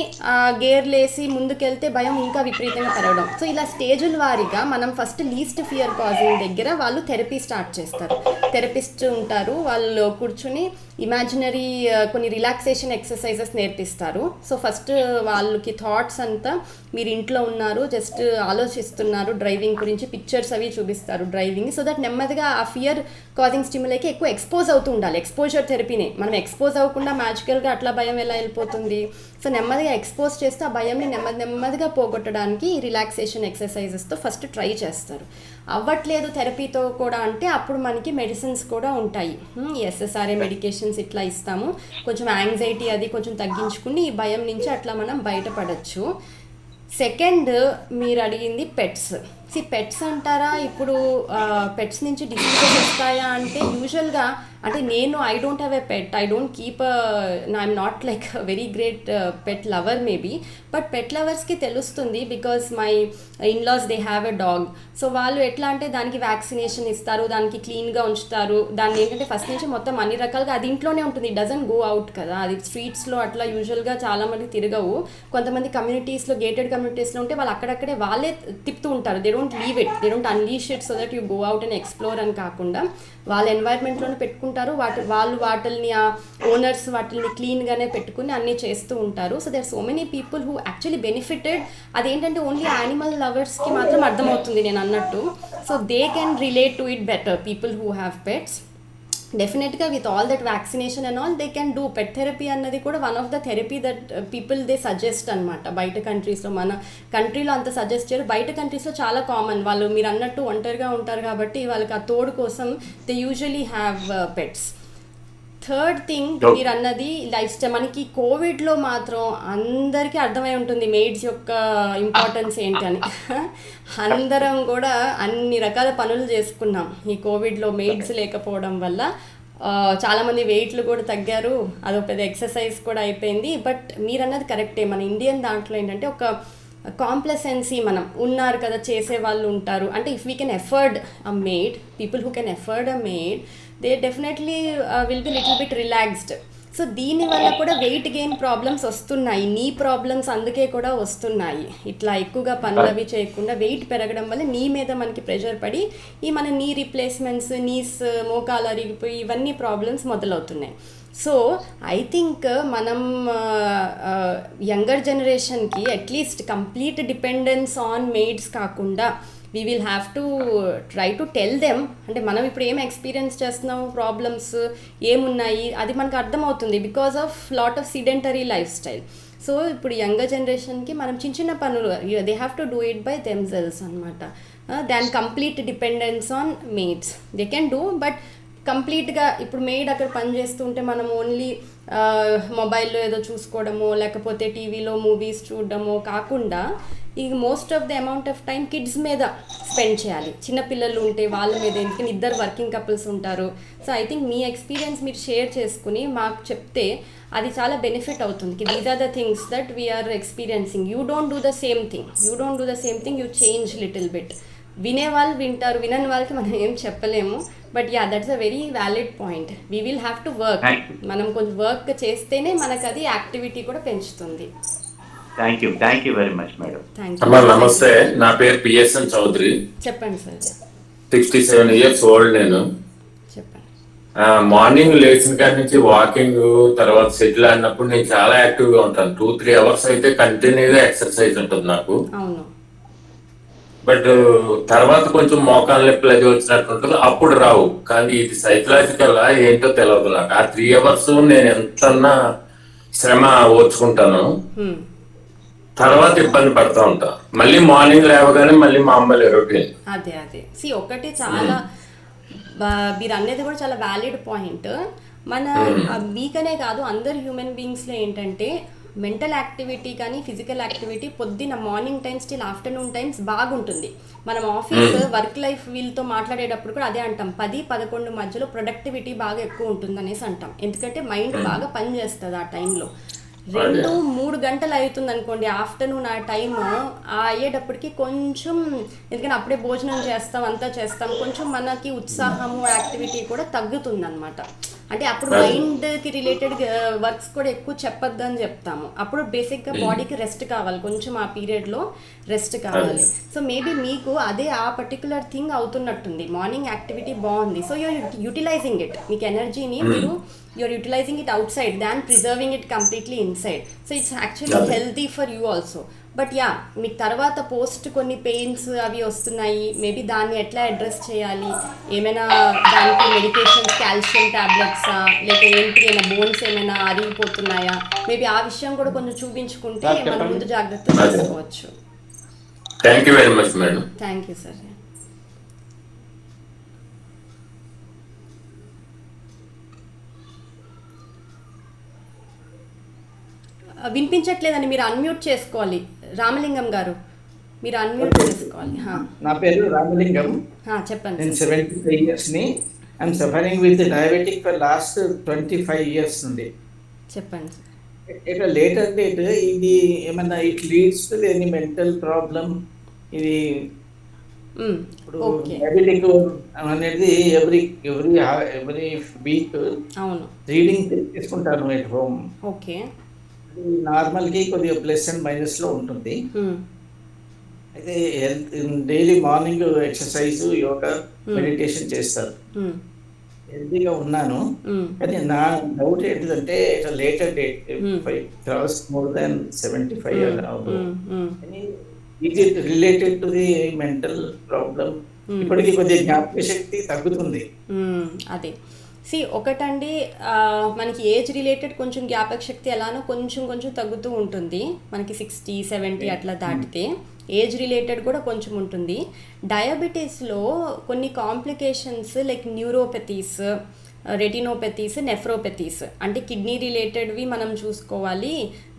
గేర్లేసి ముందుకెళ్తే భయం ఇంకా విపరీతంగా పెరగడం. సో ఇలా స్టేజుల వారీగా మనం ఫస్ట్ లీస్ట్ ఫియర్ కాజింగ్ దగ్గర వాళ్ళు థెరపీ స్టార్ట్ చేస్తారు. థెరపిస్ట్ ఉంటారు, వాళ్ళు కూర్చుని ఇమాజినరీ కొన్ని రిలాక్సేషన్ ఎక్సర్సైజెస్ నేర్పిస్తారు. సో ఫస్ట్ వాళ్ళకి థాట్స్ అంతా మీరు ఇంట్లో ఉన్నారు, జస్ట్ ఆలోచిస్తున్నారు డ్రైవింగ్ గురించి, పిక్చర్స్ అవి చూపిస్తారు డ్రైవింగ్. సో దట్ నెమ్మదిగా ఆ ఫియర్ కాజింగ్ స్టిమ్యులైకి ఎక్కువ ఎక్స్పోజ్ అవుతూ ఉండాలి. ఎక్స్పోజర్ థెరపీనే, మనం ఎక్స్పోజ్ అవ్వకుండా మ్యాజికల్గా అట్లా భయం ఎలా వెళ్ళిపోతుంది. సో నెమ్మదిగా ఎక్స్పోజ్ చేస్తే ఆ భయంని నెమ్మదిగా పోగొట్టడానికి రిలాక్సేషన్ ఎక్సర్సైజెస్తో ఫస్ట్ ట్రై చేస్తారు. అవ్వట్లేదు థెరపీతో కూడా అంటే అప్పుడు మనకి మెడిసిన్స్ కూడా ఉంటాయి, ఎస్ఎస్ఆర్ఏ మెడికేషన్స్ ఇట్లా ఇస్తాము. కొంచెం యాంగ్జైటీ అది కొంచెం తగ్గించుకుని ఈ భయం నుంచి అట్లా మనం బయటపడచ్చు. సెకండ్, మీరు అడిగింది పెట్స్. పెట్స్ అంటారా, ఇప్పుడు పెట్స్ నుంచి డిసీజెస్ వస్తాయా అంటే యూజువల్గా అంటే I don't have a pet, I don't keep I'm not like very great pet lover maybe, but pet లవర్స్కి తెలుస్తుంది because my in laws they have a dog. So వాళ్ళు ఎట్లా అంటే దానికి వ్యాక్సినేషన్ ఇస్తారు, దానికి క్లీన్గా ఉంచుతారు, దాన్ని ఏంటంటే ఫస్ట్ నుంచి మొత్తం అన్ని రకాలుగా అది ఇంట్లోనే ఉంటుంది, ఇట్ డజంట్ గో అవుట్ కదా, అది స్ట్రీట్స్లో అట్లా యూజువల్గా చాలామంది తిరగవు. కొంతమంది కమ్యూనిటీస్లో, గేటెడ్ కమ్యూనిటీస్లో ఉంటే వాళ్ళు అక్కడక్కడే వాళ్ళే తిప్పుతూ ఉంటారు, they don't leave it, they don't unleash it so that you go out and explore అని కాకుండా వాళ్ళ ఎన్వైర్న్మెంట్లోనే పెట్టుకుంటారు. వాళ్ళు వాటిని ఆ ఓనర్స్ వాటిని క్లీన్గానే పెట్టుకుని అన్నీ చేస్తూ ఉంటారు. So there so many people who actually benefited. అదేంటంటే ఓన్లీ యానిమల్ లవర్స్కి మాత్రం అర్థమవుతుంది నేను అన్నట్టు. So they can relate to it better, people who have pets. డెఫినెట్గా with all that vaccination and all they can do. Pet therapy అన్నది కూడా one of the therapy that people they suggest అనమాట. బయట కంట్రీస్లో, మన కంట్రీలో అంత సజెస్ట్ చేయరు, బయట కంట్రీస్లో చాలా కామన్. వాళ్ళు మీరు అన్నట్టు ఒంటరిగా ఉంటారు కాబట్టి వాళ్ళకి ఆ తోడు కోసం they usually have pets. Third thing మీరు అన్నది లైఫ్ స్టైల్. మనకి కోవిడ్లో మాత్రం అందరికీ అర్థమై ఉంటుంది మెయిడ్స్ యొక్క ఇంపార్టెన్స్ ఏంటని. అందరం కూడా అన్ని రకాల పనులు చేసుకున్నాం ఈ కోవిడ్లో మెయిడ్స్ లేకపోవడం వల్ల. చాలామంది వెయిట్లు కూడా తగ్గారు, అదొక పెద్ద ఎక్సర్సైజ్ కూడా అయిపోయింది. బట్ మీరు అన్నది కరెక్టే, మన ఇండియన్ దాంట్లో ఏంటంటే ఒక కాంప్లసెన్సీ, మనం ఉన్నారు కదా చేసే వాళ్ళు ఉంటారు అంటే if we can afford a maid, people who can afford a maid they definitely will be little bit relaxed. So దీనివల్ల కూడా వెయిట్ గెయిన్ ప్రాబ్లమ్స్ వస్తున్నాయి, నీ ప్రాబ్లమ్స్ అందుకే కూడా వస్తున్నాయి. ఇట్లా ఎక్కువగా పనులు అవి చేయకుండా వెయిట్ పెరగడం వల్ల నీ మీద మనకి ప్రెషర్ పడి ఈ మన నీ రీప్లేస్మెంట్స్, నీస్, మోకాలు అరిగిపోయి ఇవన్నీ ప్రాబ్లమ్స్ మొదలవుతున్నాయి. సో ఐ థింక్ మనం యంగర్ జనరేషన్కి at least complete dependence on maids కాకుండా we will have to try to tell them. అంటే మనం ఇప్పుడు ఏం ఎక్స్పీరియన్స్ చేస్తున్నాం, ప్రాబ్లమ్స్ ఏమున్నాయి అది మనకు అర్థమవుతుంది because of lot of sedentary lifestyle. So ఇప్పుడు యంగర్ జనరేషన్కి మనం చిన్న చిన్న పనులు they have to do it by themselves అనమాట. Than complete dependence on maids. They can do, but కంప్లీట్గా ఇప్పుడు మెయిడ్ అక్కడ పని చేస్తుంటే మనం ఓన్లీ మొబైల్లో ఏదో చూసుకోవడమో లేకపోతే టీవీలో మూవీస్ చూడడమో కాకుండా ఈ most of the amount of time kids మీద స్పెండ్ చేయాలి. చిన్నపిల్లలు ఉంటే వాళ్ళ మీద, ఎందుకంటే ఇద్దరు వర్కింగ్ కపుల్స్ ఉంటారు. సో ఐ థింక్ మీ ఎక్స్పీరియన్స్ మీరు షేర్ చేసుకుని మాకు చెప్తే అది చాలా బెనిఫిట్ అవుతుంది. These are the things that we're experiencing. You don't do the same thing, you change little bit. వినే వాళ్ళు వింటారు, వినని వాళ్ళకి మనం ఏం చెప్పలేము. But yeah, that's a very valid point. We will have to work. మనం కొంచెం వర్క్ చేస్తేనే మనకు అది యాక్టివిటీ కూడా పెంచుతుంది. Thank you very much madam. Thank అమ్మా యూ. నమస్తే, నా పేరు పిఎస్ఎన్ చౌదరి, చెప్పండి సార్. 67 years old. నేను చెప్పండి. మార్నింగ్ లేచిన కాడి నుంచి వాకింగ్, తర్వాత సెటిల్ ఆడినప్పుడు నేను చాలా యాక్టివ్ గా ఉంటాను. 2-3 hours అయితే కంటిన్యూగా ఎక్సర్సైజ్ ఉంటుంది నాకు. అవును. బట్ తర్వాత కొంచెం మోకాలు నొప్పులు అది వచ్చినట్టు ఉంటుంది, అప్పుడు రావు. కానీ ఇది సైకలాజికల్ ఏంటో తెలియదు నాకు. ఆ 3 hours నేను ఎంతన్నా శ్రమ ఓర్చుకుంటాను, తర్వాత ఇబ్బంది పడతా ఉంటా. మళ్ళీ మార్నింగ్ లేవగానే మళ్ళీ మామూలు రొటీన్. అదే ఒకటి చాలా మీరు అనేది కూడా చాలా వ్యాలిడ్ పాయింట్. మన మీకనే కాదు, అందరు హ్యూమన్ బీయింగ్స్లో ఏంటంటే మెంటల్ యాక్టివిటీ కానీ ఫిజికల్ యాక్టివిటీ పొద్దున్న morning times till afternoon times బాగుంటుంది. మనం ఆఫీస్ వర్క్ లైఫ్ వీళ్ళతో మాట్లాడేటప్పుడు కూడా అదే అంటాం, 10-11 మధ్యలో ప్రొడక్టివిటీ బాగా ఎక్కువ ఉంటుంది అనేసి అంటాం. ఎందుకంటే మైండ్ బాగా పనిచేస్తుంది ఆ టైంలో. 2-3 గంటలు అవుతుంది అనుకోండి ఆఫ్టర్నూన్, ఆ టైం అయ్యేటప్పటికి కొంచెం, ఎందుకంటే అప్పుడే భోజనం చేస్తాం, అంతా చేస్తాం, కొంచెం మనకి ఉత్సాహము యాక్టివిటీ కూడా తగ్గుతుంది అనమాట. అంటే అప్పుడు మైండ్కి రిలేటెడ్ వర్క్స్ కూడా ఎక్కువ చెప్పొద్దు అని చెప్తాము. అప్పుడు బేసిక్గా బాడీకి రెస్ట్ కావాలి, కొంచెం ఆ పీరియడ్లో రెస్ట్ కావాలి. సో మేబీ మీకు అదే ఆ పర్టికులర్ థింగ్ అవుతున్నట్టుంది. మార్నింగ్ యాక్టివిటీ బాగుంది, సో యూఆర్ యూటిలైజింగ్ ఇట్. మీకు ఎనర్జీని మీరు you're utilizing it outside than preserving it completely inside. So it's actually healthy for you also. But yeah, మీకు తర్వాత పోస్ట్ కొన్ని పెయిన్స్ అవి వస్తున్నాయి, మేబీ దాన్ని ఎట్లా అడ్రస్ చేయాలి, ఏమైనా దానికి మెడికేషన్స్, కాల్షియం టాబ్లెట్సా, లేక ఏంటి, ఏమైనా బోన్స్ ఏమైనా అరిగిపోతున్నాయా, మేబీ ఆ విషయం కూడా కొంచెం చూపించుకుంటే మనం ముందు జాగ్రత్తలు తీసుకోవచ్చు. Thank you very much madam. Thank you sir. వినిపించట్లేదని మీరు అన్మ్యూట్ చేసుకోవాలి. రామలింగం గారు, మీరు అన్మ్యూట్ చేసుకోవాలి. నా పేరు రామలింగం. చెప్పండి. నేను 75 years ని. I'm suffering with diabetic for last 25 years నుండి. చెప్పండి. ఇక లేటర్ డేట్ ఇది ఏమన్నా it leads to any mental problem? ఇది ఇప్పుడు డయాబెటిక్ అనేది ఎవ్రీ వీక్ రీడింగ్ తీసుకుంటాను ఎట్ హోమ్. ఓకే. నార్మల్కి కొద్దిగా ప్లస్ అండ్ మైనస్లో ఉంటుంది. అయితే health daily morning exercise, yoga, meditation చేస్తారు. హెల్తీగా ఉన్నాను. కానీ నా డౌట్ ఏంటిదంటే later date 5 hours more than 75 is it related to the mental problem? ఇప్పటికీ కొద్దిగా జ్ఞాపక శక్తి తగ్గుతుంది. అదే ఒకటండి, మనకి ఏజ్ రిలేటెడ్ కొంచెం జ్ఞాపక శక్తి ఎలానో కొంచెం తగ్గుతూ ఉంటుంది. మనకి 60-70 అట్లా దాటితే ఏజ్ రిలేటెడ్ కూడా కొంచెం ఉంటుంది. డయాబెటీస్లో కొన్ని కాంప్లికేషన్స్ లైక్ న్యూరోపతీస్, రెటినోపతీస్, నెఫ్రోపతీస్, అంటే కిడ్నీ రిలేటెడ్వి మనం చూసుకోవాలి.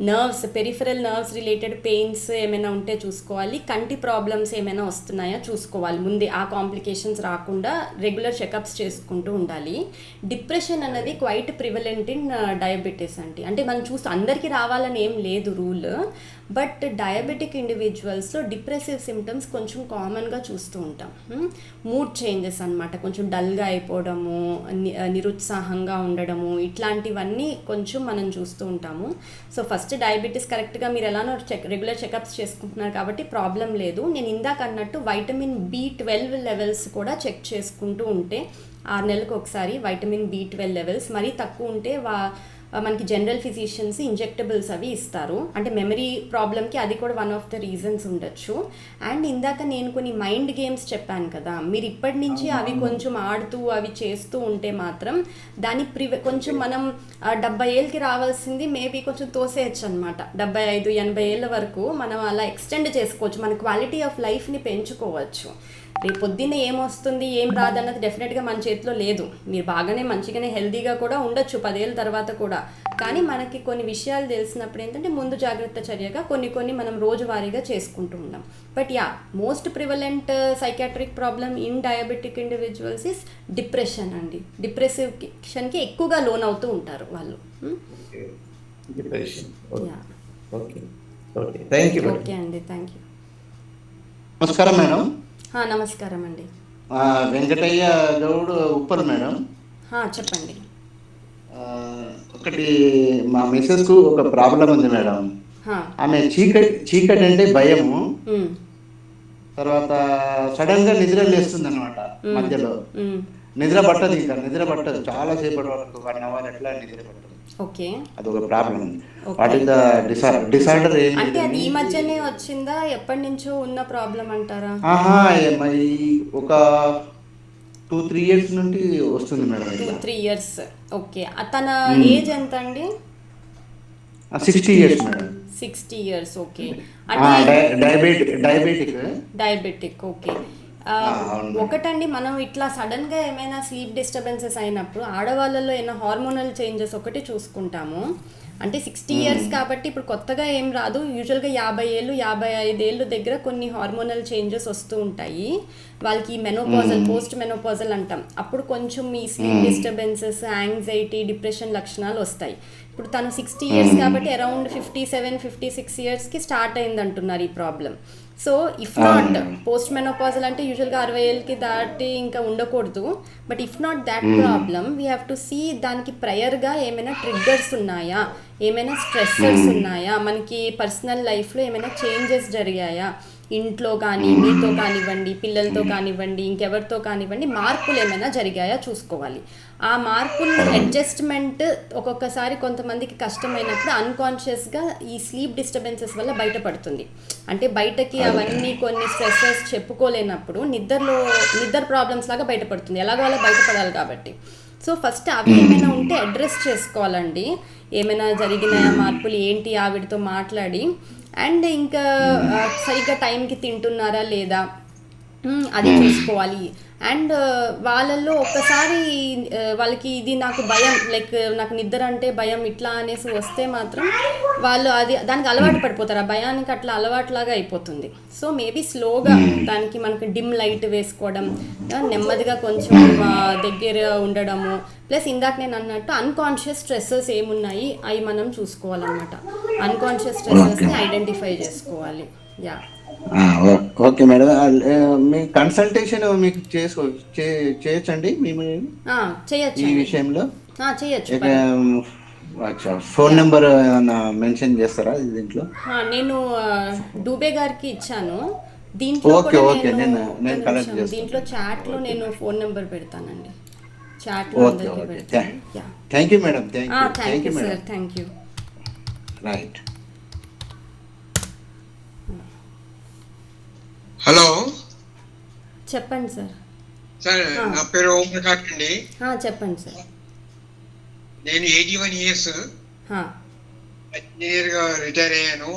Nerves, peripheral nerves related pains ఏమైనా ఉంటే చూసుకోవాలి. కంటి ప్రాబ్లమ్స్ ఏమైనా వస్తున్నాయా చూసుకోవాలి ముందే, ఆ కాంప్లికేషన్స్ రాకుండా రెగ్యులర్ చెకప్స్ చేసుకుంటూ ఉండాలి. డిప్రెషన్ అనేది క్వైట్ ప్రివలెంట్ ఇన్ డయాబెటీస్ అంటే మనం అందరికీ రావాలని ఏం లేదు రూల్. బట్ డయాబెటిక్ ఇండివిజువల్స్లో డిప్రెసివ్ సిమ్టమ్స్ కొంచెం కామన్గా చూస్తూ ఉంటాం. మూడ్ చేంజెస్ అనమాట, కొంచెం డల్గా అయిపోవడము, నిరుత్సాహంగా ఉండడము, ఇట్లాంటివన్నీ కొంచెం మనం చూస్తూ ఉంటాము. సో ఫస్ట్ డయాబెటీస్ కరెక్ట్గా మీరు ఎలానో రెగ్యులర్ చెకప్స్ చేసుకుంటున్నారు కాబట్టి ప్రాబ్లం లేదు. నేను ఇందాక అన్నట్టు వైటమిన్ B12 లెవెల్స్ కూడా చెక్ చేసుకుంటూ ఉంటే 6 నెలలకు ఒకసారి వైటమిన్ B12 లెవెల్స్ మరీ తక్కువ ఉంటే మనకి జనరల్ ఫిజిషియన్స్ ఇంజెక్టబుల్స్ అవి ఇస్తారు. అంటే మెమరీ ప్రాబ్లమ్కి అది కూడా వన్ ఆఫ్ ద రీజన్స్ ఉండొచ్చు. అండ్ ఇందాక నేను కొన్ని మైండ్ గేమ్స్ చెప్పాను కదా, మీరు ఇప్పటి నుంచి అవి కొంచెం ఆడుతూ అవి చేస్తూ ఉంటే మాత్రం దాని కొంచెం మనం 70 ఏళ్ళకి రావాల్సింది మేబీ కొంచెం తోసేయచ్చు అనమాట. 75-80 ఏళ్ళ వరకు మనం అలా ఎక్స్టెండ్ చేసుకోవచ్చు, మన క్వాలిటీ ఆఫ్ లైఫ్ని పెంచుకోవచ్చు. రేపు పొద్దున్న ఏమొస్తుంది ఏం రాదన్నది డెఫినెట్గా మన చేతిలో లేదు. మీరు బాగానే మంచిగానే హెల్తీగా కూడా ఉండొచ్చు 10 ఏళ్ళ తర్వాత కూడా. కానీ మనకి కొన్ని విషయాలు తెలిసినప్పుడు ఏంటంటే ముందు జాగ్రత్త చర్యగా కొన్ని మనం రోజువారీగా చేసుకుంటూ ఉన్నాం. But yeah, most prevalent psychiatric problem in diabetic individuals is depression అండి. డిప్రెసివ్షన్కి ఎక్కువగా లోన్ అవుతూ ఉంటారు వాళ్ళు. Depression. Okay thank you. Okay అండి, థ్యాంక్ యూ. నమస్కారం మేడం. నమస్కారం అండి. వెంకటయ్య గౌడ్ ఉప్పల్ మేడం. చెప్పండి. ఒకటి మా మిస్సెస్ కు ఒక ప్రాబ్లం ఉంది మేడం. ఆమె చీకటి అంటే భయము, తర్వాత సడన్ గా నిద్ర లేస్తుంది అనమాట. మధ్యలో నిద్ర పట్టదు చాలా సేపటి వరకు 1 అవర్ అట్లా నిద్ర పట్టదు. ఓకే, అదొక problem. What is the disorder? అంటే అది ఈ మధ్యనే వచ్చిందా, ఎప్పటి నుంచో ఉన్న ప్రాబ్లం అంటారా? మరి ఒక 2-3 ఇయర్స్ నుండి వస్తుంది మేడం. 2-3 ఇయర్స్. ఓకే, తన ఏజ్ ఎంత అండి? 60 ఇయర్స్ మేడం. 60 ఇయర్స్. ఓకే, అంటే డయాబెటిక్. ఓకే. ఒకటండి, మనం ఇట్లా సడన్గా ఏమైనా స్లీప్ డిస్టర్బెన్సెస్ అయినప్పుడు ఆడవాళ్ళలో ఏమైనా హార్మోనల్ చేంజెస్ ఒకటి చూసుకుంటాము. అంటే 60 ఇయర్స్ కాబట్టి ఇప్పుడు కొత్తగా ఏం రాదు. యూజువల్గా 50 ఏళ్ళు 55 ఏళ్ళు దగ్గర కొన్ని హార్మోనల్ చేంజెస్ వస్తూ ఉంటాయి వాళ్ళకి. మెనోపాజల్, పోస్ట్ మెనోపాజల్ అంటాం. అప్పుడు కొంచెం ఈ స్లీప్ డిస్టర్బెన్సెస్, యాంగ్జైటీ, డిప్రెషన్ లక్షణాలు వస్తాయి. ఇప్పుడు తను 60 ఇయర్స్ కాబట్టి అరౌండ్ 57-56 ఇయర్స్కి స్టార్ట్ అయింది అంటున్నారు ఈ problem. So if not post menopausal అంటే యూజువల్గా 60 ఏళ్ళకి దాటి ఇంకా ఉండకూడదు. But if not that problem, we have to see దానికి ప్రయర్గా ఏమైనా ట్రిగ్గర్స్ ఉన్నాయా, ఏమైనా స్ట్రెస్సర్స్ ఉన్నాయా, మనకి పర్సనల్ లైఫ్లో ఏమైనా చేంజెస్ జరిగాయా, ఇంట్లో కానీ మీతో కానివ్వండి, పిల్లలతో కానివ్వండి, ఇంకెవరితో కానివ్వండి మార్పులు ఏమైనా జరిగాయా చూసుకోవాలి. ఆ మార్పులు అడ్జస్ట్మెంట్ ఒక్కొక్కసారి కొంతమందికి కష్టమైనప్పుడు అన్కాన్షియస్గా ఈ స్లీప్ డిస్టర్బెన్సెస్ వల్ల బయటపడుతుంది. అంటే బయటకి అవన్నీ కొన్ని స్ట్రెస్సెస్ చెప్పుకోలేనప్పుడు నిద్ర ప్రాబ్లమ్స్ లాగా బయటపడుతుంది. ఎలాగో అలా బయటపడాలి కాబట్టి. సో ఫస్ట్ అవి ఏమైనా ఉంటే అడ్రస్ చేసుకోవాలండి. ఏమైనా జరిగినాయా మార్పులు ఏంటి, ఆవిడతో మాట్లాడి. అండ్ ఇంకా సరిగ్గా టైంకి తింటున్నారా లేదా అది చూసుకోవాలి. అండ్ వాళ్ళల్లో ఒక్కసారి వాళ్ళకి ఇది నాకు భయం, లైక్ నాకు నిద్ర అంటే భయం ఇట్లా అనేసి వస్తే మాత్రం వాళ్ళు దానికి అలవాటు పడిపోతారు. ఆ భయానికి అట్లా అలవాటులాగా అయిపోతుంది. సో మేబీ స్లోగా దానికి మనకు డిమ్ లైట్ వేసుకోవడం, నెమ్మదిగా కొంచెం దగ్గర ఉండడము, ప్లస్ ఇందాక నేను అన్నట్టు అన్కాన్షియస్ స్ట్రెస్సెస్ ఏమున్నాయి అవి మనం చూసుకోవాలన్నమాట. అన్కాన్షియస్ స్ట్రెస్సెస్ని ఐడెంటిఫై చేసుకోవాలి. Yeah, okay madam. మీ కన్సల్టేషన్ మీకు చేయొచ్చండి మేము చేయొచ్చు ఈ విషయంలో? చేయొచ్చు. ఫోన్ నెంబర్ ఏమన్నా మెన్షన్ చేస్తారా దీంట్లో? నేను డూబే గారికి ఇచ్చాను. దీంట్లో చాట్లో నేను ఫోన్ నెంబర్ పెడతానండి. చాట్లో thank you madam. Thank you sir. Thank you. Right. Hello, చెప్పండి సార్. సార్ నా పేరు ఓం ప్రకాష్ అండి. చెప్పండి సార్. నేను 81 ఇయర్స్ ఇంజనీర్ గా రిటైర్ అయ్యాను.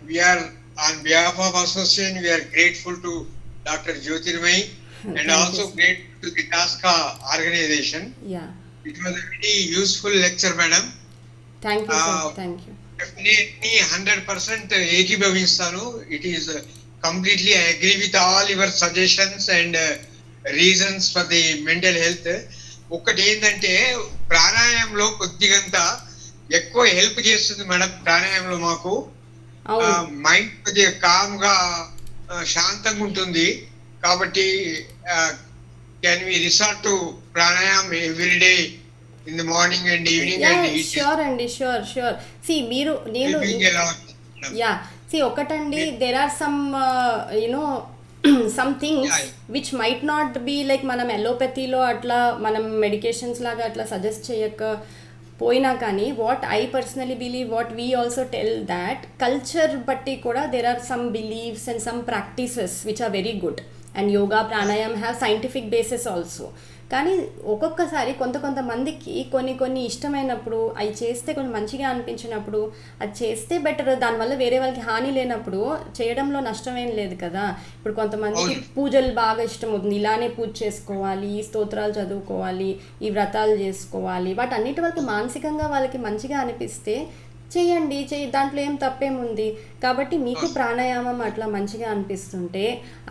We're on behalf of association we're grateful to doctor Jyothirmayi and also grateful to the Taska organization. It was very useful lecture madam. Thank you sir. Thank you. Definitely 100% ఏకీభవిస్తాను. It is completely I agree with all your suggestions and reasons for the mental health. ఒకటి ఏంటంటే ప్రాణాయామంలో కొద్దిగంత ఎక్కువ help చేస్తుంది madam. ప్రాణాయామంలో మాకు mind కొద్దిగా com గా శాంతంగా ఉంటుంది. కాబట్టి can we resort to pranayama every day in the morning and evening? Sure అండి, షూర్. సి మీరు ఒకటండి, there are some some things which might not be like మనం ఎలోపతిలో అట్లా మనం మెడికేషన్స్ లాగా అట్లా సజెస్ట్ పోయినా కానీ what I personally believe, what we also tell that culture బట్టి కూడా there are some beliefs and some practices which are very good, and yoga pranayam have scientific basis also. కానీ ఒక్కొక్కసారి కొంతమందికి కొన్ని ఇష్టమైనప్పుడు అవి చేస్తే కొంచెం మంచిగా అనిపించినప్పుడు అది చేస్తే బెటర్, దానివల్ల వేరే వాళ్ళకి హాని లేనప్పుడు చేయడంలో నష్టమేం లేదు కదా. ఇప్పుడు కొంతమందికి పూజలు బాగా ఇష్టం అవుతుంది, ఇలానే పూజ చేసుకోవాలి, ఈ స్తోత్రాలు చదువుకోవాలి, ఈ వ్రతాలు చేసుకోవాలి, వాటన్నిటి వరకు మానసికంగా వాళ్ళకి మంచిగా అనిపిస్తే చేయండి, దాంట్లో ఏం తప్పేముంది. కాబట్టి మీకు ప్రాణాయామం అట్లా మంచిగా అనిపిస్తుంటే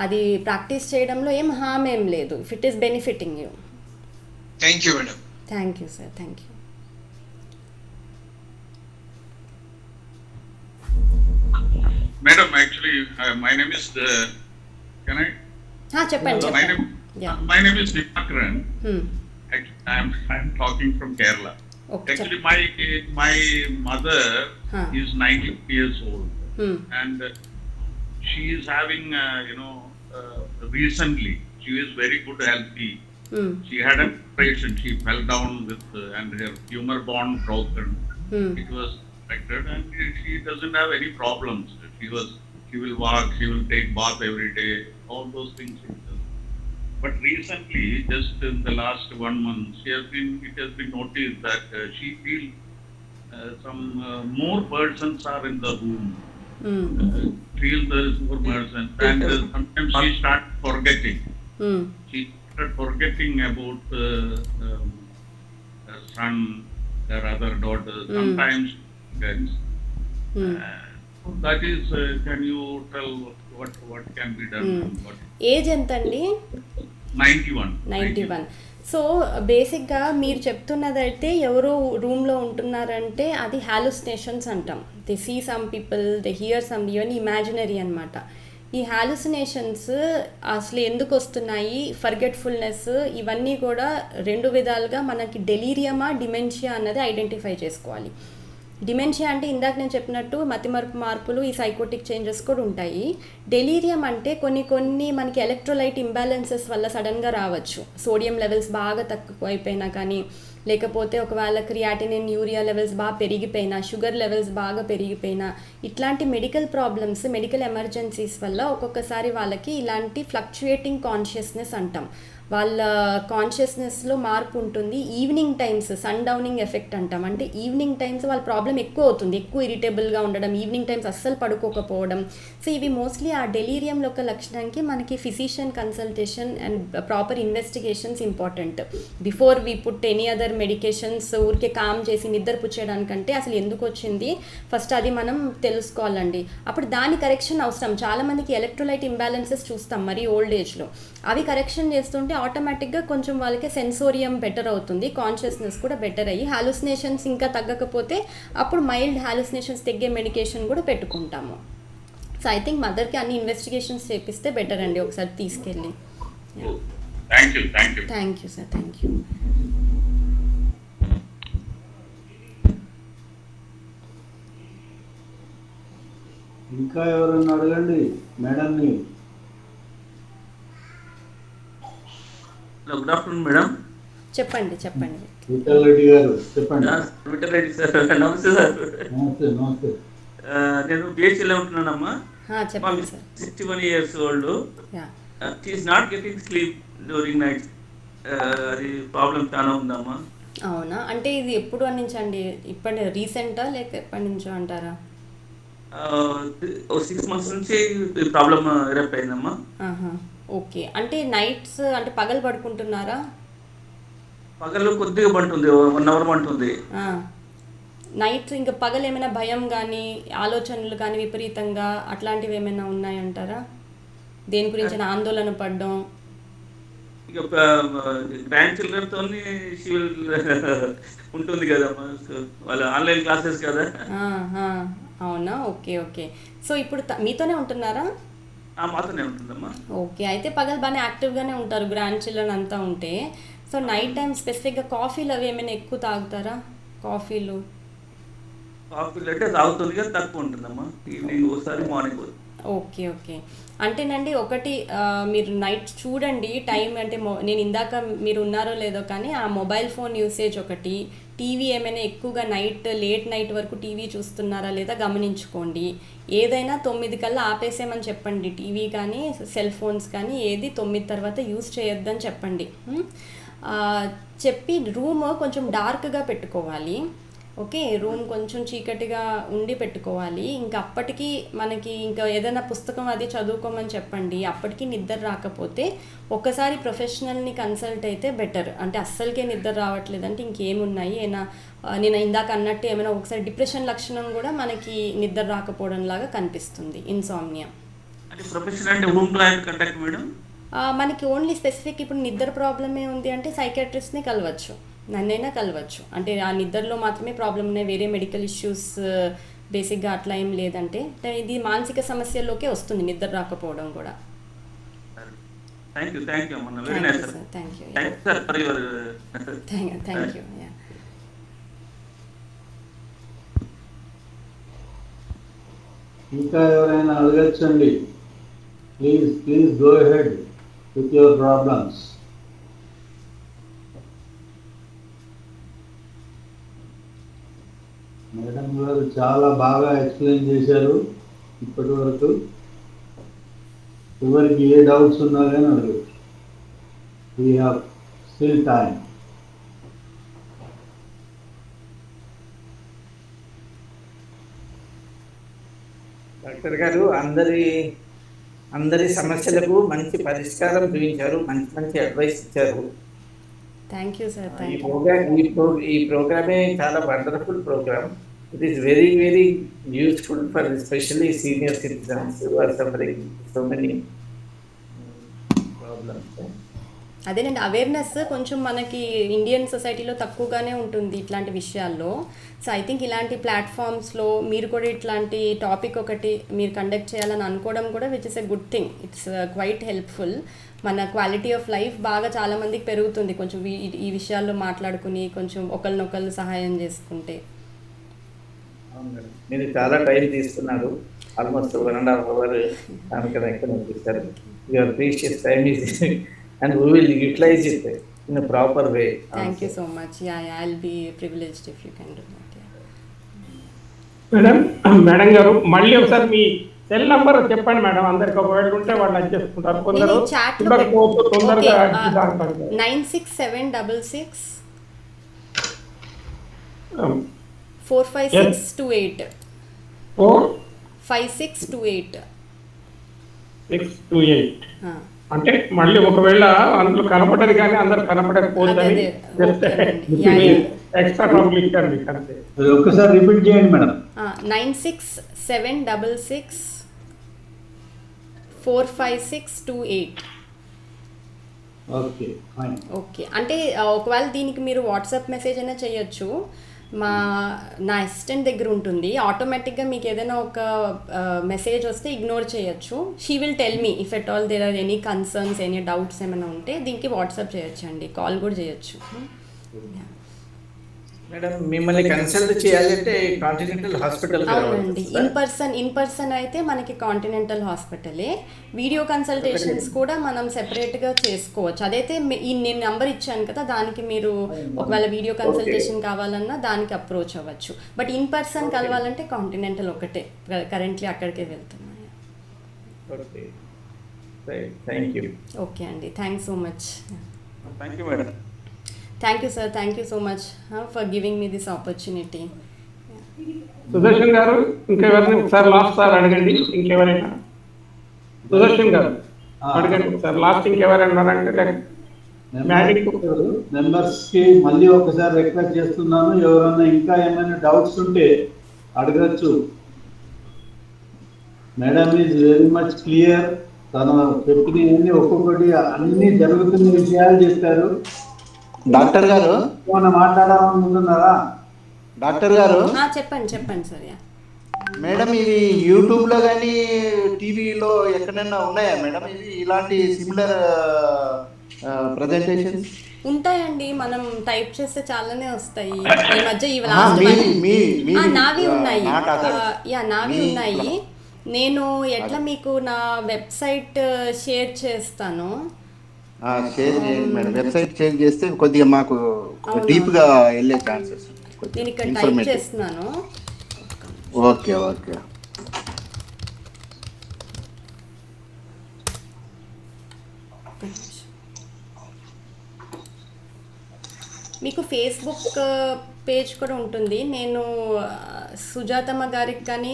అది ప్రాక్టీస్ చేయడంలో ఏం హామ్ ఏం లేదు, if it is benefiting you. Thank you madam. Thank you sir, thank you. Madam, actually, my name is, can I? చెప్పండి. My name is Dipakaran. Actually, I'm talking from Kerala. Okay. Actually, my mother is 90 years old, and she is having, recently, she is very good healthy. She had an operation, she fell down with, and her humor bone broken. It was affected, and she doesn't have any problems. She will walk, she will take bath every day, all those things she does. But recently, just in the last 1 month, it has been noticed that she feels some more persons are in the room. Feel there is more persons, and sometimes she starts forgetting. She started forgetting about her son, her other daughter. Sometimes gets. That is, can you tell what can be done? Age ఎంత అండి? 91. So బేసిక్గా మీరు చెప్తున్నదైతే ఎవరో రూమ్లో ఉంటున్నారంటే అది hallucinations అంటాం. They see some people, they hear some, ఇవన్నీ imaginary అనమాట. ఈ హాలుసినేషన్స్ అసలు ఎందుకు వస్తున్నాయి, ఫర్గెట్ఫుల్నెస్, ఇవన్నీ కూడా 2 విధాలుగా మనకి డెలీరియమా డిమెన్షియా అన్నది ఐడెంటిఫై చేసుకోవాలి. డిమెన్షియా అంటే ఇందాక నేను చెప్పినట్టు మతిమరుపు మార్పులు, ఈ సైకోటిక్ చేంజెస్ కూడా ఉంటాయి. డెలీరియం అంటే కొన్ని మనకి ఎలక్ట్రోలైట్ ఇంబ్యాలెన్సెస్ వల్ల సడన్గా రావచ్చు. సోడియం లెవెల్స్ బాగా తక్కువ అయిపోయినా కానీ, లేకపోతే ఒకవేళ క్రియాటినిన్, యూరియా లెవెల్స్ బాగా పెరిగిపోయినా, షుగర్ లెవెల్స్ బాగా పెరిగిపోయినా, ఇట్లాంటి మెడికల్ ప్రాబ్లమ్స్, మెడికల్ ఎమర్జెన్సీస్ వల్ల ఒక్కొక్కసారి వాళ్ళకి ఇలాంటి ఫ్లక్చుయేటింగ్ కాన్షియస్నెస్ అంటాం. వాళ్ళ కాన్షియస్నెస్లో మార్పు ఉంటుంది. Evening times sundowning effect అంటాం. అంటే ఈవినింగ్ టైమ్స్ వాళ్ళ ప్రాబ్లం ఎక్కువ అవుతుంది, ఎక్కువ ఇరిటబుల్గా ఉండడం, ఈవినింగ్ టైమ్స్ అస్సలు పడుకోకపోవడం. సో ఇవి మోస్ట్లీ ఆ డెలీరియం యొక్క లక్షణానికి మనకి physician consultation and proper investigations important. Before we put any other medications ఊరికే కామ్ చేసి నిద్ర పుచ్చేయడానికంటే అసలు ఎందుకు వచ్చింది ఫస్ట్ అది మనం తెలుసుకోవాలండి. అప్పుడు దాని కరెక్షన్ అవసరం. చాలామందికి ఎలక్ట్రోలైట్ ఇంబ్యాలెన్సెస్ చూస్తాం మరి ఓల్డ్ ఏజ్లో, అవి కరెక్షన్ చేస్తుంటే ఆటోమేటిక్గా కొంచెం వాళ్ళకి సెన్సోరియం బెటర్ అవుతుంది, కాన్షియస్నెస్ కూడా బెటర్ అయ్యి, హాలుసినేషన్స్ ఇంకా తగ్గకపోతే అప్పుడు మైల్డ్ హాలుసినేషన్స్ తగ్గే మెడికేషన్ కూడా పెట్టుకుంటాము. సో ఐ థింక్ మదర్కి అన్ని ఇన్వెస్టిగేషన్స్ చేపిస్తే బెటర్ అండి, ఒకసారి తీసుకెళ్ళి. Thank you sir, thank you. ఇంకా ఎవరన్నా అడగండి మేడంని. Good afternoon madam. చెప్పండి. విఠల్ రెడ్డి గారు చెప్పండి. విఠల్ రెడ్డి సార్, నమస్తే సార్. నమస్తే. నేను బిహెచ్ఎల్లో ఉంటున్నానమ్మా. చెప్పండి sir. 61 years old. She is not getting sleep during night. అది ప్రాబ్లం చాలా ఉందమ్మా. అవునా, అంటే ఇది ఎప్పుడు అనించండి? ఇప్పటి రీసెంటా లేక ఎప్పటి నుంచో అంటారా? 6 months నుంచి ప్రాబ్లం ఎరప్ట్ అయిందమ్మా. ఓకే, అంటే నైట్స్ అంటే పగలు పడుకుంటున్నారా? పగలు కొద్దిగా పడుతుంది, 1 hour పడుతుంది. నైట్ ఇంకా పగలు ఏమైనా భయం కానీ, ఆలోచనలు కానీ విపరీతంగా అట్లాంటివి ఏమైనా ఉన్నాయంటారా? దేని గురించి ఆందోళన పడడం? ఇక గ్రాండ్ చిల్డ్రన్తో ఉంటుంది కదమ్మా, వాళ్ళ ఆన్లైన్ క్లాసెస్ కదా. అవునా, ఓకే. సో ఇప్పుడు మీతోనే ఉంటున్నారా? మాతోనే ఉంటుందమ్మా. ఓకే, అయితే పగలు బాగానే యాక్టివ్గానే ఉంటారు గ్రాండ్ చిల్డ్రన్ అంతా ఉంటే. సో నైట్ టైం స్పెసిఫిక్గా కాఫీలు అవి ఏమైనా ఎక్కువ తాగుతారా? కాఫీలు అంటే తాగుతుంది కానీ తక్కువ ఉంటుందమ్మా. ఈవినింగ్ ఒకసారి, మార్నింగ్. ఓకే ఓకే అంటేనండి ఒకటి మీరు నైట్ చూడండి టైం అంటే నేను ఇందాక మీరు ఉన్నారో లేదో కానీ ఆ మొబైల్ ఫోన్ యూసేజ్ ఒకటి, టీవీ ఏమైనా ఎక్కువగా లేట్ నైట్ వరకు టీవీ చూస్తున్నారా లేదా గమనించుకోండి. ఏదైనా 9 కల్లా ఆపేసేమని చెప్పండి. టీవీ కానీ సెల్ ఫోన్స్ కానీ ఏది 9 తర్వాత యూస్ చేయొద్దని చెప్పండి. చెప్పి రూమ్ కొంచెం డార్క్గా పెట్టుకోవాలి. ఓకే, రూమ్ కొంచెం చీకటిగా ఉండి పెట్టుకోవాలి. ఇంకా అప్పటికి మనకి ఇంకా ఏదైనా పుస్తకం అది చదువుకోమని చెప్పండి. అప్పటికి నిద్ర రాకపోతే ఒకసారి ప్రొఫెషనల్ని కన్సల్ట్ అయితే బెటర్. అంటే అస్సలకే నిద్ర రావట్లేదంటే ఇంకేమున్నాయి నేను ఇందాక అన్నట్టు ఏమైనా ఒకసారి డిప్రెషన్ లక్షణం కూడా మనకి నిద్ర రాకపోవడం లాగా కనిపిస్తుంది, ఇన్సామ్నియా. అంటే ప్రొఫెషనల్ అంటే whom to have contact madam? మనకి ఓన్లీ స్పెసిఫిక్ ఇప్పుడు నిద్ర ప్రాబ్లమే ఉంది అంటే సైకాట్రిస్ట్ని కలవచ్చు, నన్నైనా కలవచ్చు. అంటే ఆ నిద్రలో మాత్రమే ప్రాబ్లం ఉన్నాయి, వేరే మెడికల్ ఇష్యూస్ బేసిక్గా అట్లా ఏం లేదంటే ఇది మానసిక సమస్యల్లోకే వస్తుంది నిద్ర రాకపోవడం కూడా. థ్యాంక్ యూ అమ్మ, very nice sir. Thank you sir for your thank you. ఇంకా ఎవరైనా అడగచ్చండి. Please go ahead with your problems. Madam గారు చాలా బాగా ఎక్స్ప్లెయిన్ చేశారు ఇప్పటి వరకు. ఎవరికి ఏ డౌట్స్ ఉన్నా కానీ అడగచ్చు. We have still time. Doctor గారు అందరి సమస్యలకు మంచి పరిష్కారం చూపించారు, మంచి అడ్వైస్ ఇచ్చారు. Thank you sir. ఈ ప్రోగ్రామే చాలా wonderful programme. It is very useful for especially senior citizens who are suffering so many problems. అదేనండి, అవేర్నెస్ కొంచెం మనకి ఇండియన్ సొసైటీలో తక్కువగానే ఉంటుంది ఇట్లాంటి విషయాల్లో. సో ఐ థింక్ ఇలాంటి ప్లాట్ఫామ్స్లో మీరు కూడా ఇట్లాంటి టాపిక్ ఒకటి మీరు కండక్ట్ చేయాలని అనుకోవడం కూడా which is a good thing. It's quite helpful. మన క్వాలిటీ ఆఫ్ లైఫ్ బాగా చాలామందికి పెరుగుతుంది కొంచెం ఈ విషయాల్లో మాట్లాడుకుని కొంచెం ఒకరినొకరు సహాయం చేసుకుంటే. మీరు చాలా టైం తీసుకున్నారు, ఆల్మోస్ట్ 1.5 hours దానికన్నా ఎక్కువ చూపిస్తారు. Your precious time is and we will utilize it in a proper way. Thank you so much. Yeah, I'll be privileged if you can do that. Madam గారు మళ్ళీ ఒకసారి మీ సెల్ నంబర్ చెప్పండి madam. అందరికి ఒకవేళ ఉంటే వాళ్ళు అది చేసుకుంటారు. కొందరు తొందరగా 96766 45628 45628 628. అంటే మళ్ళీ ఒకవేళ అందులో కనపడదు కానీ అందరు కనపడకపోతుంది ఎక్స్ట్రా ట్రబుల్ ఇచ్చారు మీకు అంతే. ఒక్కసారి రిపీట్ చేయండి మేడం. 96766 45628. Okay fine. ఓకే, అంటే ఒకవేళ దీనికి మీరు వాట్సాప్ మెసేజ్ అయినా చేయొచ్చు. నా అసిస్టెంట్ దగ్గర ఉంటుంది, ఆటోమేటిక్గా మీకు ఏదైనా ఒక మెసేజ్ వస్తే ఇగ్నోర్ చేయొచ్చు. She will tell me if at all there are any concerns, any doubts ఏమైనా ఉంటే దీనికి వాట్సాప్ చేయొచ్చు అండి, కాల్ కూడా చేయొచ్చు. మేడం మిమ్మల్ని కన్సల్ట్ చేయాలంటే కాంటినెంటల్ హాస్పిటల్. అవునండి, ఇన్ పర్సన్ అయితే మనకి కాంటినెంటల్ హాస్పిటలే. వీడియో కన్సల్టేషన్స్ కూడా మనం సెపరేట్గా చేసుకోవచ్చు. అదైతే నేను నెంబర్ ఇచ్చాను కదా, దానికి మీరు ఒకవేళ వీడియో కన్సల్టేషన్ కావాలన్నా దానికి అప్రోచ్ అవ్వచ్చు. బట్ ఇన్ పర్సన్ కలవాలంటే కాంటినెంటల్ ఒకటే, కరెంట్లీ అక్కడికే వెళ్తున్నాయి. ఓకే అండి, thanks so much. Thank you madam. Thank you sir, thank you so much for giving me this opportunity. Sudarshan గారు ఇంకెవరైనా ఒకసారి లాస్ట్ సార్ అడగండి. ఇంకెవరైనా సుదర్శన్ గారు అడగండి ఒకసారి లాస్ట్. ఇంకెవరైనా మెంబర్స్ కి మళ్ళీ ఒకసారి రిక్వెస్ట్ చేస్తున్నాను, ఎవరైనా ఇంకా ఏమైనా డౌట్స్ ఉంటే అడగచ్చు. Madam is very much clear. తను చెప్పినవన్నీ ఒక్కొక్కటి అన్ని జరుగుతున్న విషయాలు చెప్పారు. డాక్టర్ గారు ఏమైనా మాట్లాడాలనుకుంటున్నారా? డాక్టర్ గారు చెప్పండి సార్. మేడం ఇవి యూట్యూబ్ లో కానీ టీవీలో ఎక్కడైనా ఉన్నాయా మేడం ఇవి ఇలాంటి సిమిలర్ ప్రెజెంటేషన్స్? ఉంటాయండి, మనం టైప్ చేస్తే చాలానే వస్తాయి. ఈ మధ్య నావి ఉన్నాయి. నేను ఎట్లా మీకు నా వెబ్సైట్ షేర్ చేస్తాను. షేర్ చేయండి మేడం. వెబ్సైట్ షేర్ చేస్తే కొద్దిగా మాకు డీప్ గా వెళ్ళే ఛాన్సెస్. నేను ఇక్కడ టైప్ చేస్తున్నాను. Okay okay. మీకు ఫేస్బుక్ పేజ్ కూడా ఉంటుంది. నేను సుజాతమ్మ గారికి కానీ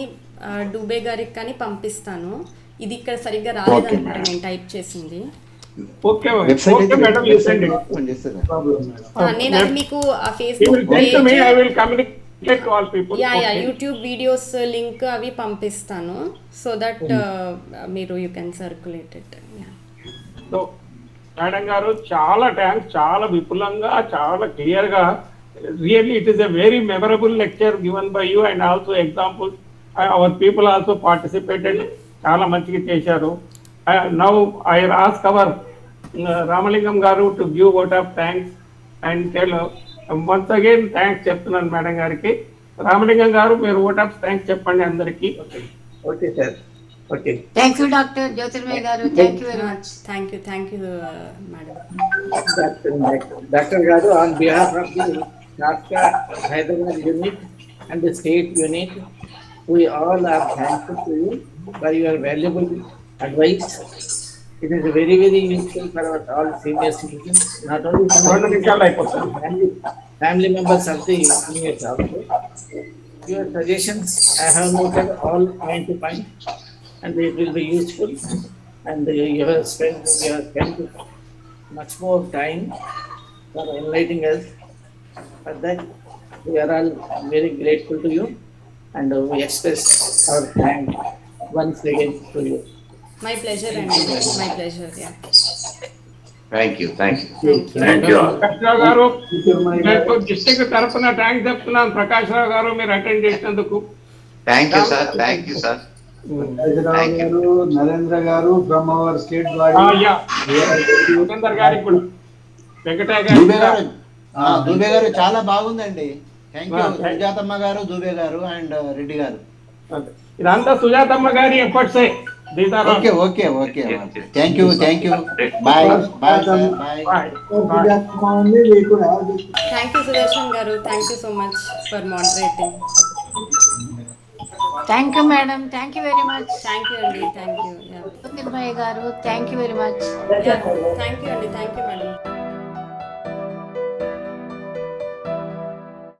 డూబే గారికి కానీ పంపిస్తాను. ఇది ఇక్కడ సరిగ్గా రాలేదనుకుంటా నేను టైప్ చేసింది. నేను అది మీకు ఆ ఫేస్బుక్ యూట్యూబ్ వీడియోస్ లింక్ అవి పంపిస్తాను. సో దట్ మీరు you can circulate it. Madam గారు చాలా థ్యాంక్స్, చాలా విపులంగా, చాలా క్లియర్ గా, really it is a very memorable lecture given by you and also example our people also participated. చాలా మంచిగా చేశారు. Now I ask our Ramalingam garu to give word of thanks and tell once again thanks చెప్తున్నాను madam గారికి. రామలింగం గారు మీరు word of thanks చెప్పండి అందరికి. Okay sir. Okay, thank you doctor Jyothirmayya garu. Thank you very much. Thank you madam. Doctor గారు, on behalf of the Natka Hyderabad unit and the state unit, we all are thankful to you for your valuable advice. It is very, very useful for our all senior citizens, not only family members of the seniors also. Your suggestions I have noted all point to point, and it will be useful. And you have spent much more time for enlightening us. For that, we are all very grateful to you, and we express our thanks once again to you. My pleasure, and my pleasure. Yeah. Thank you. Prakash గారు, district తరఫున thanks చెప్తున్నాను. ప్రకాష్ రావు గారు, మీరు attend చేసినందుకు thank you sir. Narendra garu from our state body. Narendra గారికి కూడా, వెంకటయ్య దూబే గారు చాలా బాగుందండి. థ్యాంక్ యూ సుజాతమ్మ గారు, దూబే గారు అండ్ రెడ్డి గారు. ఇదంతా సుజాతమ్మ గారి efforts. Okay okay okay. Thank you bye bye sir bye. Thank you Sudarshan garu. Thank you so much for moderating. Thank you madam. Thank you very much. Thank you అండి. Thank you. Jyothirmayya garu, thank you very much. Thank you అండి. Thank you madam.